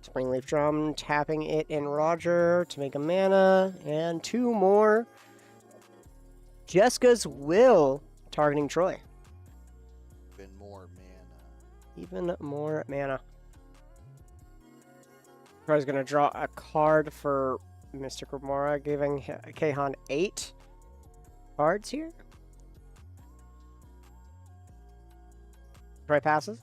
Springleaf Drum, tapping it in Roger to make a mana, and 2 more. Jeska's Will, targeting Troy. Even more mana. Even more mana. Troy's going to draw a card for Mystic Remora, giving Kahan 8 cards here. Troy passes.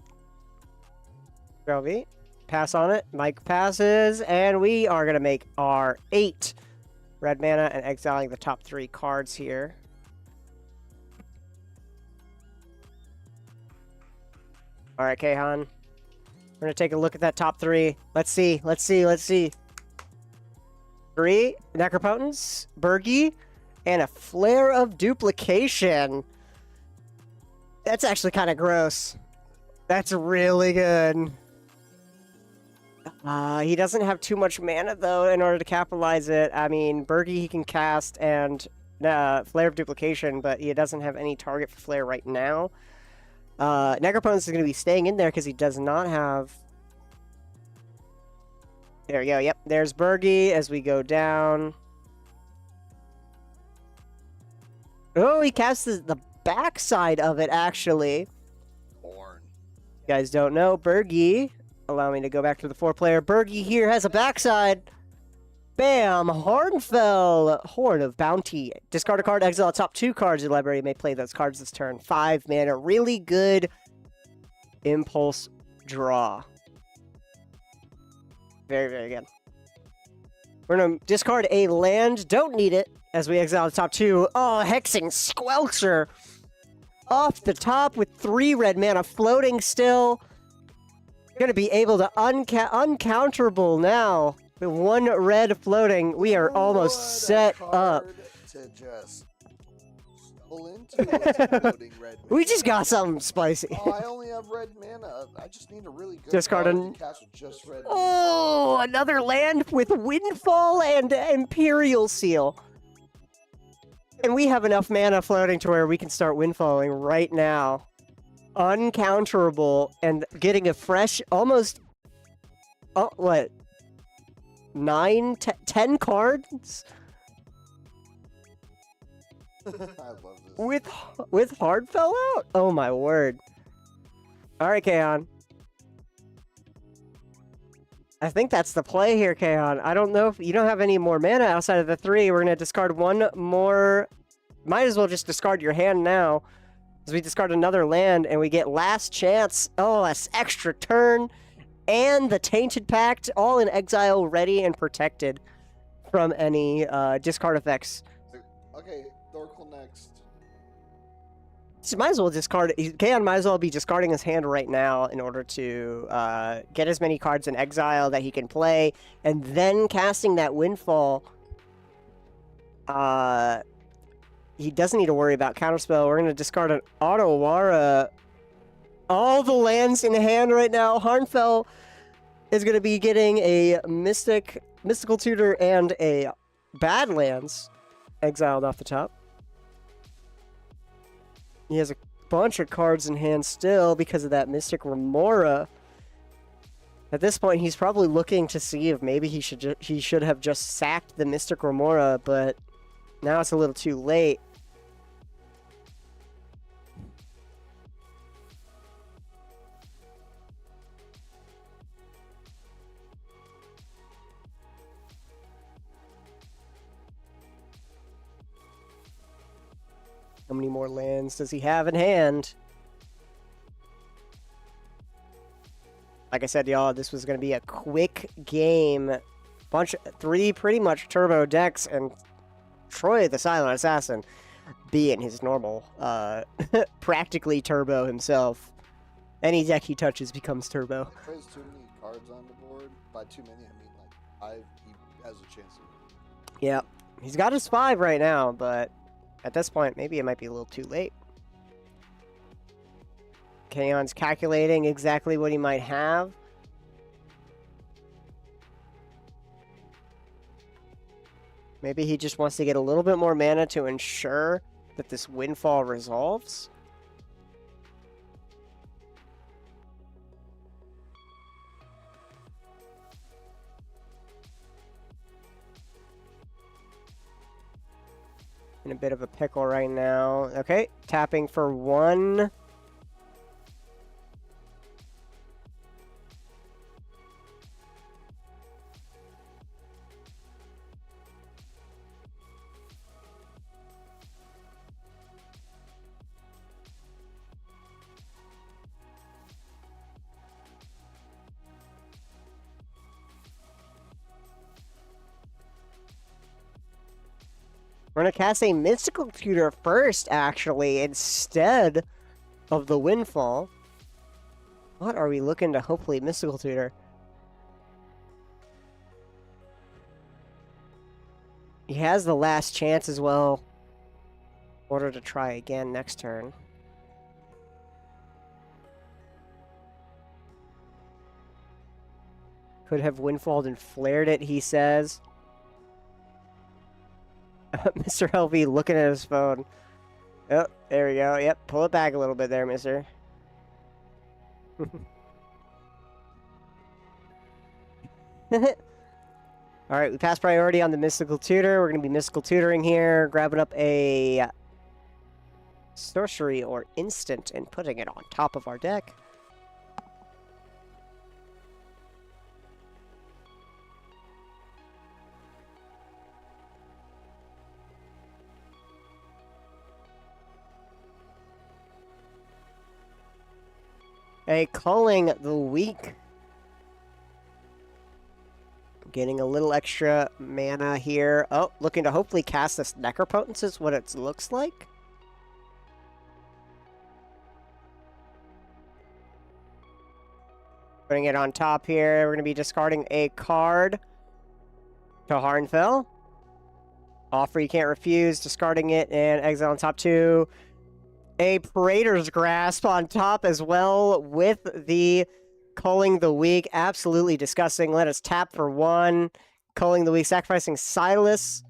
V. Pass on it. Mike passes, and we are going to make our 8 red mana and exiling the top 3 cards here. All right, Kahan. We're going to take a look at that top 3. Let's see. 3 Necropotence, Bergie, and a Flare of Duplication. That's actually kind of gross. That's really good. He doesn't have too much mana, though, in order to capitalize it. I mean, Bergie he can cast and Flare of Duplication, but he doesn't have any target for Flare right now. Necropotence is going to be staying in there because he does not have... There we go, yep. There's Bergie as we go down. Oh, he casts the backside of it, actually. Horn. You guys don't know, Bergie... Allow me to go back to the 4-player. Bergie here has a backside. Bam! Hornfell. Horn of Bounty. Discard a card, exile top 2 cards in your library. You may play those cards this turn. 5 mana. Really good impulse draw. Very, very good. We're going to discard a land. Don't need it as we exile the top 2. Oh, Hexing Squelcher. Off the top with 3 red mana floating still. Going to be able to uncounterable now. With 1 red floating, we are almost set up. To just stumble into a floating red mana. We just got something spicy. Oh, I only have red mana. I just need a really good Discard card an... to cast with just red mana. Oh, another land with Windfall and Imperial Seal. And we have enough mana floating to where we can start windfalling right now. Uncounterable and getting a fresh, almost, oh, what, 9, 10 cards? I love this. With Hardfell out? Oh my word. Alright, Kaon. I think that's the play here, Kaon. I don't know if you don't have any more mana outside of the 3. We're going to discard 1 more. Might as well just discard your hand now. As we discard another land and we get Last Chance. Oh, that's extra turn. And the Tainted Pact, all in exile, ready and protected from any discard effects. Okay, Thorkel next. So might as well discard. Kaon might as well be discarding his hand right now in order to get as many cards in exile that he can play, and then casting that Windfall. He doesn't need to worry about Counterspell. We're going to discard an Otawara. All the lands in hand right now. Harnfell is going to be getting a Mystical Tutor and a Badlands exiled off the top. He has a bunch of cards in hand still because of that Mystic Remora. At this point, he's probably looking to see if maybe he should have just sacked the Mystic Remora, but now it's a little too late. How many more lands does he have in hand? Like I said, y'all, this was going to be a quick game. Three pretty much turbo decks, and Troy the Silent Assassin being his normal, practically turbo himself. Any deck he touches becomes turbo. If Troy has too many cards on the board, by too many, I mean like 5, he has a chance to win. Yeah, he's got his 5 right now, but at this point, maybe it might be a little too late. Kaon's calculating exactly what he might have. Maybe he just wants to get a little bit more mana to ensure that this windfall resolves. In a bit of a pickle right now. Okay, tapping for 1. We're going to cast a Mystical Tutor first, actually, instead of the Windfall. What are we looking to hopefully Mystical Tutor? He has the last chance as well in order to try again next turn. Could have Windfalled and flared it, he says. Mr. LV looking at his phone. Oh, there we go. Yep, pull it back a little bit there, mister. Alright, we passed priority on the Mystical Tutor. We're going to be Mystical Tutoring here, grabbing up a sorcery or instant and putting it on top of our deck. A Culling the Weak. Getting a little extra mana here. Oh, looking to hopefully cast this Necropotence is what it looks like. Putting it on top here. We're going to be discarding a card to Harnfell. Offer you can't refuse. Discarding it and exile on top 2. A Praetor's Grasp on top as well with the Culling the Weak. Absolutely disgusting. Let us tap for 1. Culling the Weak, sacrificing Silas.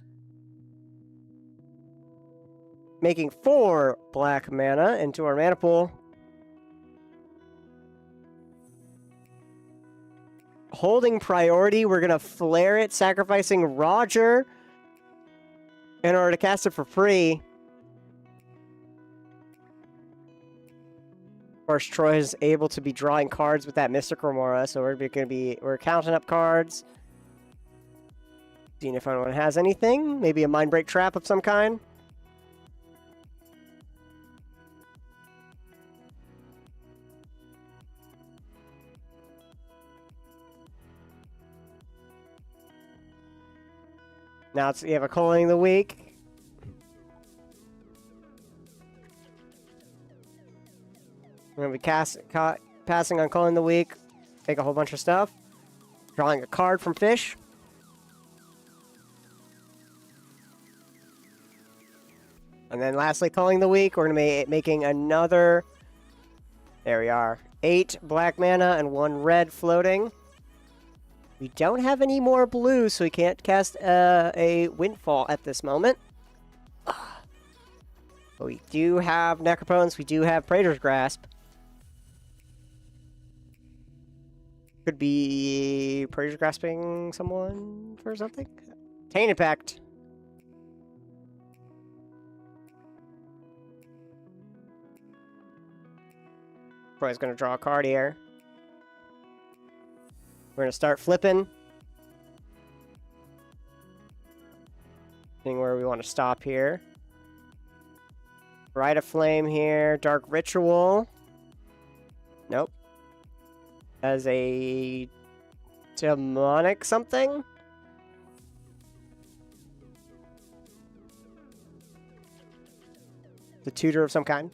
Making 4 black mana into our mana pool. Holding priority, we're going to flare it, sacrificing Roger in order to cast it for free. Of course, Troy is able to be drawing cards with that Mystic Remora, so we're counting up cards. Seeing if anyone has anything. Maybe a Mindbreak Trap of some kind. Now you have a Culling the Weak. We're going to be passing on Culling the Weak. Take a whole bunch of stuff. Drawing a card from Fish. And then lastly, Culling the Weak. We're going to be making another... There we are. 8 black mana and 1 red floating. We don't have any more blue, so we can't cast a Windfall at this moment. But we do have Necropotence. We do have Praetor's Grasp. Could be Praetor's Grasping someone for something. Tainted Pact. Troy's going to draw a card here. We're going to start flipping. Seeing where we want to stop here. Rite of Flame here. Dark Ritual. Nope. As a demonic something? The tutor of some kind.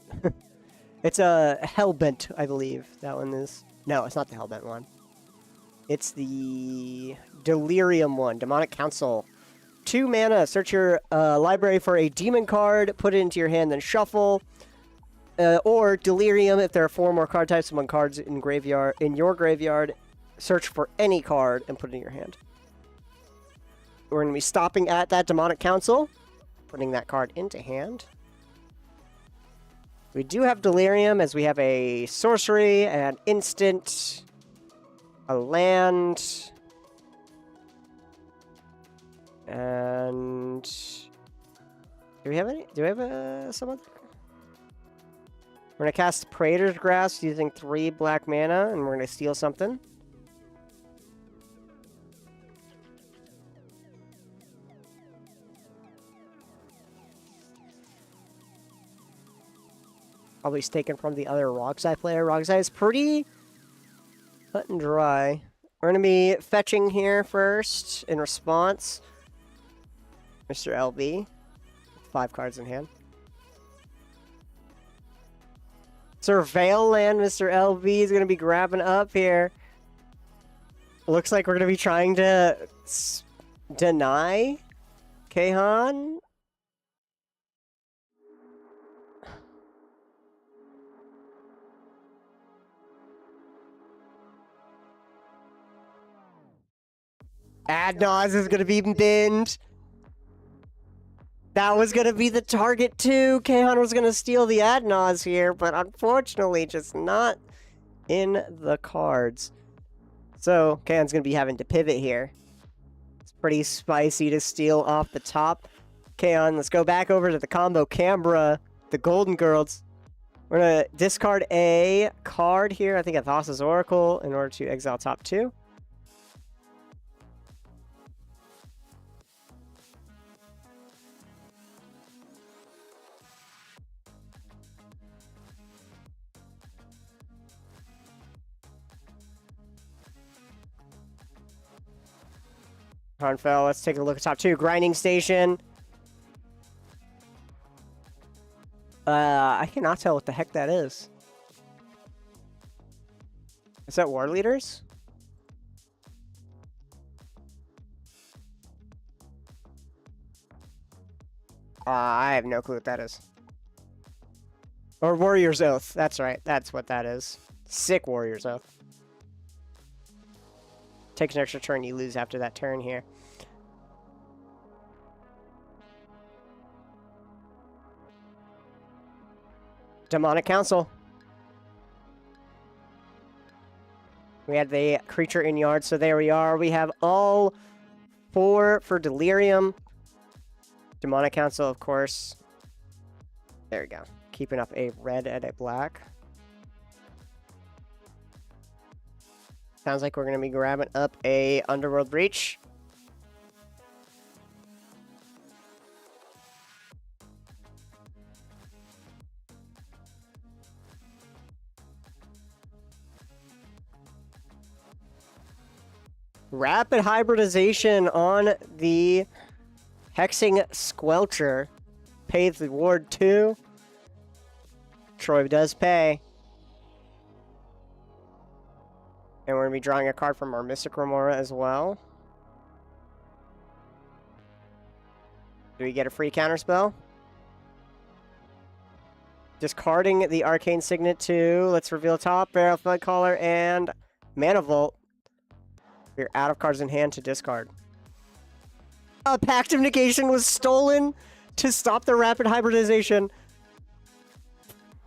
It's a Hellbent, I believe. That one is... No, it's not the Hellbent one. It's the Delirium one. Demonic Council. 2 mana. Search your library for a demon card. Put it into your hand, then shuffle. Or Delirium, if there are 4 more card types among cards in your graveyard. Search for any card and put it in your hand. We're going to be stopping at that Demonic Council. Putting that card into hand. We do have Delirium, as we have a sorcery, an instant, a land, and do we have any? Do we have some other? We're gonna cast Praetor's Grasp using 3 black mana, and we're gonna steal something. Probably taken from the other Rogsai player. Rogsai is pretty cut and dry. We're going to be fetching here first in response. Mr. LB. 5 cards in hand. Surveil land, Mr. LB is going to be grabbing up here. Looks like we're going to be trying to deny Kahan. Adnaz is going to be binned. That was going to be the target too. Kahan was going to steal the Adnaz here, but unfortunately just not in the cards. So Kahan's going to be having to pivot here. It's pretty spicy to steal off the top. Kahan, let's go back over to the combo Canberra, the Golden Girls. We're going to discard a card here. I think a Thassa's Oracle in order to exile top 2. Harnfell, let's take a look at top 2. Grinding Station. I cannot tell what the heck that is. Is that War Leaders? I have no clue what that is. Or Warrior's Oath. That's right. That's what that is. Sick Warrior's Oath. Takes an extra turn, you lose after that turn here. Demonic Council. We had the creature in yard, so there we are. We have all 4 for Delirium. Demonic Council, of course. There we go. Keeping up a red and a black. Sounds like we're going to be grabbing up a Underworld Breach. Rapid hybridization on the Hexing Squelcher. Pays the ward 2. Troy does pay. And we're going to be drawing a card from our Mystic Remora as well. Do we get a free counterspell? Discarding the Arcane Signet too. Let's reveal top, Barrel Flood Caller, and Mana Vault. We're out of cards in hand to discard. A Pact of Negation was stolen to stop the rapid hybridization.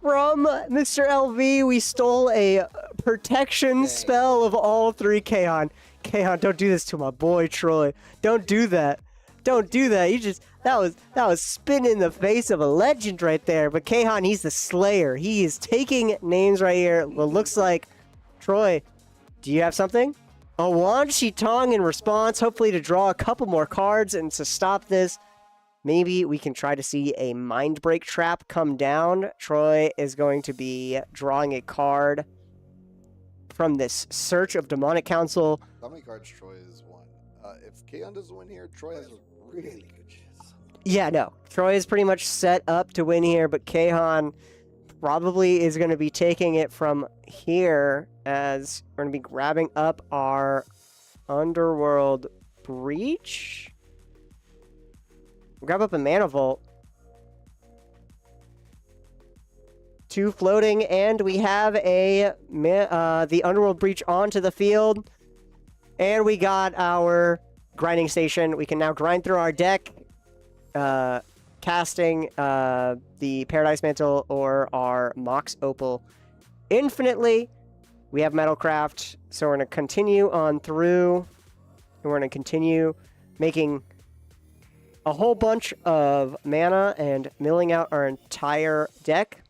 From Mr. LV, we stole a protection spell of all 3 Kahan. Kahan, don't do this to my boy Troy. Don't do that. Don't do that. You just that was spin in the face of a legend right there. But Kahan, he's the slayer. He is taking names right here. What looks like Troy. Do you have something? A Wan Shi Tong in response, hopefully to draw a couple more cards and to stop this. Maybe we can try to see a Mind Break trap come down. Troy is going to be drawing a card from this Search of Demonic Council. How many cards Troy has won? If Kaon doesn't win here, Troy has a really good chance. Yeah, no. Troy is pretty much set up to win here, but Kahan probably is going to be taking it from here as we're going to be grabbing up our Underworld Breach. Grab up a Mana Vault. 2 floating, and we have the Underworld Breach onto the field. And we got our grinding station. We can now grind through our deck, casting the Paradise Mantle or our Mox Opal infinitely. We have Metalcraft, so we're going to continue on through, and we're going to continue making a whole bunch of mana and milling out our entire deck.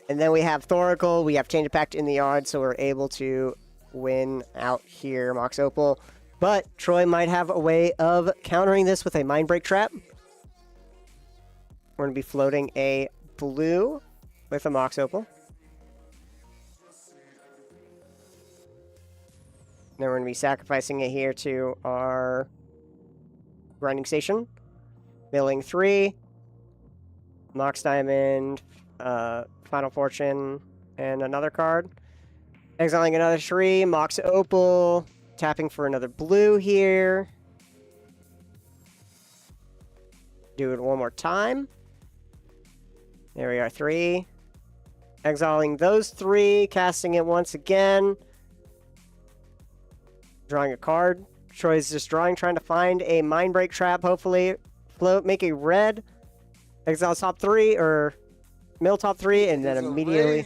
And then we have Thoracle, we have Change of Pact in the yard, so we're able to win out here, Mox Opal. But Troy might have a way of countering this with a Mind Break trap. We're going to be floating a blue with a Mox Opal. Then we're going to be sacrificing it here to our grinding station. Milling 3. Mox Diamond. Final Fortune. And another card. Exiling another 3. Mox Opal. Tapping for another blue here. Do it one more time. There we are, 3. Exiling those 3. Casting it once again. Drawing a card. Troy's just trying to find a Mind Break trap, hopefully. Float, make a red. Exile top 3, or mill top 3, and then immediately...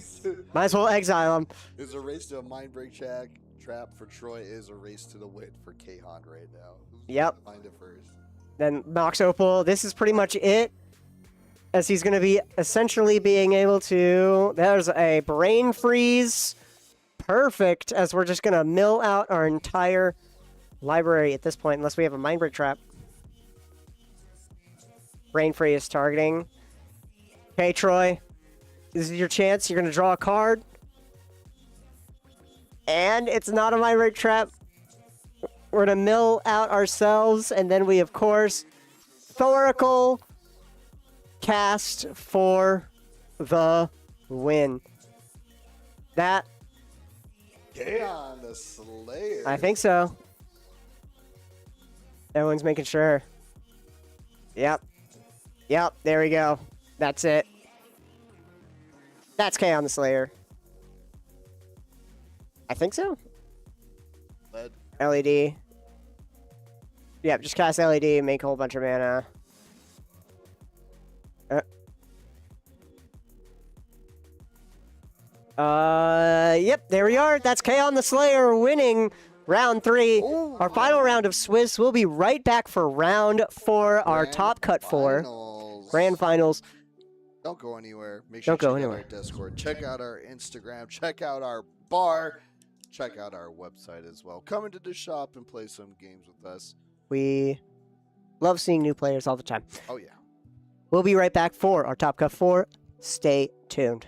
Might as well exile him. It's a race to a Mind Break trap for Troy is a race to the win for Kahan right now. Who's Yep. gonna find it first? Then Mox Opal. This is pretty much it. As he's going to be essentially being able to... There's a Brain Freeze. Perfect, as we're just going to mill out our entire library at this point, unless we have a Mind Break trap. Brain Freeze targeting. Okay, Troy. This is your chance. You're going to draw a card. And it's not a Mind Break trap. We're going to mill out ourselves, and then we, of course, Thoracle cast for the win. That... Kaon the Slayer. I think so. Everyone's making sure. Yep. Yep, there we go. That's it. That's Kaon the Slayer. I think so. Led. LED. Yep, just cast LED, make a whole bunch of mana. Yep, there we are. That's Kaon the Slayer winning round 3. Our final round of Swiss. We'll be right back for round 4, our top cut 4. Finals. Grand finals. Don't go anywhere. Make sure Don't go you check anywhere. out our Discord. Check out our Instagram. Check out our bar. Check out our website as well. Come into the shop and play some games with us. We love seeing new players all the time. Oh, yeah. We'll be right back for our top cut 4. Stay tuned.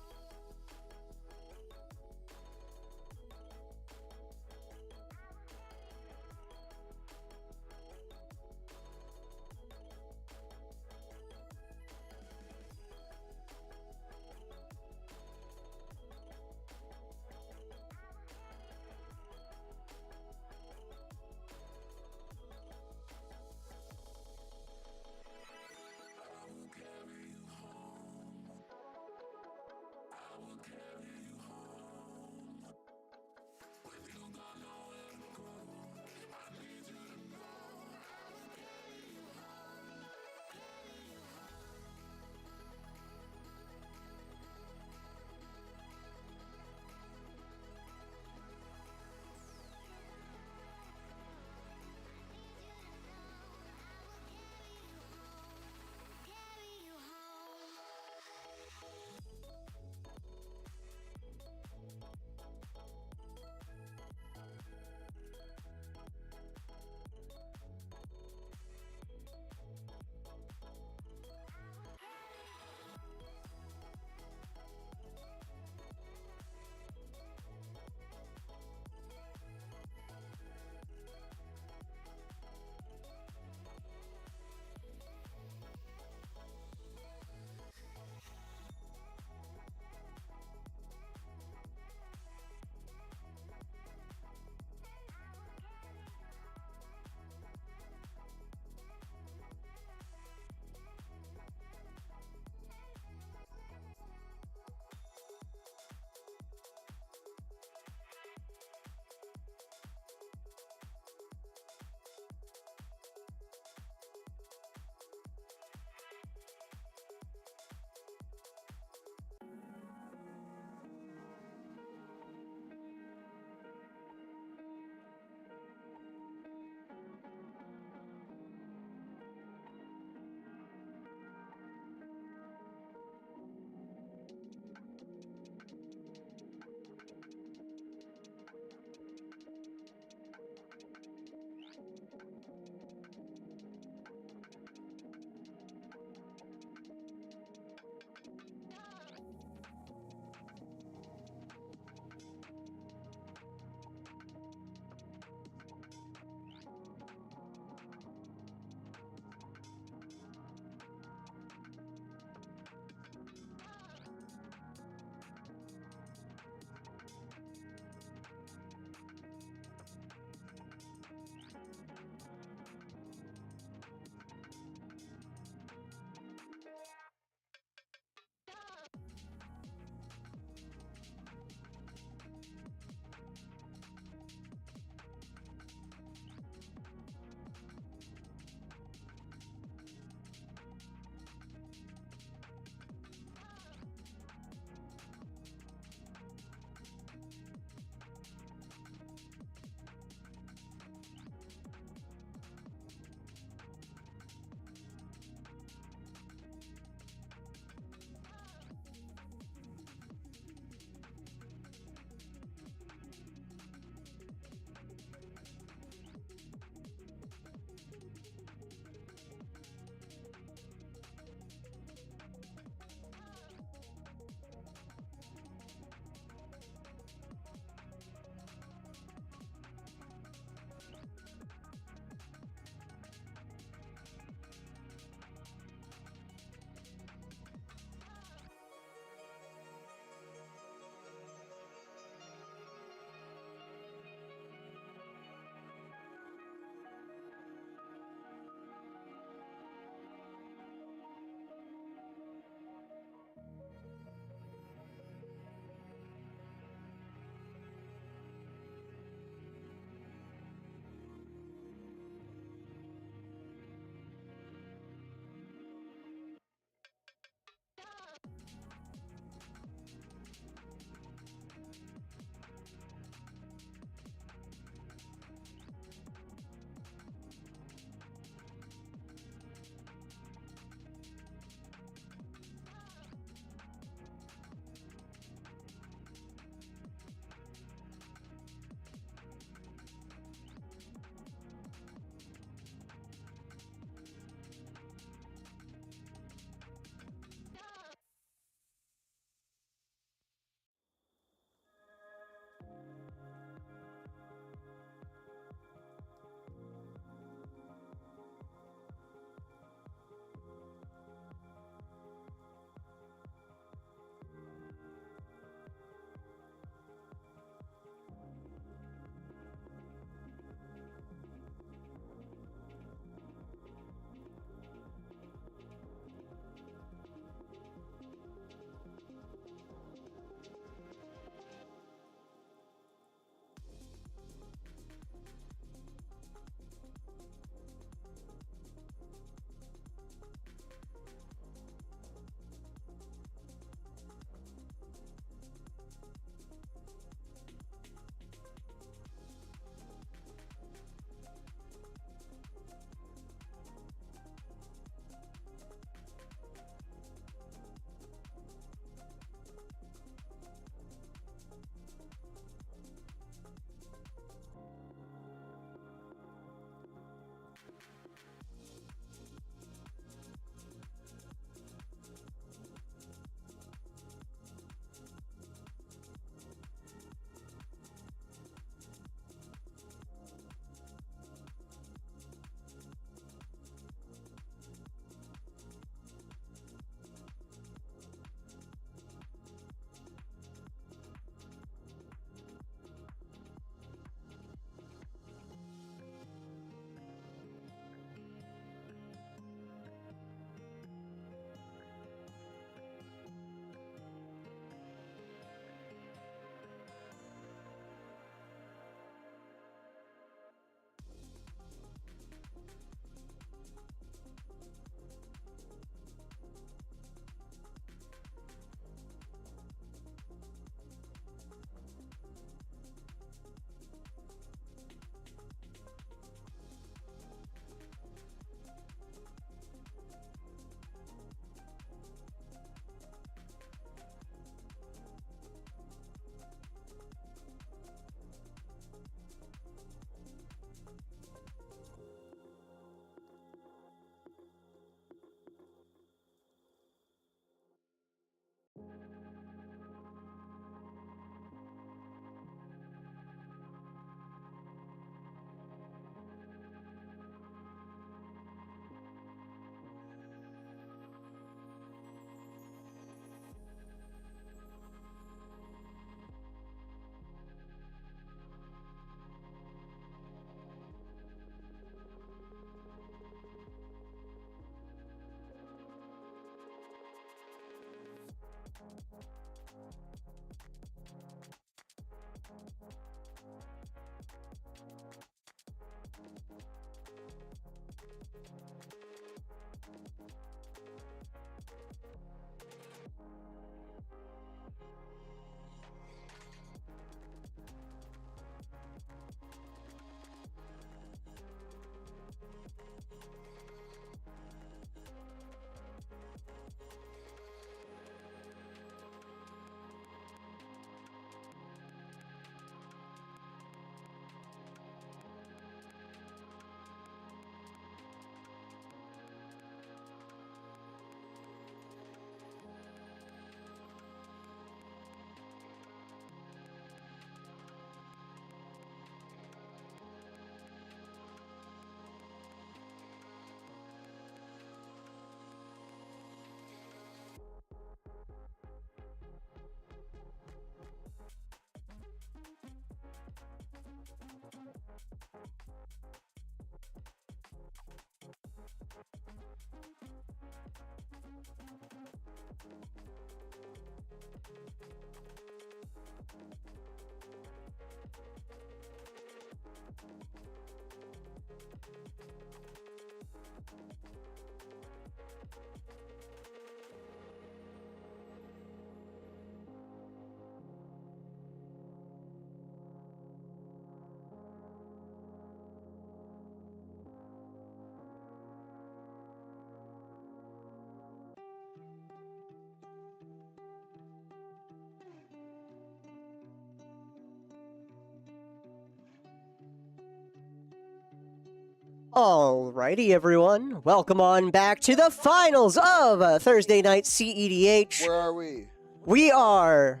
Alrighty, everyone. Welcome on back to the finals of Thursday night CEDH. Where are we? We are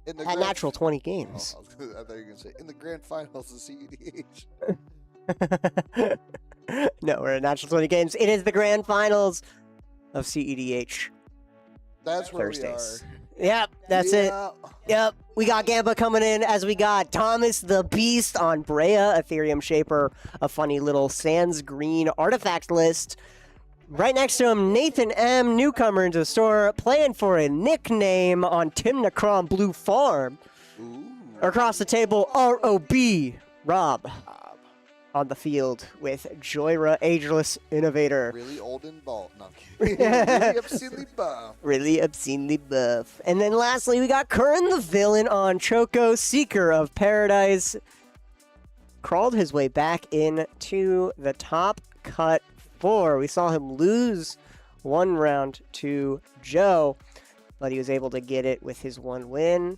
In the at natural 20 games. Oh, I thought you were going to say in the grand finals of CEDH. No, we're at natural 20 games. It is the grand finals of CEDH. That's where Thursdays. we are. Yep, that's it. Yep, we got Gamba coming in as we got Thomas the Beast on Brea, Ethereum Shaper, a funny little Sans Green artifact list. Right next to him, Nathan M, newcomer into the store, playing for a nickname on Timnacron Blue Farm. Ooh. Across the table, ROB, Rob. on the field with Joyra Ageless Innovator. Really old and bald. No, I'm kidding. Really obscenely buff. Really obscenely buff. And then lastly, we got Curran the Villain on Choco, Seeker of Paradise. Crawled his way back into the top cut 4. We saw him lose one round to Joe, but he was able to get it with his one win.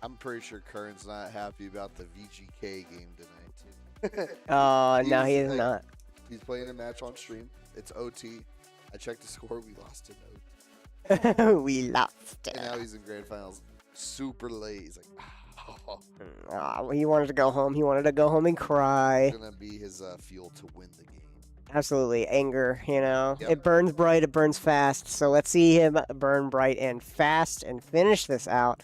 I'm pretty sure Curran's not happy about the VGK game tonight, too. No, he is like, not. He's playing a match on stream. It's OT. I checked the score. We lost in OT. We lost. And now he's in grand finals super late. He's like, He wanted to go home. He wanted to go home and cry. it's going to be his fuel to win the game. Absolutely. Anger, you know. Yep. It burns bright, it burns fast. So let's see him burn bright and fast and finish this out.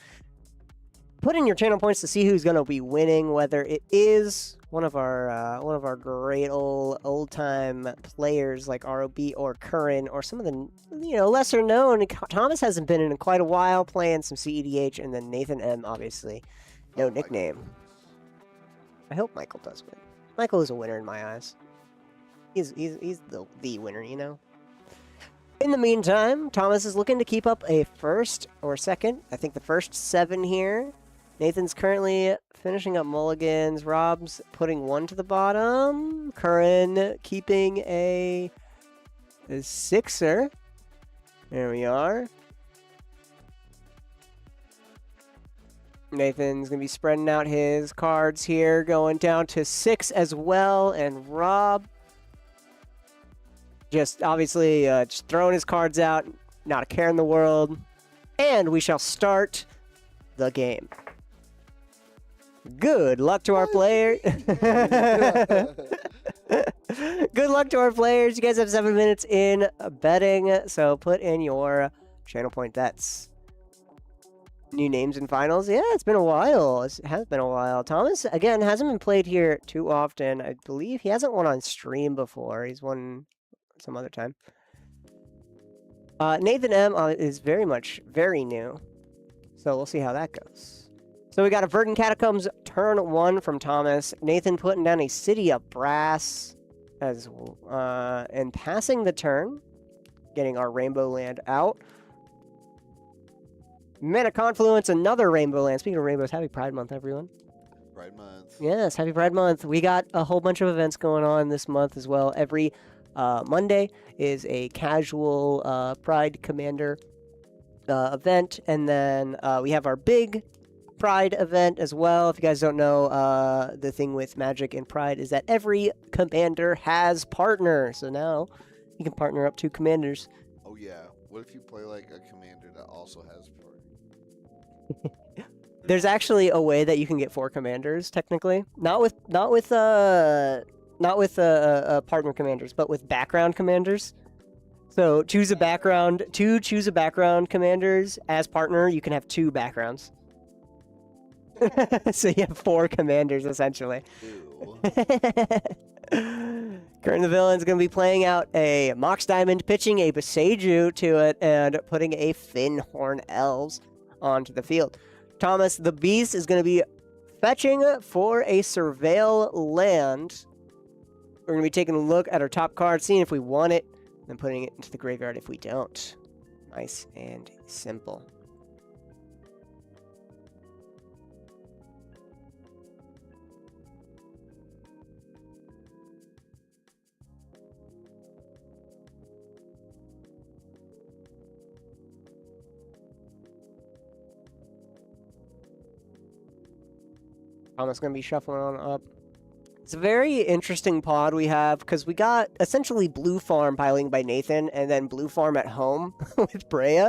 Put in your channel points to see who's going to be winning, whether it is one of our great old time players like ROB or Curran, or some of the lesser known. Thomas hasn't been in quite a while, playing some CEDH, and then Nathan M, obviously, no nickname. I hope Michael does win. Michael is a winner in my eyes. He's the winner, you know. In the meantime, Thomas is looking to keep up a first or second. I think the first 7 here. Nathan's currently finishing up mulligans. Rob's putting 1 to the bottom. Curran keeping a 6er. There we are. Nathan's going to be spreading out his cards here, going down to 6 as well. And Rob just obviously just throwing his cards out, not a care in the world. And we shall start the game. Good luck to our players. Good luck to our players. You guys have 7 minutes in betting, so put in your channel point bets. New names in finals. Yeah, it's been a while. It has been a while. Thomas, again, hasn't been played here too often. I believe he hasn't won on stream before. He's won some other time. Nathan M is very new. So we'll see how that goes. So we got a Verdant Catacombs turn 1 from Thomas. Nathan putting down a City of Brass and passing the turn, getting our Rainbow Land out. Mana Confluence, another Rainbow Land. Speaking of rainbows, happy Pride Month, everyone. Pride Month. Yes, happy Pride Month. We got a whole bunch of events going on this month as well. Every Monday is a casual Pride Commander event, and then we have our big Pride event as well. If you guys don't know, the thing with Magic and Pride is that every commander has partners. So now you can partner up 2 commanders. Oh yeah. What if you play like a commander that also has partner? There's actually a way that you can get 4 commanders technically, not with partner commanders, but with background commanders. So choose a background commanders as partner. You can have 2 backgrounds. So you have 4 commanders essentially. Ew. Curran the Villain's going to be playing out a Mox Diamond, pitching a Boseiju to it, and putting a Finhorn Elves onto the field. Thomas the Beast is going to be fetching for a Surveil land. We're going to be taking a look at our top card, seeing if we want it, and putting it into the graveyard if we don't. Nice and simple. Thomas going to be shuffling on up. It's a very interesting pod we have, because we got essentially Blue Farm piling by Nathan, and then Blue Farm at home with Brea.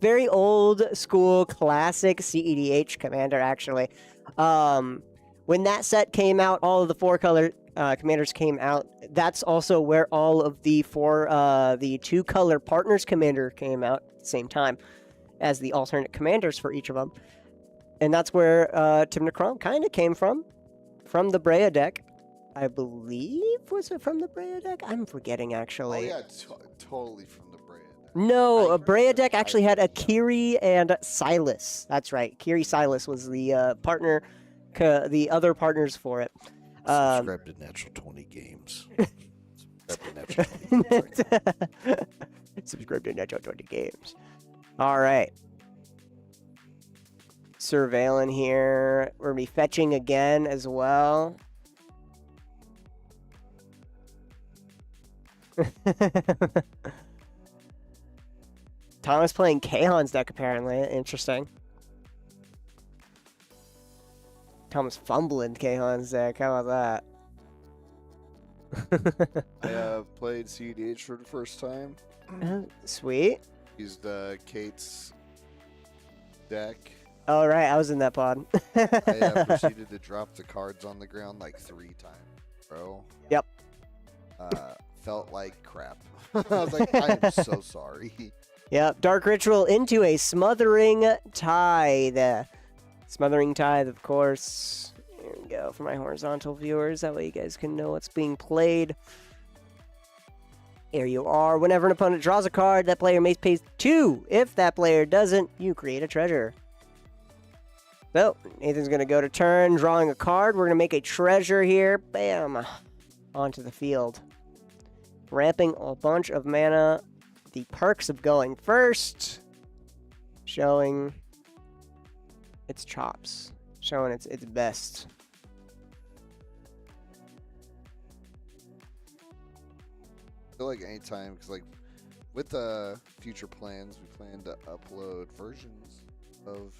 Very old school, classic CEDH commander, actually. When that set came out, all of the 4-color commanders came out. That's also where all of the 2-color partners commander came out at the same time as the alternate commanders for each of them. And that's where Timna Crom kind of came from the Brea deck. I believe, was it from the Brea deck? I'm forgetting, actually. Oh, yeah, totally from the Brea deck. No, a Brea deck actually had Akiri and Silas. That's right. Akiri Silas was the partner the other partners for it. Subscribe to Natural 20 Games. Subscribe to Natural 20 Games. Subscribe to Natural 20 Games. All right. Surveilling here. We're going to be fetching again as well. Thomas playing Kahan's deck, apparently. Interesting. Thomas fumbling Kahan's deck. How about that? I have played CEDH for the first time. Sweet. Used Kate's deck. Oh, right. I was in that pod. I proceeded to drop the cards on the ground like 3 times, bro. Yep. Felt like crap. I was like, I am so sorry. Yep. Dark Ritual into a Smothering Tithe. Smothering Tithe, of course. There we go for my horizontal viewers. That way you guys can know what's being played. There you are. Whenever an opponent draws a card, that player may pay 2. If that player doesn't, you create a treasure. So, Nathan's going to go to turn, drawing a card. We're going to make a treasure here. Bam. Onto the field. Ramping a bunch of mana. The perks of going first. Showing its chops. Showing its best. I feel like anytime, because like with the future plans, we plan to upload versions of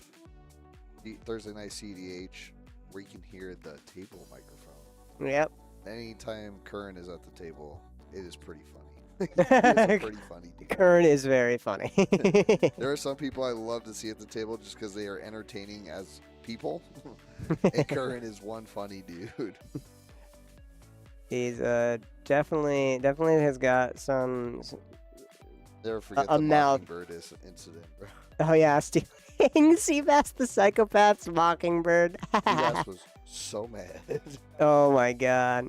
the Thursday Night CEDH where you can hear the table microphone. Yep. Anytime Curran is at the table, it is pretty funny. He is a pretty funny dude. Curran is very funny. There are some people I love to see at the table just because they are entertaining as people. And Curran is one funny dude. He's definitely has got some Never forget a the mouth. Mockingbird incident, bro. Oh yeah, stealing Seabass the Psychopath's Mockingbird. Seabass was so mad. Oh my god.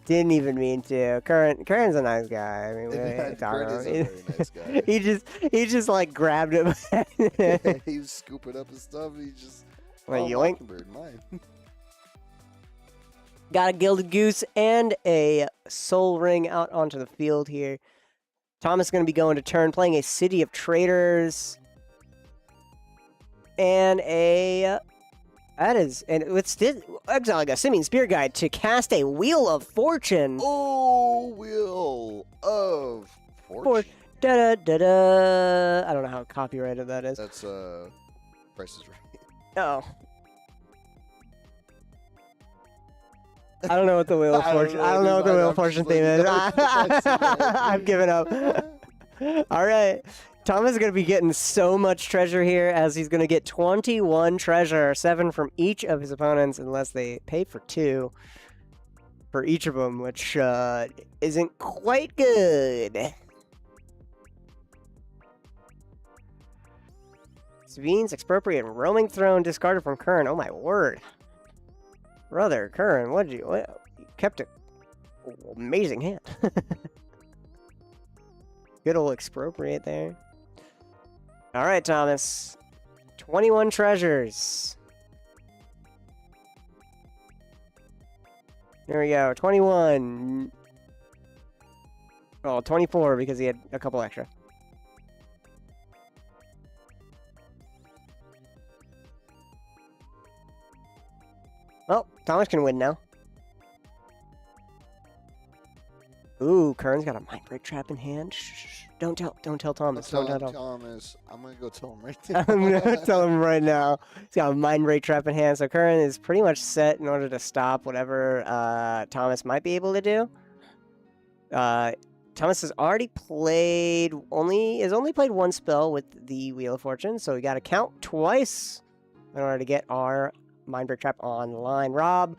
Didn't even mean to. Curran's a nice guy. I mean, Yeah, Curran is a very nice guy. he just like grabbed him. He was scooping up his stuff. He just Like, yoink. Mockingbird, mine. Got a Gilded Goose and a Soul Ring out onto the field here. Thomas is going to be going to turn, playing a City of Traders. And a... And it's exiling a Simian Spear Guide to cast a Wheel of Fortune. Oh, Wheel of Fortune. Da-da-da-da. I don't know how copyrighted that is. That's Price is Right. Oh. I don't know what the Wheel of Fortune. I don't know what the Wheel of Fortune theme is. I've given up. All right. Thomas is going to be getting so much treasure here, as he's going to get 21 treasure, 7 from each of his opponents, unless they pay for 2 for each of them, which isn't quite good. Sveen's Expropriate Roaming Throne discarded from Curran. Oh my word. Brother, Curran, you kept an amazing hand. Good old Expropriate there. All right, Thomas. 21 treasures. There we go. 21. Oh, 24 because he had a couple extra. Well, Thomas can win now. Ooh, Curran's got a Mind Break Trap in hand. Shh. Don't tell Thomas. Don't Don't tell tell Thomas. I'm gonna go tell him right now. I'm gonna tell him right now. He's got a Mind Break Trap in hand, so Curran is pretty much set in order to stop whatever Thomas might be able to do. Thomas has already played only played 1 spell with the Wheel of Fortune, so we got to count twice in order to get our Mind Break Trap online. Rob,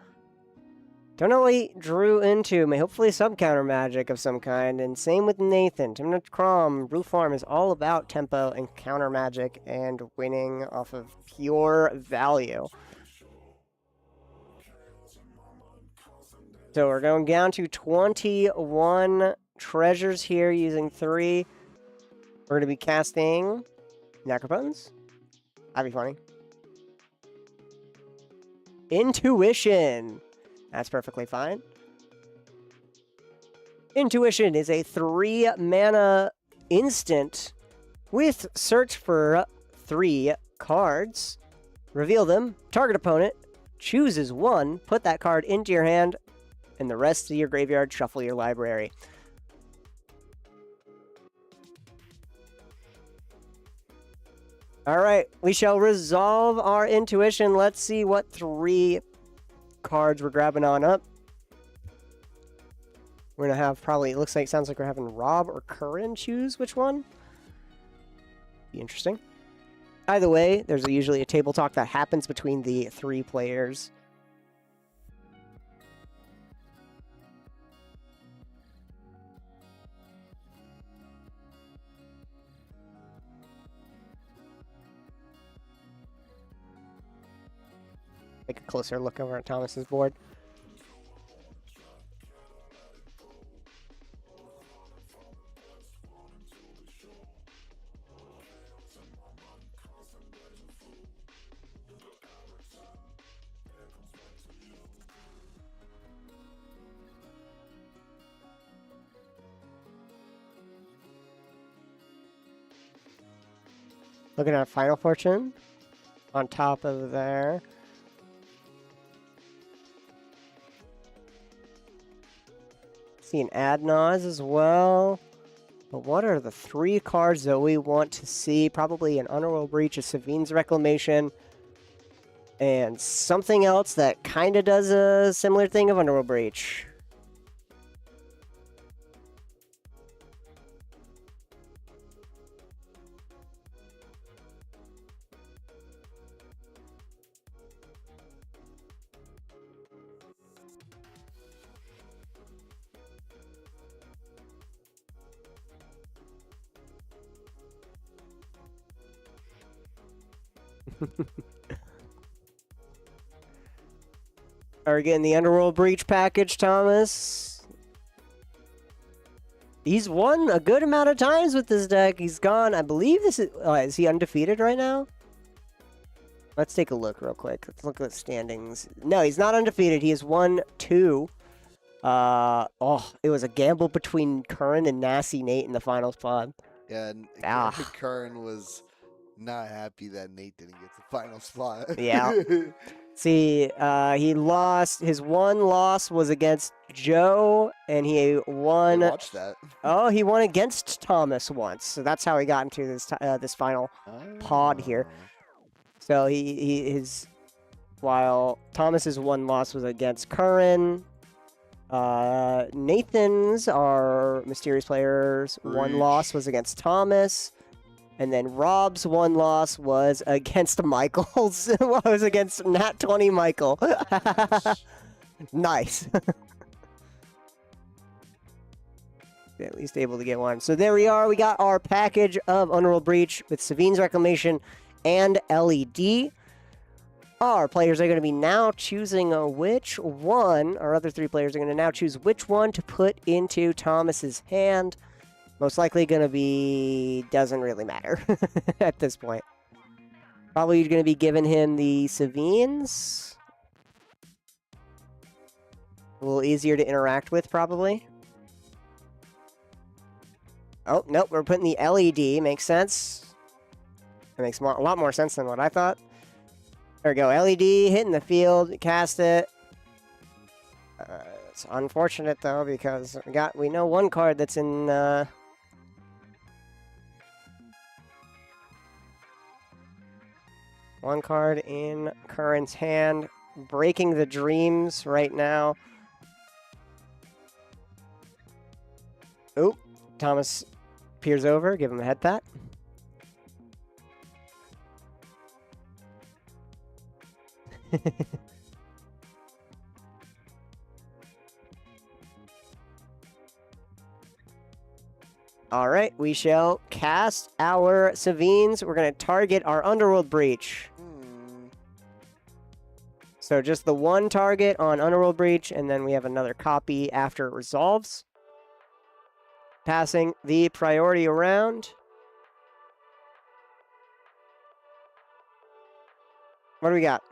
don't know what he drew into. Hopefully some counter magic of some kind. And same with Nathan. Timnut Crom, Blue Farm is all about tempo and counter magic and winning off of pure value. So we're going down to 21 treasures here using 3. We're going to be casting Necropotence. That'd be funny. Intuition. That's perfectly fine. Intuition is a 3-mana instant with search for 3 cards. Reveal them. Target opponent chooses 1. Put that card into your hand, and the rest of your graveyard, shuffle your library. All right, we shall resolve our intuition. Let's see what 3 cards we're grabbing on up. We're going to have probably, it looks like, sounds like we're having Rob or Curran choose which one. Be interesting. Either way, there's usually a table talk that happens between the 3 players. Take a closer look over at Thomas's board. Looking at Final Fortune on top of there. Seeing Adnaz as well. But what are the 3 cards that we want to see? Probably an Underworld Breach, a Savine's Reclamation, and something else that kind of does a similar thing of Underworld Breach. Are we getting the Underworld Breach package, Thomas? He's won a good amount of times with this deck. He's gone, I believe this is he undefeated right now? Let's take a look real quick. Let's look at the standings. No, he's not undefeated. He has won 2. It was a gamble between Curran and Nasty Nate in the final spot. Yeah, and Curran was not happy that Nate didn't get the final spot. Yeah. See, he lost. His one loss was against Joe, and he won. Watch that. Oh, he won against Thomas once. So that's how he got into this final pod here. So while Thomas's one loss was against Curran, Nathan's, our mysterious players, one loss was against Thomas. And then Rob's one loss was against Michael's. Was against Nat 20 Michael. Nice. At least able to get one. So there we are. We got our package of Underworld Breach with Savine's Reclamation and LED. Our players are going to be now choosing which one. Our other 3 players are going to now choose which one to put into Thomas's hand. Most likely going to be, doesn't really matter at this point. Probably going to be giving him the Savines. A little easier to interact with, probably. Oh, nope, we're putting the LED. Makes sense. It makes a lot more sense than what I thought. There we go, LED, hitting the field, cast it. It's unfortunate, though, because we know one card that's in... One card in Curran's hand, breaking the dreams right now. Oop, Thomas peers over, give him a head pat. All right, we shall cast our Savines. We're going to target our Underworld Breach. So just the one target on Underworld Breach, and then we have another copy after it resolves. Passing the priority around. What do we got?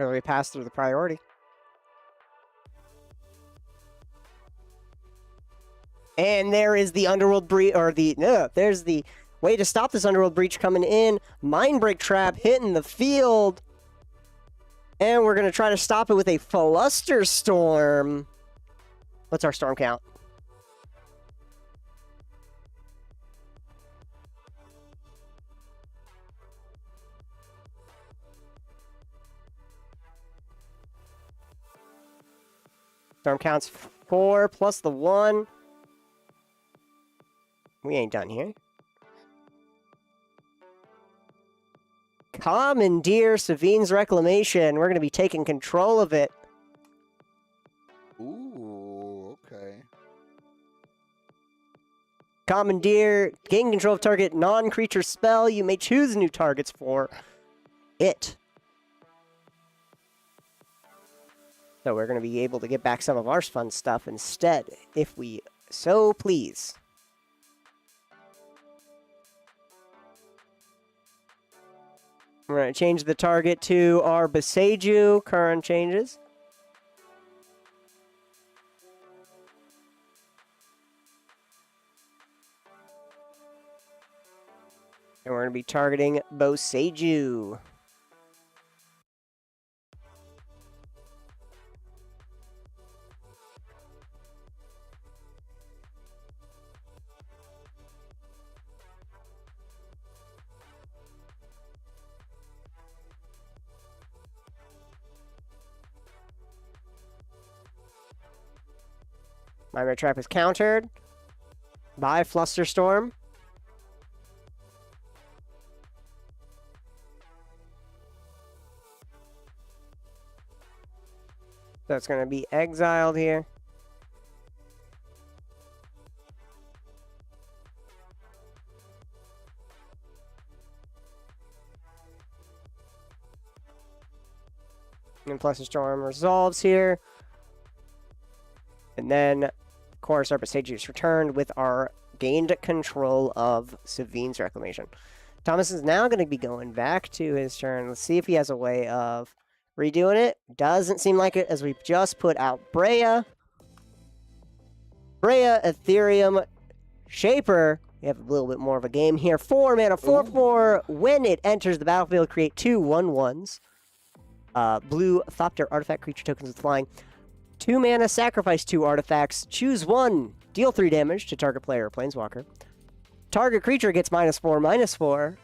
Or we pass through the priority. And there is the underworld breach, or there's the way to stop this underworld breach coming in. Mindbreak trap hitting the field. And we're going to try to stop it with a Fluster Storm. What's our storm count? Storm count's 4 plus the 1. We ain't done here. Commandeer Savine's Reclamation. We're going to be taking control of it. Ooh, okay. Commandeer, gain control of target non-creature spell. You may choose new targets for it. So we're going to be able to get back some of our fun stuff instead, if we so please. We're going to change the target to our Beseju. Current changes. And we're going to be targeting Boseju. My red trap is countered by Flusterstorm. So it's going to be exiled here. And Flusterstorm resolves here. And then, of course, our Beseju is returned with our gained control of Savine's Reclamation. Thomas is now going to be going back to his turn. Let's see if he has a way of redoing it. Doesn't seem like it, as we've just put out Brea. Brea, Ethereum, Shaper. We have a little bit more of a game here. 4 mana, 4/4. When it enters the battlefield, create 2 1/1s. Blue Thopter artifact creature tokens with flying. 2 mana, sacrifice 2 artifacts. Choose 1. Deal 3 damage to target player or planeswalker. Target creature gets -4/-4.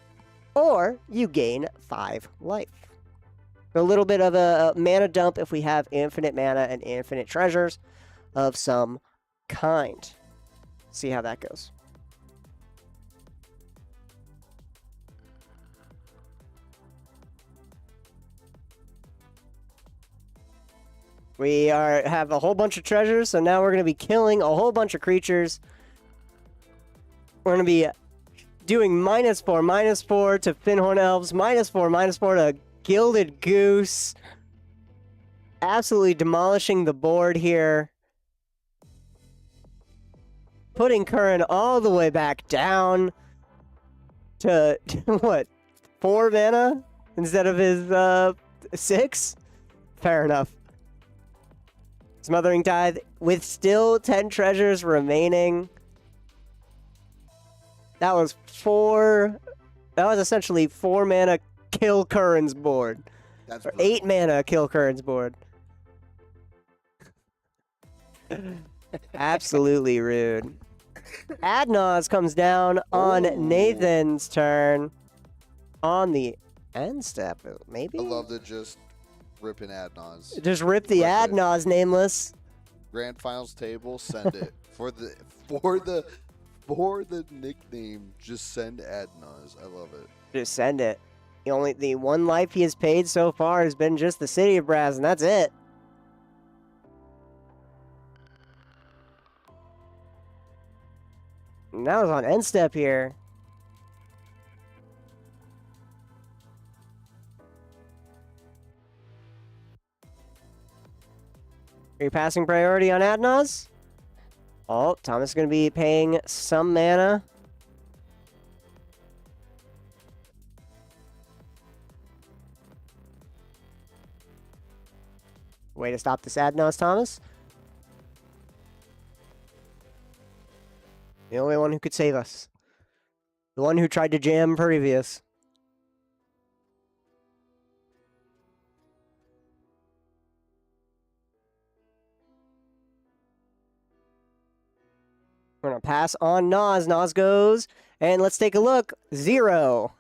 Or you gain 5 life. A little bit of a mana dump if we have infinite mana and infinite treasures of some kind. See how that goes. We have a whole bunch of treasures, so now we're going to be killing a whole bunch of creatures. We're going to be doing -4/-4 to Finhorn Elves, -4/-4 to Gilded Goose. Absolutely demolishing the board here. Putting Curran all the way back down to what? 4 mana instead of his 6? Fair enough. Smothering Tithe with still 10 treasures remaining. That was essentially 4 mana kill Curran's board. That's Or 8 mana kill Curran's board. Absolutely rude. Adnaz comes down on Nathan's turn. On the end step, maybe? I love to just rip an Adnaz. Just rip the Rip it. Adnaz nameless. Grand finals table, send it. for the nickname, just send Adnaz. I love it. Just send it. The one life he has paid so far has been just the City of Brass, and that's it. And that was on end step here. Are you passing priority on Adnaz? Oh, Thomas is going to be paying some mana. Way to stop this Adnos, Thomas. The only one who could save us. The one who tried to jam previous. We're going to pass on Nas. Nas goes. And let's take a look. 0.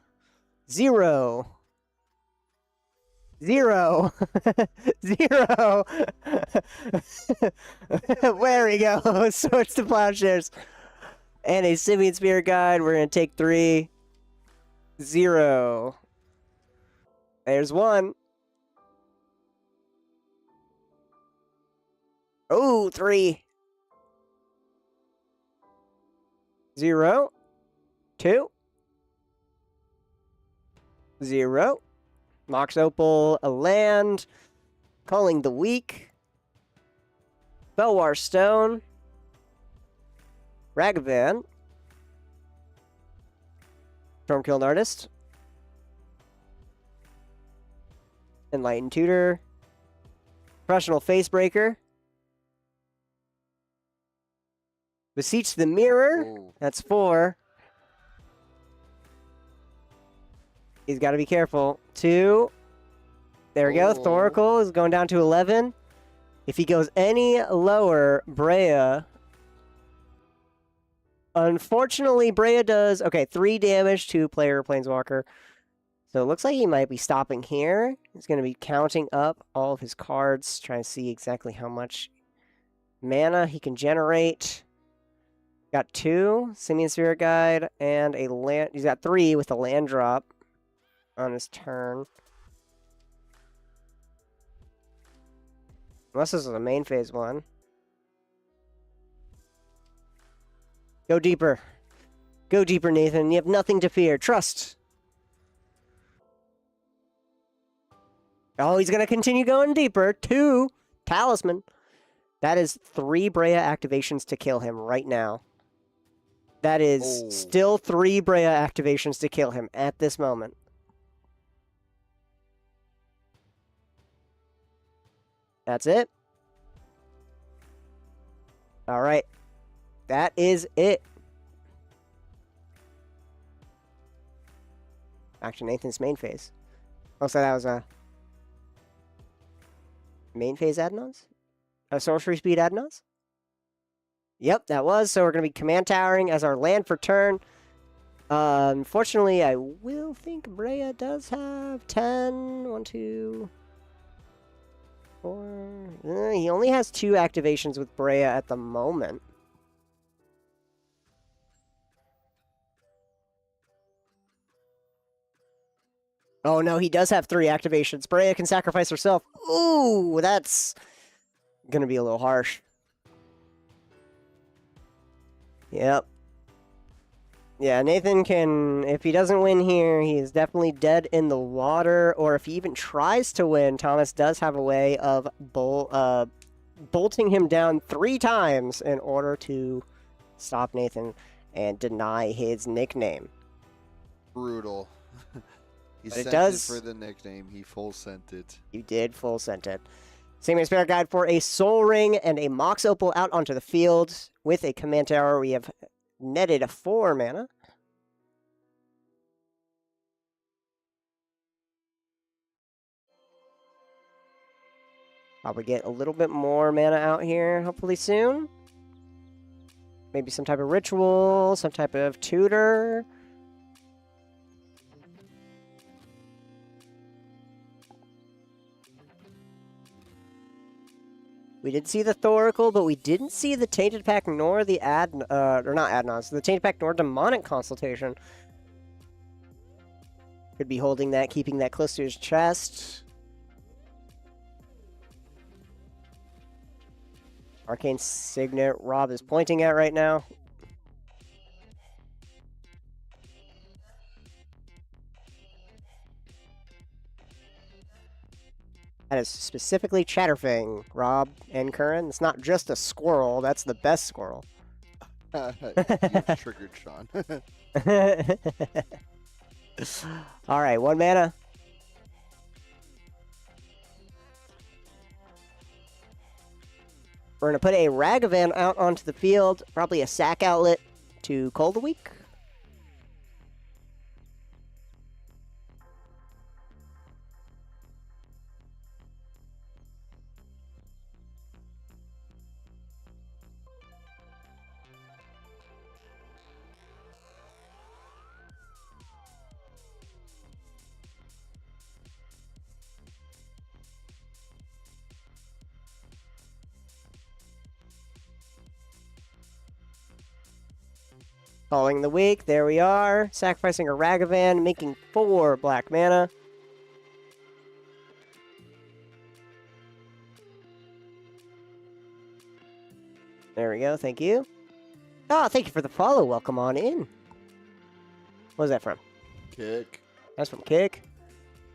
0. 0. 0. There we go. Swords to plowshares. And a Simian Spirit Guide. We're going to take 3. 0. There's 1. Oh, 3. 0. 2. 0. Mox Opal, a land. Calling the Weak. Belwar Stone. Ragavan. Stormkilled Artist. Enlightened Tutor. Professional Facebreaker. Beseech the Mirror. Oh. That's 4. He's got to be careful. 2. There we go. Oh. Thoracle is going down to 11. If he goes any lower, Brea... Unfortunately, Brea does... Okay, 3 damage to player Planeswalker. So it looks like he might be stopping here. He's going to be counting up all of his cards, trying to see exactly how much mana he can generate. Got 2, Simian Spirit Guide, and a land... He's got 3 with a land drop on his turn. Unless this is a main phase one. Go deeper. Go deeper, Nathan. You have nothing to fear. Trust. Oh, he's going to continue going deeper. 2. Talisman. That is 3 Brea activations to kill him right now. That is still 3 Brea activations to kill him at this moment. That's it. All right. That is it. Actually, Nathan's main phase. Also, that was a main phase Adnons? A sorcery speed Adnons? Yep, that was. So we're going to be command towering as our land for turn. Unfortunately, I will think Brea does have 10. 1, 2, 4. He only has 2 activations with Brea at the moment. Oh no, he does have 3 activations. Brea can sacrifice herself. Ooh, that's gonna be a little harsh. Yep. Yeah, Nathan can, if he doesn't win here, he is definitely dead in the water. Or if he even tries to win, Thomas does have a way of bolting him down 3 times in order to stop Nathan and deny his nickname. Brutal. He But it sent does- for the nickname. He full sent it. You did full sent it. Same Spirit Guide for a Soul Ring and a Mox Opal out onto the field. With a Command Tower, we have netted a 4 mana. Probably get a little bit more mana out here, hopefully soon. Maybe some type of ritual, some type of tutor. We did see the Thoracle, but we didn't see the Tainted Pact nor the or not Adnons, the Tainted Pact nor Demonic Consultation. Could be holding that, keeping that close to his chest. Arcane Signet Rob is pointing at right now. That is specifically Chatterfang, Rob and Curran. It's not just a squirrel, that's the best squirrel. You triggered Sean. Alright, 1 mana. We're going to put a Ragavan out onto the field, probably a sack outlet to Call the Week. Calling the Week, there we are. Sacrificing a Ragavan, making 4 black mana. There we go, thank you. Oh, thank you for the follow. Welcome on in. What was that from? Kick. That's from Kick.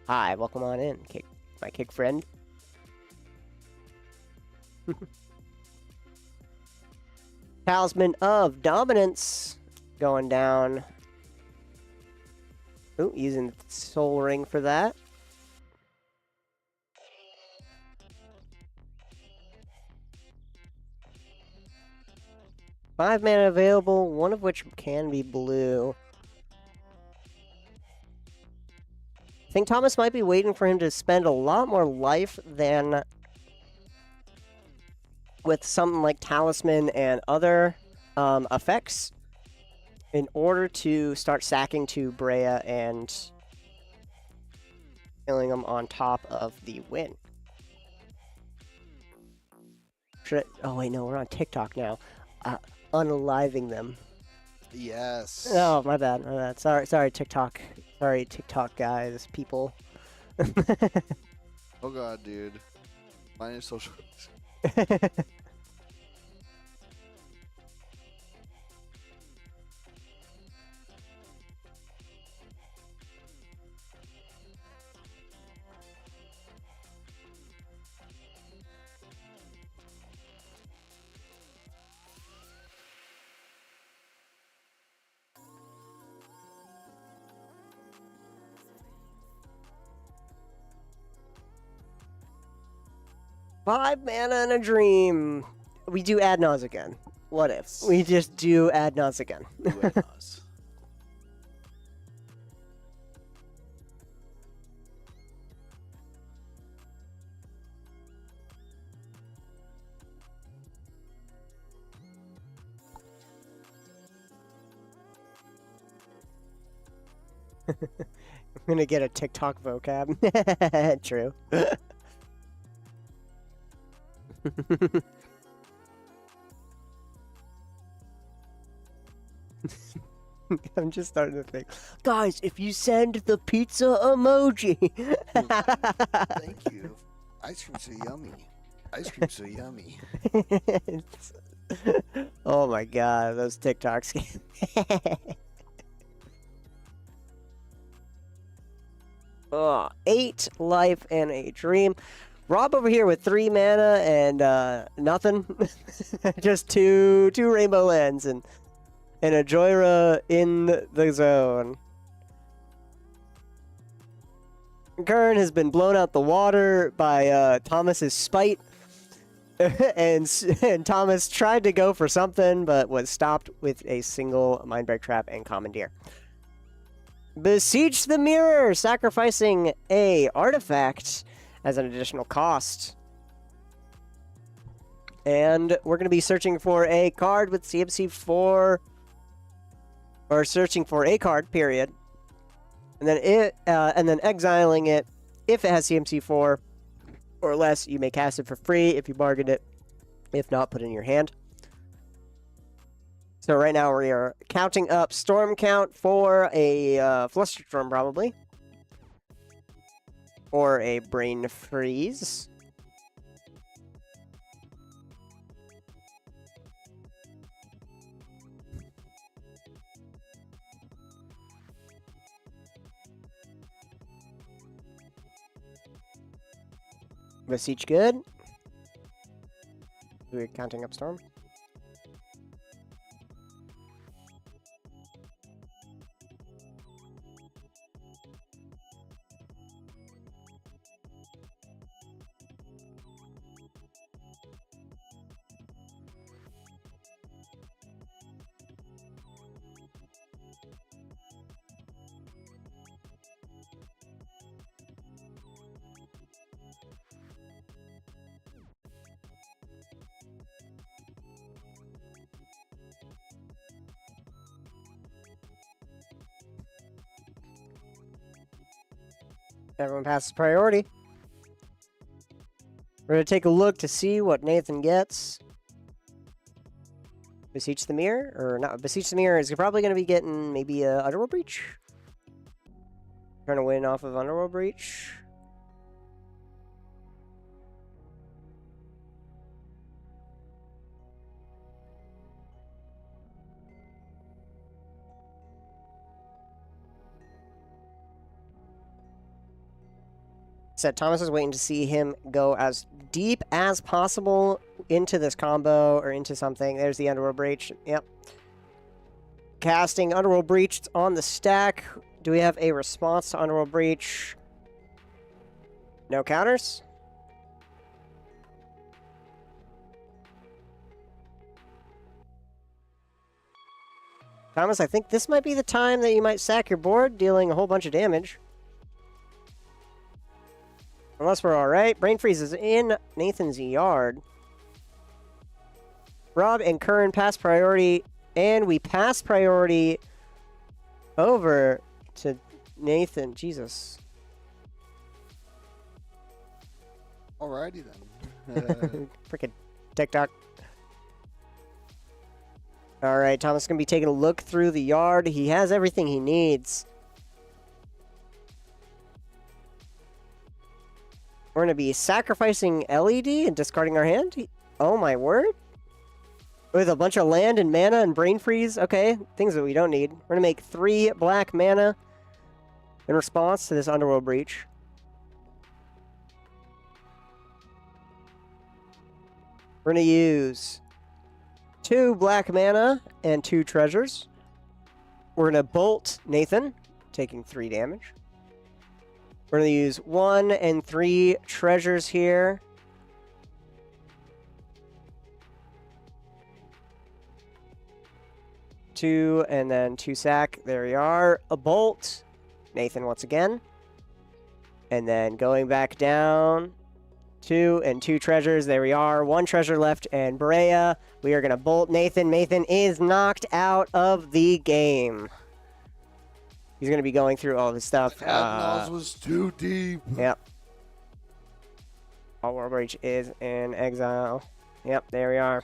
Hi, welcome on in, Kick, my Kick friend. Talisman of Dominance going down. Ooh, using the Soul Ring for that. Five mana available, one of which can be blue. I think Thomas might be waiting for him to spend a lot more life than with something like Talisman and other effects in order to start sacking to Brea and killing them on top of the win. Oh wait, no, we're on TikTok now. Unaliving them. Yes. Oh, my bad, my bad. Sorry, TikTok. Sorry, TikTok guys, people. Oh god, dude. Mine is social. Five mana and a dream. We do ad nauseam again. What if? We just do ad nauseam again. I'm gonna get a TikTok vocab. True. I'm just starting to think. Guys, if you send the pizza emoji. Thank you. Ice cream's so yummy. Ice cream's so yummy. Oh my god, those TikToks. 8 life and a dream. Rob over here with 3 mana and nothing. Just two rainbow lands and a Joyra in the zone. Kern has been blown out the water by Thomas's spite. and Thomas tried to go for something, but was stopped with a single Mindbreak Trap and Commandeer. Besiege the Mirror, sacrificing a artifact as an additional cost. And we're going to be searching for a card with CMC 4, or searching for a card, period. And then exiling it. If it has CMC 4 or less, you may cast it for free if you bargained it. If not, put it in your hand. So right now we are counting up storm count for a Flusterstorm, probably. Or a Brain Freeze. Besiege good. We're counting up storm. Everyone passes priority. We're going to take a look to see what Nathan gets. Beseech the Mirror? Or not, Beseech the Mirror is probably going to be getting maybe a Underworld Breach. Trying to win off of Underworld Breach. Said Thomas is waiting to see him go as deep as possible into this combo or into something. There's the Underworld Breach. Yep. Casting Underworld Breach on the stack. Do we have a response to Underworld Breach? No counters? Thomas, I think this might be the time that you might sack your board, dealing a whole bunch of damage. Unless we're alright. Brain Freeze is in Nathan's yard. Rob and Curran pass priority, and we pass priority over to Nathan. Jesus. Alrighty then. Freaking TikTok. Alright, Thomas is going to be taking a look through the yard. He has everything he needs. We're going to be sacrificing LED and discarding our hand? Oh my word. With a bunch of land and mana and Brain Freeze. Okay, things that we don't need. We're going to make 3 black mana in response to this Underworld Breach. We're going to use 2 black mana and 2 treasures. We're going to bolt Nathan, taking 3 damage. We're going to use 1 and 3 treasures here. Two and then 2 sack. There we are. A bolt. Nathan once again. And then going back down. 2 and 2 treasures. There we are. 1 treasure left and Brea. We are going to bolt Nathan. Nathan is knocked out of the game. He's going to be going through all of his stuff. Adnals was too deep. Yep. All World Breach is in exile. Yep, there we are.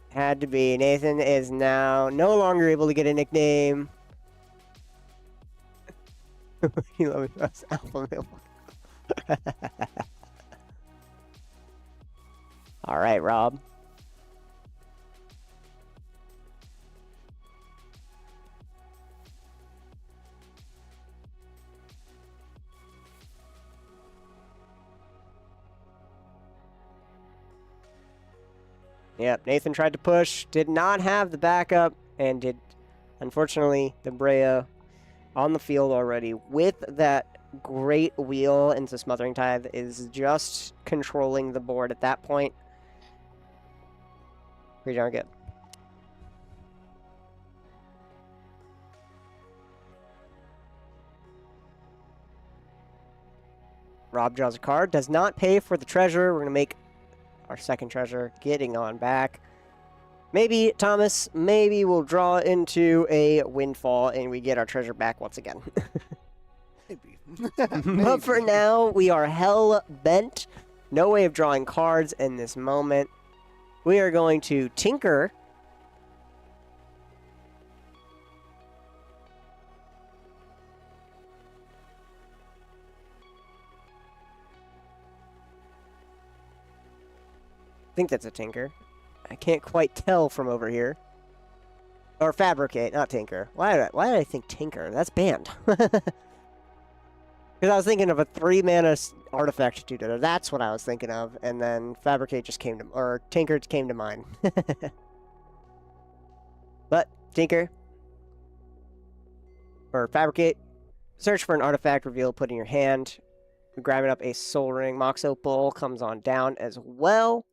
Had to be. Nathan is now no longer able to get a nickname. You love me, that's Alpha Male. All right, Rob. Yep, Nathan tried to push, did not have the backup, and did, unfortunately, the Brea on the field already with that great wheel into Smothering Tithe is just controlling the board at that point. Pretty darn good. Rob draws a card, does not pay for the treasure. We're going to make our second treasure, getting on back. Maybe, Thomas, maybe we'll draw into a windfall and we get our treasure back once again. Maybe. But for now, we are hell-bent. No way of drawing cards in this moment. We are going to tinker. I think that's a tinker. I can't quite tell from over here. Or fabricate, not tinker. Why did I think tinker? That's banned. Because I was thinking of a 3-mana artifact tutor. That's what I was thinking of. And then fabricate just came to, or tinker came to mind. But tinker. Or fabricate. Search for an artifact, reveal, put in your hand. Grabbing up a soul ring. Mox Opal comes on down as well.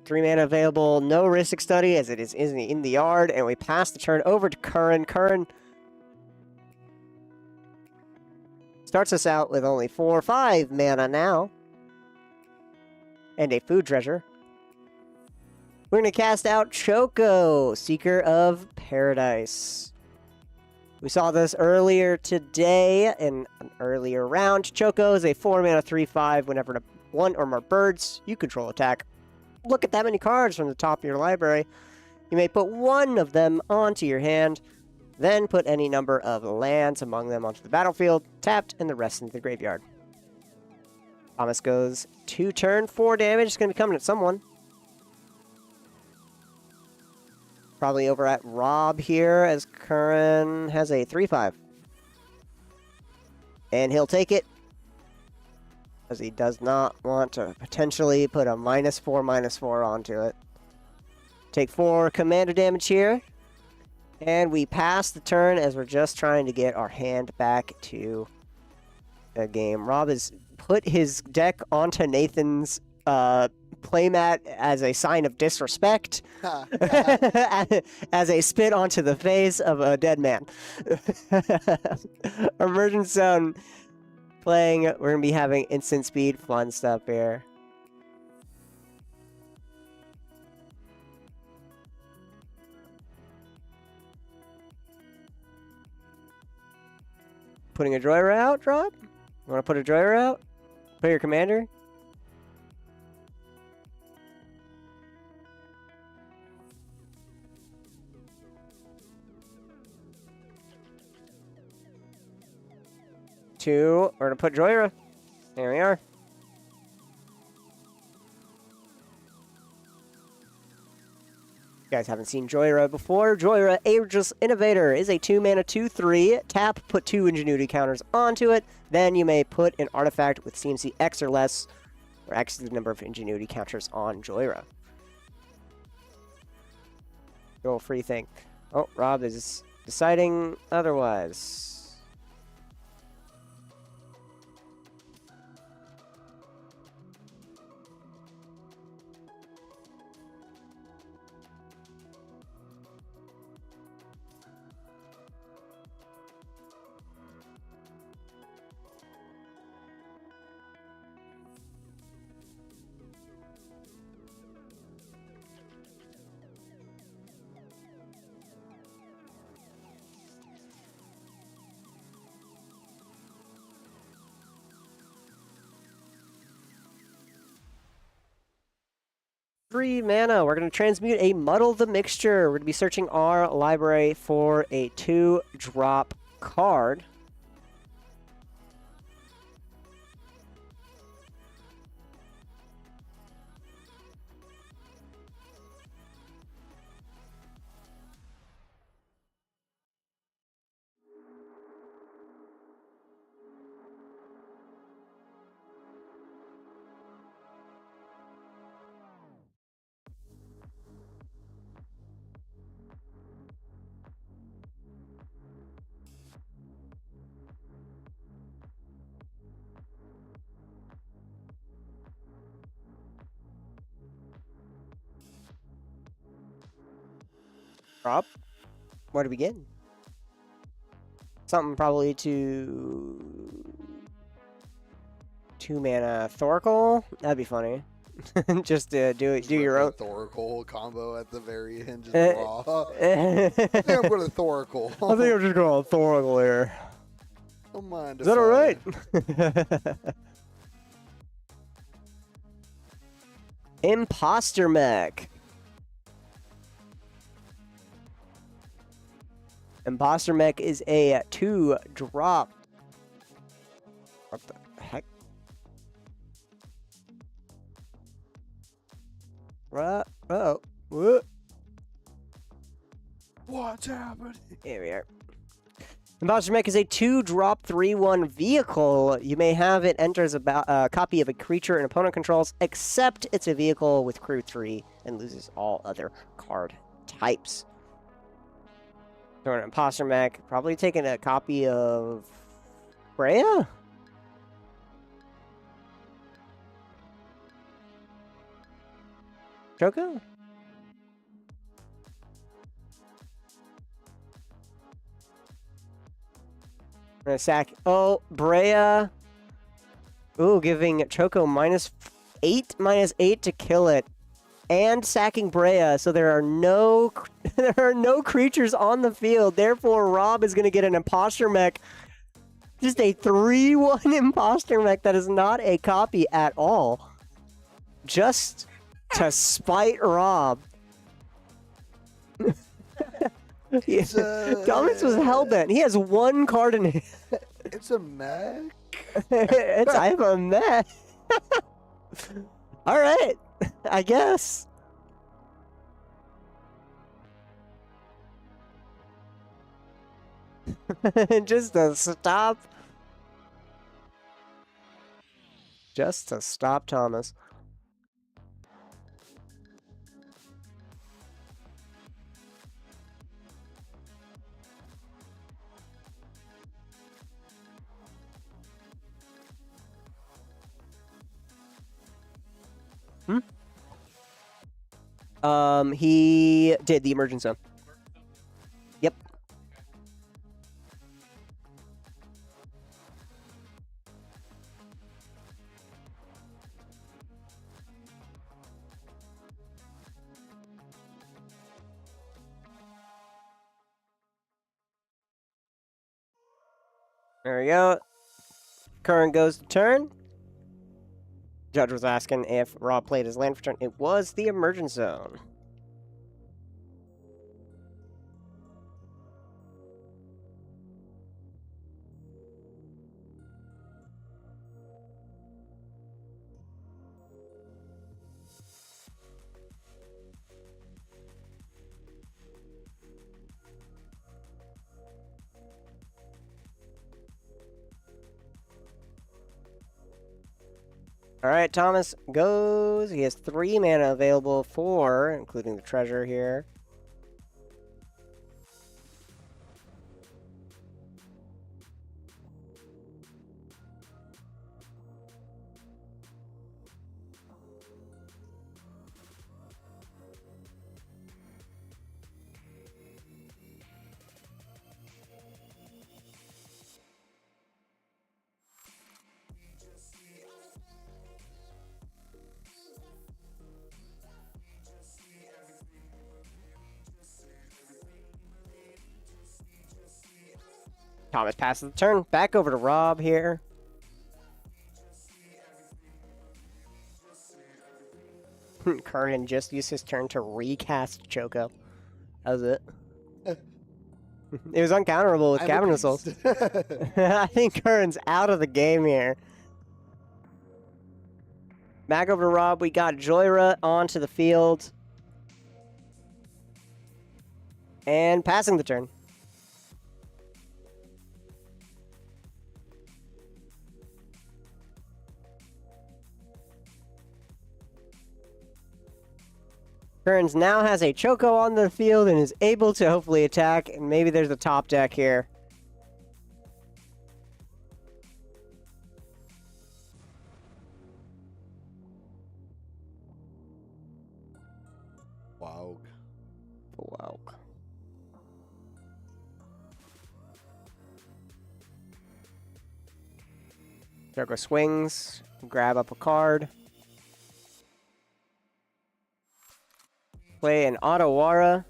Three mana available, no Rhystic Study as it is in the yard, and we pass the turn over to Curran. Curran Starts us out with only 4 or 5 mana now. And a food treasure. We're going to cast out Choco, Seeker of Paradise. We saw this earlier today in an earlier round. Choco is a 4 mana 3/5 whenever one or more birds you control attack. Look at that many cards from the top of your library. You may put one of them onto your hand, then put any number of lands among them onto the battlefield, tapped, and the rest into the graveyard. Thomas goes 2 turn, 4 damage. It's going to be coming at someone. Probably over at Rob here, as Curran has a 3/5. And he'll take it, because he does not want to potentially put a -4/-4 onto it. Take 4 commander damage here. And we pass the turn as we're just trying to get our hand back to the game. Rob has put his deck onto Nathan's playmat as a sign of disrespect. As a spit onto the face of a dead man. Emergent Zone playing. We're going to be having instant speed, fun stuff here. Putting a Joyra out, Rob? You want to put a Joyra out? Put your commander? We're going to put Joyra. There we are. You guys haven't seen Joyra before. Joyra, Ageless Innovator, is a 2 mana 2/3. Tap, put 2 Ingenuity counters onto it. Then you may put an artifact with CMC X or less, or X is the number of Ingenuity counters on Joyra. Go free thing. Oh, Rob is deciding otherwise. Three mana. We're going to transmute a Muddle the Mixture. We're going to be searching our library for a 2-drop card. Rob, where to begin? Something probably to 2 mana Thoracle. That'd be funny. Just do your own Thoracle combo at the very end. Just raw. I think I'm going to Thoracle. I think I'm just going to Thoracle here. Don't mind. Is that all right? Imposter Mech. Imposter Mech is a 2-drop. What the heck? Uh-oh. What? What's happening? Here we are. Imposter Mech is a 2-drop 3/1 vehicle. You may have it enters a copy of a creature an opponent controls, except it's a vehicle with crew 3 and loses all other card types. So an Imposter Mech, probably taking a copy of Freya? Choco? Gonna sack. Oh, Brea. Ooh, giving Choco -8 to kill it. And sacking Brea, so there are no there are no creatures on the field. Therefore, Rob is gonna get an imposter mech. Just a 3-1 imposter mech that is not a copy at all. Just to spite Rob. It's Thomas was hellbent. He has 1 card in hand. It's a mech. I have a mech. All right, I guess. Just to stop. Just to stop Thomas. He did the emergent zone. Yep. There we go. Current goes to turn. Judge was asking if Rob played his land for turn. It was the emergent zone. All right, Thomas goes. He has 3 mana available for, including the treasure here. Thomas passes the turn. Back over to Rob here. Kernan just used his turn to recast Choco. That was it. It was uncounterable with Cavern Souls. I think Kernan's out of the game here. Back over to Rob. We got Joyra onto the field. And passing the turn. Kearns now has a Choco on the field and is able to hopefully attack, and maybe there's a top deck here. Wow. Wow. Choco swings, grab up a card. Play an Otawara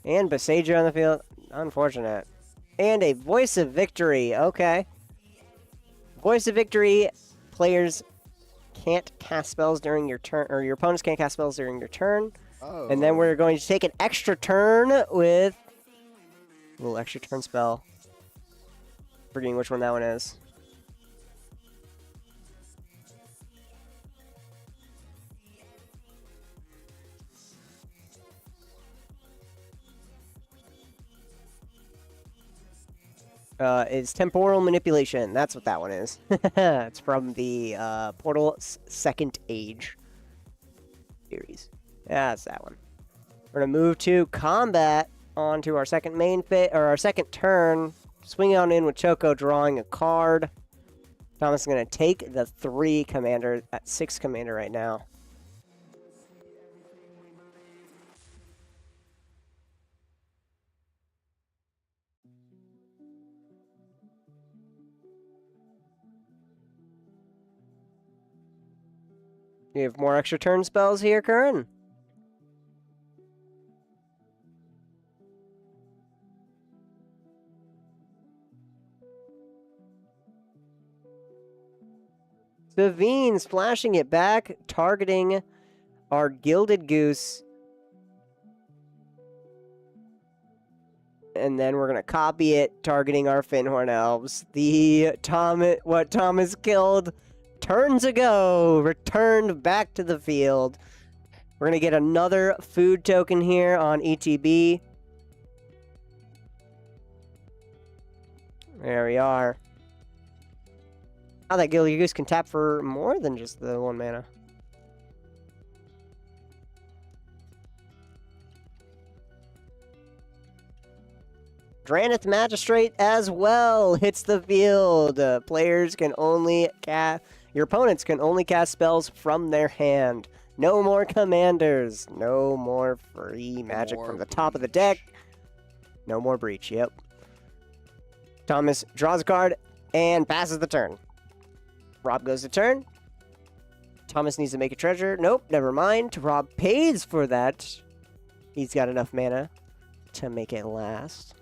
and Besager on the field. Unfortunate. And a Voice of Victory. Okay. Voice of Victory. Players can't cast spells during your turn, or your opponents can't cast spells during your turn. Oh. And then we're going to take an extra turn with a little extra turn spell. Forgetting which one that one is. Is Temporal Manipulation. That's what that one is. It's from the Portal Second Age series. Yeah, that's that one. We're going to move to combat onto our second our second turn. Swing on in with Choco, drawing a card. Thomas is going to take the 3 commander at 6 commander right now. You have more extra turn spells here, Curran? Savine's flashing it back, targeting our Gilded Goose. And then we're going to copy it, targeting our Finhorn Elves. What Thomas killed turns ago, returned back to the field. We're going to get another food token here on ETB. There we are. Now that Gilded Goose can tap for more than just the 1 mana. Dranith Magistrate as well hits the field. Players can only cast... Your opponents can only cast spells from their hand. No more commanders. No more free magic from the top of the deck. No more breach, yep. Thomas draws a card and passes the turn. Rob goes to turn. Thomas needs to make a treasure. Nope, never mind. Rob pays for that. He's got enough mana to make it last.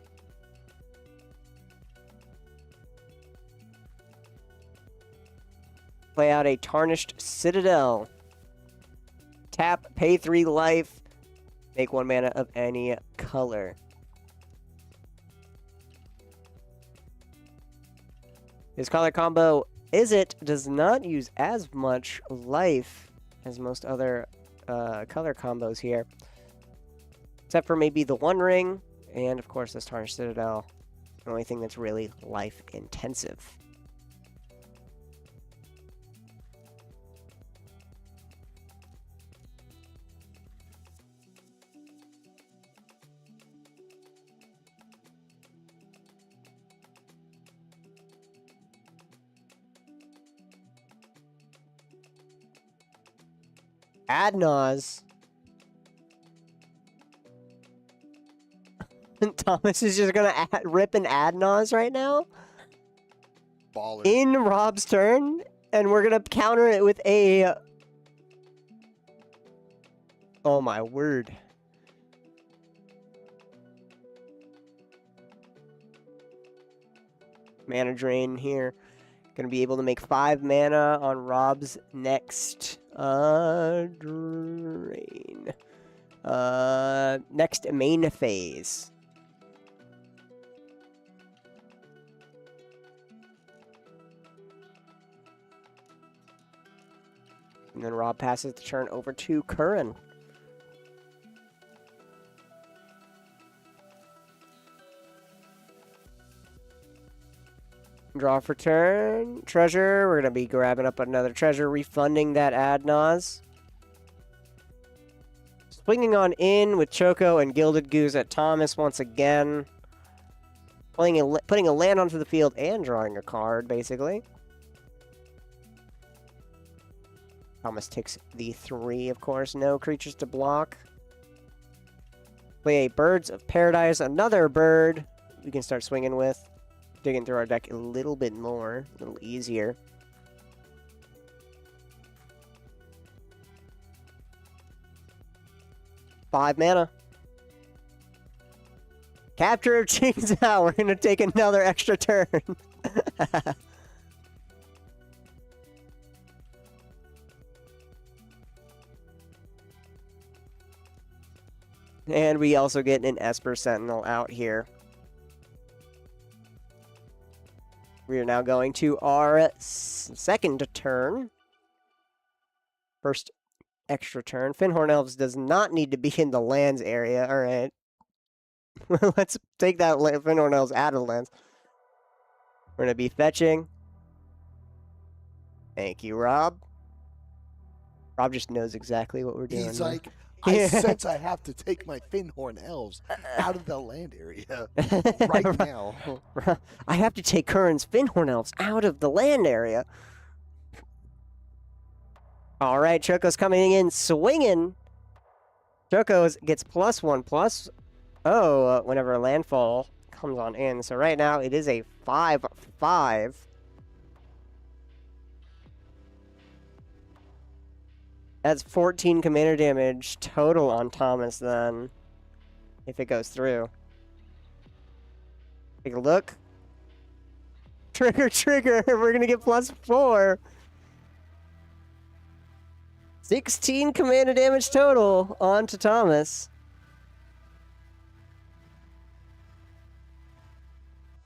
Play out a Tarnished Citadel. Tap, pay 3 life, make 1 mana of any color. His color combo, does not use as much life as most other color combos here. Except for maybe the One Ring, and of course this Tarnished Citadel. The only thing that's really life intensive. Adnaz. Thomas is just gonna rip an Adnaz right now? Baller. In Rob's turn? And we're gonna counter it with a... Oh my word. Mana drain here. Gonna be able to make 5 mana on Rob's next drain. Next main phase. And then Rob passes the turn over to Curran. Draw for turn. Treasure. We're going to be grabbing up another treasure, refunding that Adnaz. Swinging on in with Choco and Gilded Goose at Thomas once again. Putting a land onto the field and drawing a card, basically. Thomas takes the 3, of course. No creatures to block. Play a Birds of Paradise. Another bird we can start swinging with. Digging through our deck a little bit more, a little easier. Five mana. Capture of Qingzhou. We're going to take another extra turn. And we also get an Esper Sentinel out here. We are now going to our second turn. First extra turn. Finhorn Elves does not need to be in the lands area. All right. Let's take that Finhorn Elves out of the lands. We're going to be fetching. Thank you, Rob. Rob just knows exactly what we're doing. He's like, I sense I have to take my Finhorn Elves out of the land area right now. I have to take Curran's Finhorn Elves out of the land area. All right, Choco's coming in swinging. Choco gets +1/+. Whenever a landfall comes on in. So right now it is a 5/5. That's 14 commander damage total on Thomas then, if it goes through. Take a look. Trigger, trigger. We're going to get +4. 16 commander damage total onto Thomas.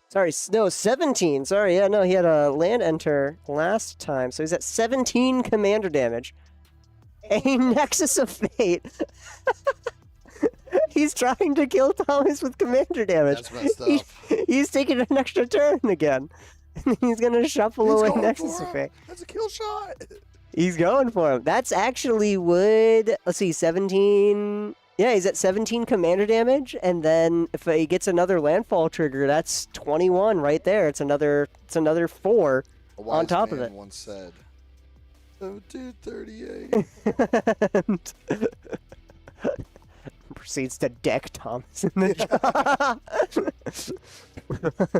Sorry, no, 17. Sorry, yeah, no, he had a land enter last time, so he's at 17 commander damage. A Nexus of Fate. He's trying to kill Thomas with commander damage. That's messed up. He's taking an extra turn again. He's gonna shuffle He's away going Nexus for of him. Fate. That's a kill shot. He's going for him. That's actually would, let's see, 17. Yeah, he's at 17 commander damage, and then if he gets another landfall trigger, that's 21 right there. It's another 4 A wise on top of man it. once said, 1738. And proceeds to deck Thomas in the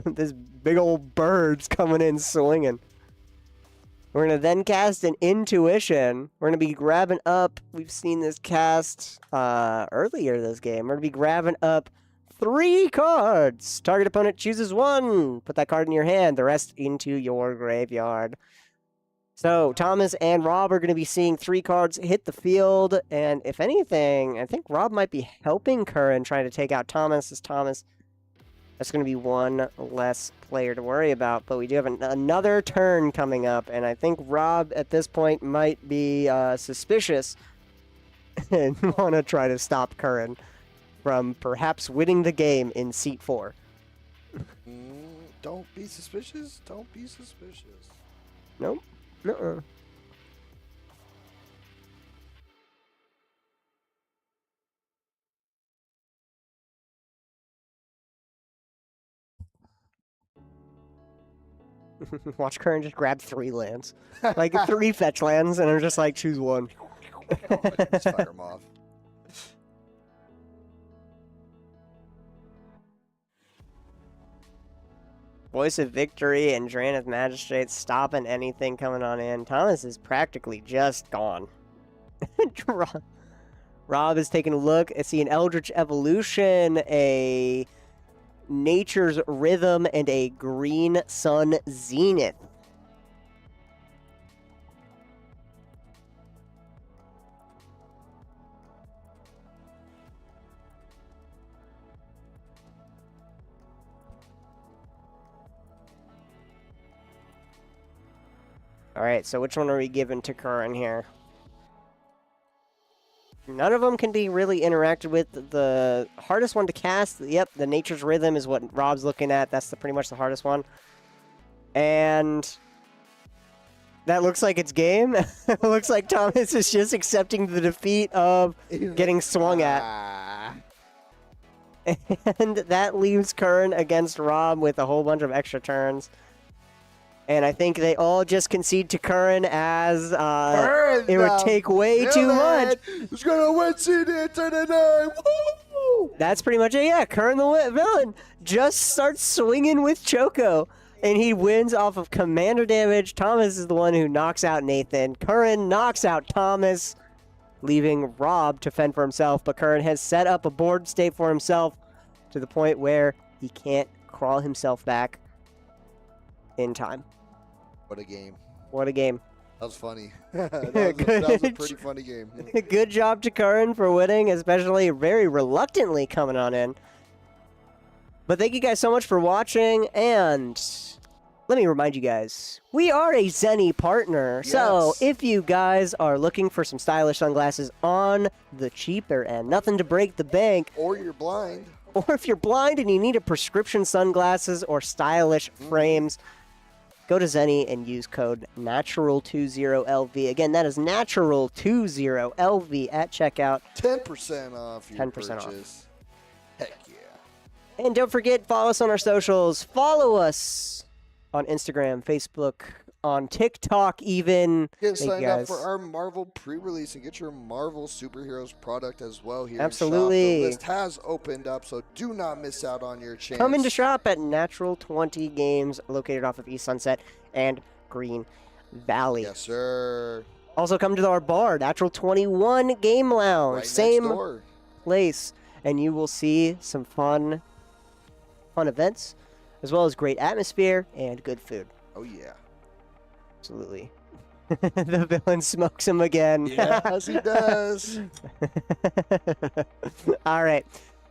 This big old bird's coming in swinging. We're going to then cast an Intuition. We're going to be grabbing up, we've seen this cast earlier this game. We're going to be grabbing up 3 cards. Target opponent chooses 1. Put that card in your hand, the rest into your graveyard. So Thomas and Rob are going to be seeing 3 cards hit the field. And if anything, I think Rob might be helping Curran trying to take out Thomas. As Thomas, that's going to be 1 less player to worry about. But we do have another turn coming up. And I think Rob at this point might be suspicious and want to try to stop Curran from perhaps winning the game in seat 4. Don't be suspicious. Don't be suspicious. Nope. Nuh-uh. Watch Curran just grab 3 lands. Like 3 fetch lands, and I'm just like, choose 1. Let's fire him off. Voice of Victory and Drannith Magistrate stopping anything coming on in. Thomas is practically just gone. Rob is taking a look. I see an Eldritch Evolution, a Nature's Rhythm, and a Green Sun Zenith. Alright, so which one are we giving to Curran here? None of them can be really interacted with. The hardest one to cast, yep, the Nature's Rhythm is what Rob's looking at. That's pretty much the hardest one. And that looks like it's game. It looks like Thomas is just accepting the defeat of getting swung at. And that leaves Curran against Rob with a whole bunch of extra turns. And I think they all just concede to Curran as it would take way too much. Who's gonna win CEDH tonight? Woo! That's pretty much it. Yeah, Curran the villain just starts swinging with Choco, and he wins off of commander damage. Thomas is the one who knocks out Nathan. Curran knocks out Thomas, leaving Rob to fend for himself. But Curran has set up a board state for himself to the point where he can't crawl himself back in time. What a game. What a game. That was funny. that was a pretty funny game. Good job to Curran for winning, especially very reluctantly coming on in. But thank you guys so much for watching, and let me remind you guys, we are a Zenny partner. Yes. So if you guys are looking for some stylish sunglasses on the cheaper end, nothing to break the bank, Or you're blind. or if you're blind and you need a prescription sunglasses or stylish frames, go to Zenny and use code NATURAL20LV. Again, that is NATURAL20LV at checkout. 10% off your 10% off. purchase. Heck yeah. And don't forget, follow us on our socials. Follow us on Instagram, Facebook, on TikTok even. Get Thank you signed up guys. for our Marvel pre-release and get your Marvel superheroes product as well here. Absolutely. In shop. The list has opened up, so do not miss out on your chance. Come into shop at Natural 20 Games, located off of East Sunset and Green Valley. Yes, sir. Also, come to our bar, Natural 21 Game Lounge. Right Same next door. place. And you will see some fun events, as well as great atmosphere and good food. Oh, yeah. Absolutely. The villain smokes him again. Yes, he does. All right.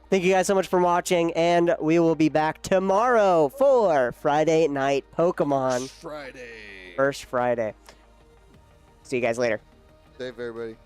Thank you guys so much for watching, and we will be back tomorrow for Friday Night Pokemon. Friday. First Friday. See you guys later. Save everybody.